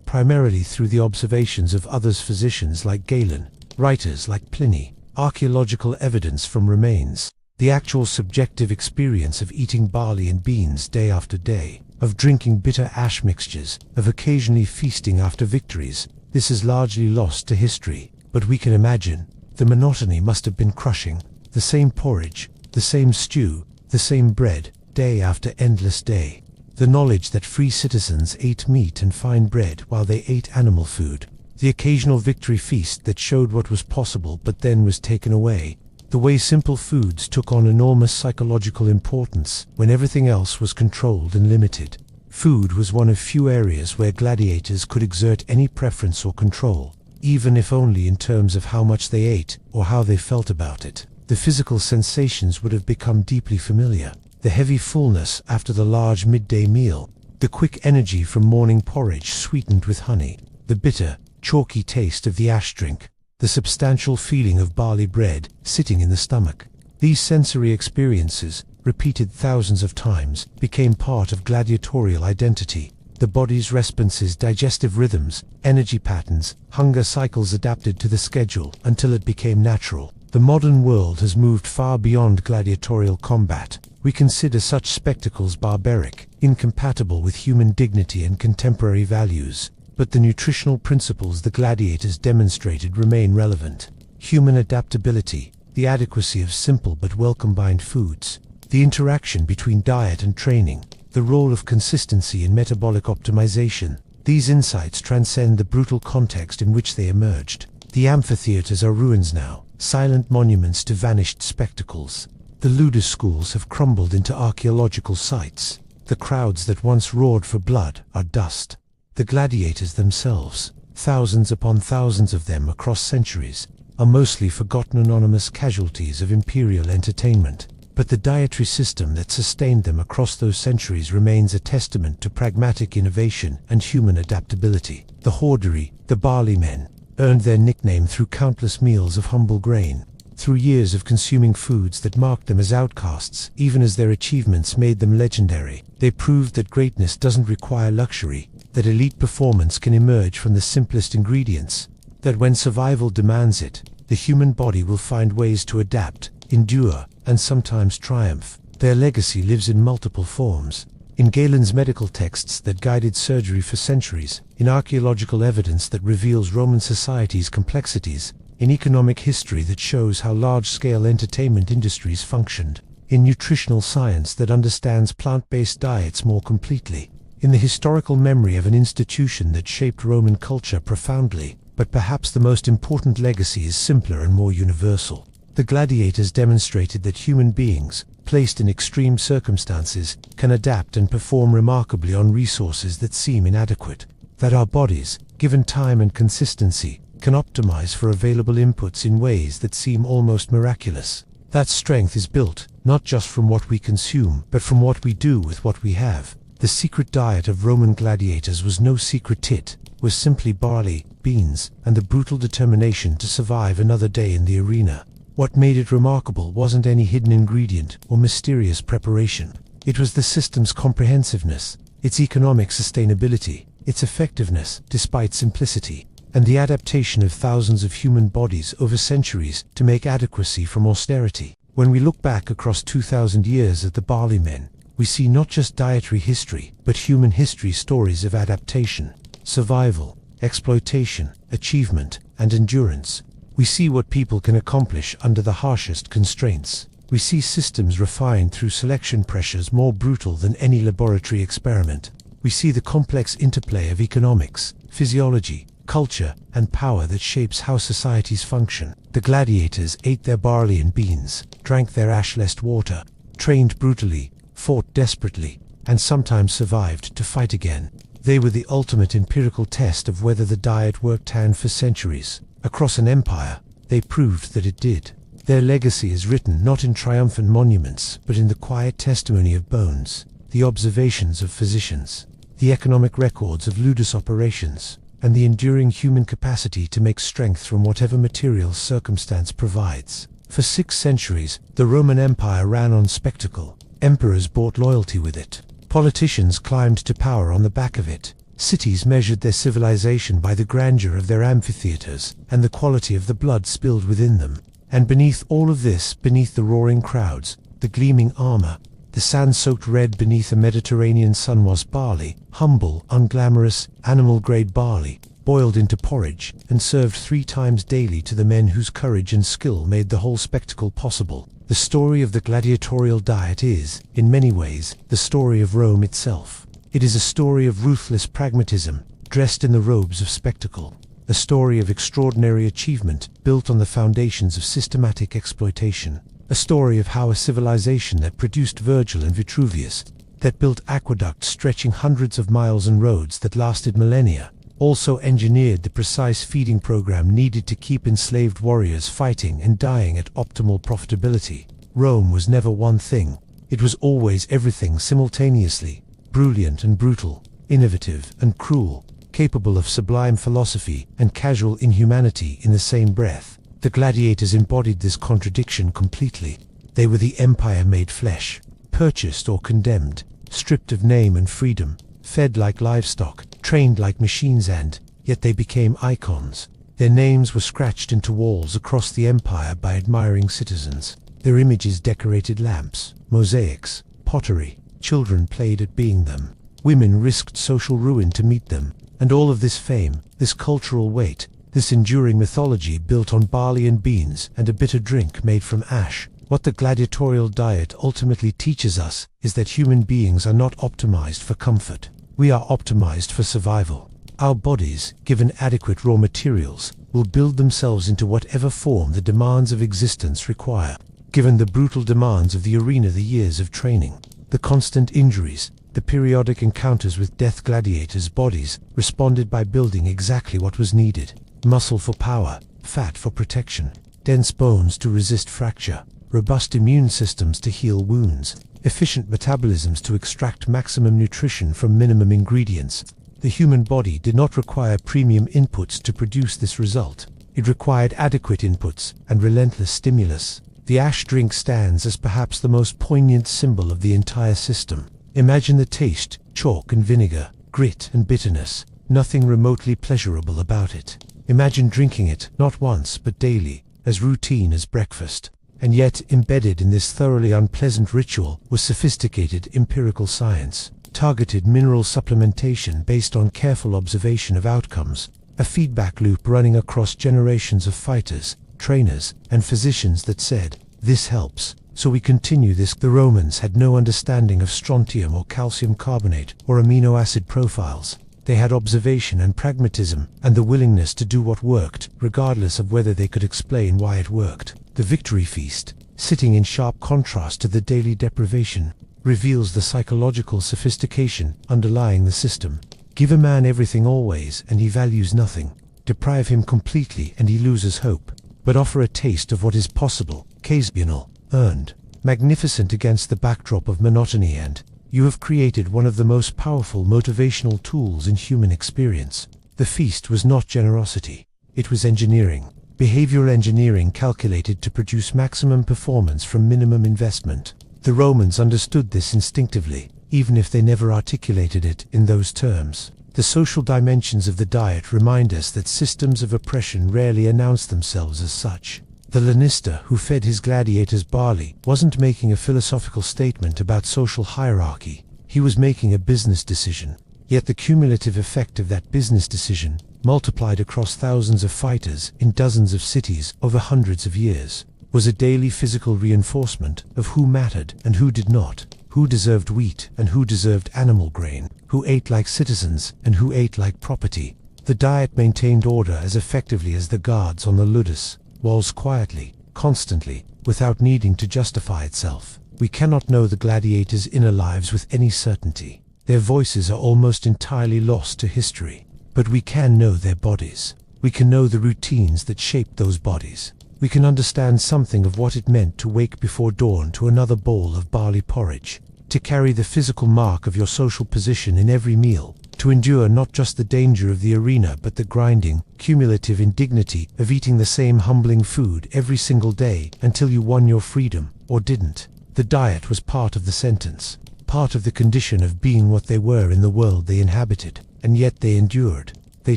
primarily through the observations of others, physicians like Galen, writers like Pliny, archaeological evidence from remains. The actual subjective experience of eating barley and beans day after day, of drinking bitter ash mixtures, of occasionally feasting after victories, this is largely lost to history. But we can imagine, the monotony must have been crushing. The same porridge, the same stew, the same bread, day after endless day. The knowledge that free citizens ate meat and fine bread while they ate animal food. The occasional victory feast that showed what was possible but then was taken away. The way simple foods took on enormous psychological importance when everything else was controlled and limited. Food was one of few areas where gladiators could exert any preference or control, even if only in terms of how much they ate or how they felt about it. The physical sensations would have become deeply familiar. The heavy fullness after the large midday meal, the quick energy from morning porridge sweetened with honey, the bitter, chalky taste of the ash drink, the substantial feeling of barley bread sitting in the stomach. These sensory experiences, repeated thousands of times, became part of gladiatorial identity. The body's responses, digestive rhythms, energy patterns, hunger cycles adapted to the schedule until it became natural. The modern world has moved far beyond gladiatorial combat. We consider such spectacles barbaric, incompatible with human dignity and contemporary values. But the nutritional principles the gladiators demonstrated remain relevant. Human adaptability, the adequacy of simple but well-combined foods, the interaction between diet and training, the role of consistency in metabolic optimization. These insights transcend the brutal context in which they emerged. The amphitheaters are ruins now, silent monuments to vanished spectacles. The ludus schools have crumbled into archaeological sites. The crowds that once roared for blood are dust. The gladiators themselves, thousands upon thousands of them across centuries, are mostly forgotten anonymous casualties of imperial entertainment. But the dietary system that sustained them across those centuries remains a testament to pragmatic innovation and human adaptability. The hordery, the Barley Men, earned their nickname through countless meals of humble grain, through years of consuming foods that marked them as outcasts. Even as their achievements made them legendary, they proved that greatness doesn't require luxury, that elite performance can emerge from the simplest ingredients, that when survival demands it, the human body will find ways to adapt, endure, and sometimes triumph. Their legacy lives in multiple forms. In Galen's medical texts that guided surgery for centuries, in archaeological evidence that reveals Roman society's complexities, in economic history that shows how large-scale entertainment industries functioned, in nutritional science that understands plant-based diets more completely, in the historical memory of an institution that shaped Roman culture profoundly. But perhaps the most important legacy is simpler and more universal. The gladiators demonstrated that human beings, placed in extreme circumstances, can adapt and perform remarkably on resources that seem inadequate. That our bodies, given time and consistency, can optimize for available inputs in ways that seem almost miraculous. That strength is built, not just from what we consume, but from what we do with what we have. The secret diet of Roman gladiators was no secret. It was simply barley, beans, and the brutal determination to survive another day in the arena. What made it remarkable wasn't any hidden ingredient or mysterious preparation. It was the system's comprehensiveness, its economic sustainability, its effectiveness despite simplicity, and the adaptation of thousands of human bodies over centuries to make adequacy from austerity. When we look back across 2,000 years at the Barley Men, we see not just dietary history, but human history stories of adaptation, survival, exploitation, achievement, and endurance. We see what people can accomplish under the harshest constraints. We see systems refined through selection pressures more brutal than any laboratory experiment. We see the complex interplay of economics, physiology, culture, and power that shapes how societies function. The gladiators ate their barley and beans, drank their ash-lessed water, trained brutally, fought desperately, and sometimes survived to fight again. They were the ultimate empirical test of whether the diet worked. And for centuries, across an empire, they proved that it did. Their legacy is written not in triumphant monuments, but in the quiet testimony of bones, the observations of physicians, the economic records of ludus operations, and the enduring human capacity to make strength from whatever material circumstance provides. For 6 centuries, the Roman Empire ran on spectacle. Emperors bought loyalty with it. Politicians climbed to power on the back of it. Cities measured their civilization by the grandeur of their amphitheaters and the quality of the blood spilled within them. And beneath all of this, beneath the roaring crowds, the gleaming armor, the sand-soaked red beneath a Mediterranean sun, was barley, humble, unglamorous, animal-grade barley, boiled into porridge and served 3 times daily to the men whose courage and skill made the whole spectacle possible. The story of the gladiatorial diet is, in many ways, the story of Rome itself. It is a story of ruthless pragmatism, dressed in the robes of spectacle. A story of extraordinary achievement, built on the foundations of systematic exploitation. A story of how a civilization that produced Virgil and Vitruvius, that built aqueducts stretching hundreds of miles and roads that lasted millennia, also engineered the precise feeding program needed to keep enslaved warriors fighting and dying at optimal profitability. Rome was never one thing. It was always everything simultaneously, brilliant and brutal, innovative and cruel, capable of sublime philosophy and casual inhumanity in the same breath. The gladiators embodied this contradiction completely. They were the empire made flesh, purchased or condemned, stripped of name and freedom, fed like livestock, trained like machines, and yet they became icons. Their names were scratched into walls across the empire by admiring citizens. Their images decorated lamps, mosaics, pottery. Children played at being them. Women risked social ruin to meet them. And all of this fame, this cultural weight, this enduring mythology built on barley and beans and a bitter drink made from ash. What the gladiatorial diet ultimately teaches us is that human beings are not optimized for comfort. We are optimized for survival. Our bodies, given adequate raw materials, will build themselves into whatever form the demands of existence require. Given the brutal demands of the arena, the years of training, the constant injuries, the periodic encounters with death, gladiators' bodies responded by building exactly what was needed. Muscle for power, fat for protection, dense bones to resist fracture, robust immune systems to heal wounds, efficient metabolisms to extract maximum nutrition from minimum ingredients. The human body did not require premium inputs to produce this result. It required adequate inputs and relentless stimulus. The ash drink stands as perhaps the most poignant symbol of the entire system. Imagine the taste, chalk and vinegar, grit and bitterness, nothing remotely pleasurable about it. Imagine drinking it, not once but daily, as routine as breakfast. And yet, embedded in this thoroughly unpleasant ritual was sophisticated empirical science, targeted mineral supplementation based on careful observation of outcomes, a feedback loop running across generations of fighters, trainers, and physicians that said, "This helps, so we continue this." The Romans had no understanding of strontium or calcium carbonate or amino acid profiles. They had observation and pragmatism, and the willingness to do what worked, regardless of whether they could explain why it worked. The victory feast, sitting in sharp contrast to the daily deprivation, reveals the psychological sophistication underlying the system. Give a man everything always, and he values nothing. Deprive him completely, and he loses hope. But offer a taste of what is possible, occasional, earned, magnificent against the backdrop of monotony, and you have created one of the most powerful motivational tools in human experience. The feast was not generosity. It was engineering. Behavioral engineering calculated to produce maximum performance from minimum investment. The Romans understood this instinctively, even if they never articulated it in those terms. The social dimensions of the diet remind us that systems of oppression rarely announce themselves as such. The Lannister who fed his gladiators barley wasn't making a philosophical statement about social hierarchy. He was making a business decision. Yet the cumulative effect of that business decision, multiplied across thousands of fighters in dozens of cities over hundreds of years, was a daily physical reinforcement of who mattered and who did not, who deserved wheat and who deserved animal grain, who ate like citizens and who ate like property. The diet maintained order as effectively as the guards on the ludus walls, quietly, constantly, without needing to justify itself. We cannot know the gladiators' inner lives with any certainty. Their voices are almost entirely lost to history. But we can know their bodies. We can know the routines that shaped those bodies. We can understand something of what it meant to wake before dawn to another bowl of barley porridge, to carry the physical mark of your social position in every meal, to endure not just the danger of the arena but the grinding, cumulative indignity of eating the same humbling food every single day until you won your freedom, or didn't. The diet was part of the sentence, part of the condition of being what they were in the world they inhabited. And yet they endured, they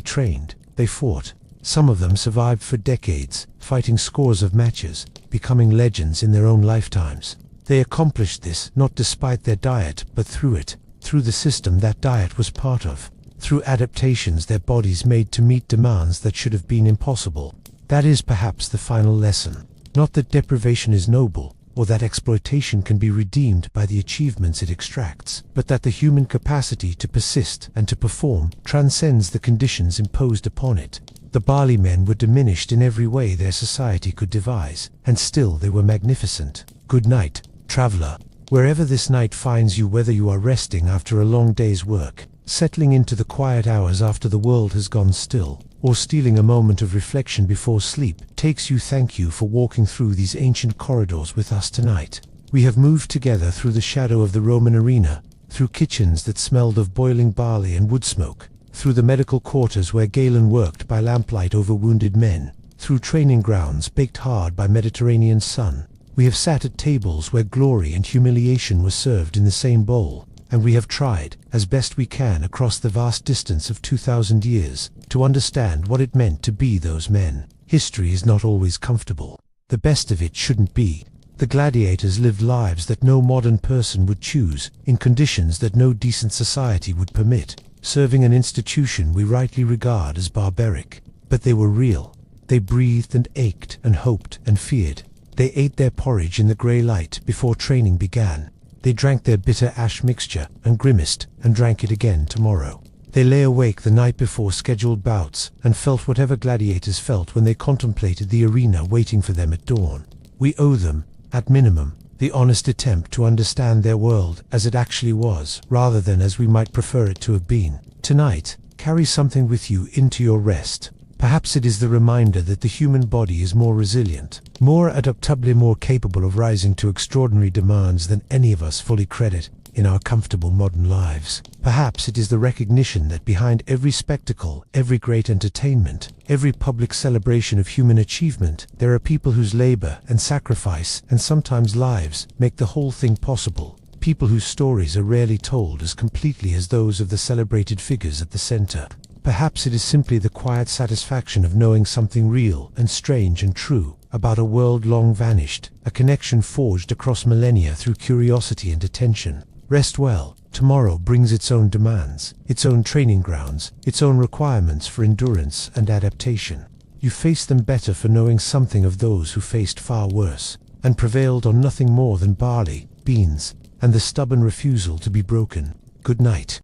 trained, they fought. Some of them survived for decades, fighting scores of matches, becoming legends in their own lifetimes. They accomplished this not despite their diet, but through it, through the system that diet was part of, through adaptations their bodies made to meet demands that should have been impossible. That is perhaps the final lesson. Not that deprivation is noble, or that exploitation can be redeemed by the achievements it extracts, but that the human capacity to persist and to perform transcends the conditions imposed upon it. The Barley Men were diminished in every way their society could devise, and still they were magnificent. Good night, traveler, wherever this night finds you, whether you are resting after a long day's work, settling into the quiet hours after the world has gone still, or stealing a moment of reflection before sleep, thank you for walking through these ancient corridors with us tonight. We have moved together through the shadow of the Roman arena, through kitchens that smelled of boiling barley and wood smoke, through the medical quarters where Galen worked by lamplight over wounded men, through training grounds baked hard by Mediterranean sun. We have sat at tables where glory and humiliation were served in the same bowl, and we have tried, as best we can across the vast distance of 2,000 years, to understand what it meant to be those men. History is not always comfortable. The best of it shouldn't be. The gladiators lived lives that no modern person would choose, in conditions that no decent society would permit, serving an institution we rightly regard as barbaric. But they were real. They breathed and ached and hoped and feared. They ate their porridge in the grey light before training began. They drank their bitter ash mixture and grimaced and drank it again tomorrow. They lay awake the night before scheduled bouts and felt whatever gladiators felt when they contemplated the arena waiting for them at dawn. We owe them, at minimum, the honest attempt to understand their world as it actually was, rather than as we might prefer it to have been. Tonight, carry something with you into your rest. Perhaps it is the reminder that the human body is more resilient, more adaptably more capable of rising to extraordinary demands than any of us fully credit in our comfortable modern lives. Perhaps it is the recognition that behind every spectacle, every great entertainment, every public celebration of human achievement, there are people whose labor and sacrifice, and sometimes lives, make the whole thing possible. People whose stories are rarely told as completely as those of the celebrated figures at the center. Perhaps it is simply the quiet satisfaction of knowing something real and strange and true about a world long vanished, a connection forged across millennia through curiosity and attention. Rest well. Tomorrow brings its own demands, its own training grounds, its own requirements for endurance and adaptation. You face them better for knowing something of those who faced far worse, and prevailed on nothing more than barley, beans, and the stubborn refusal to be broken. Good night.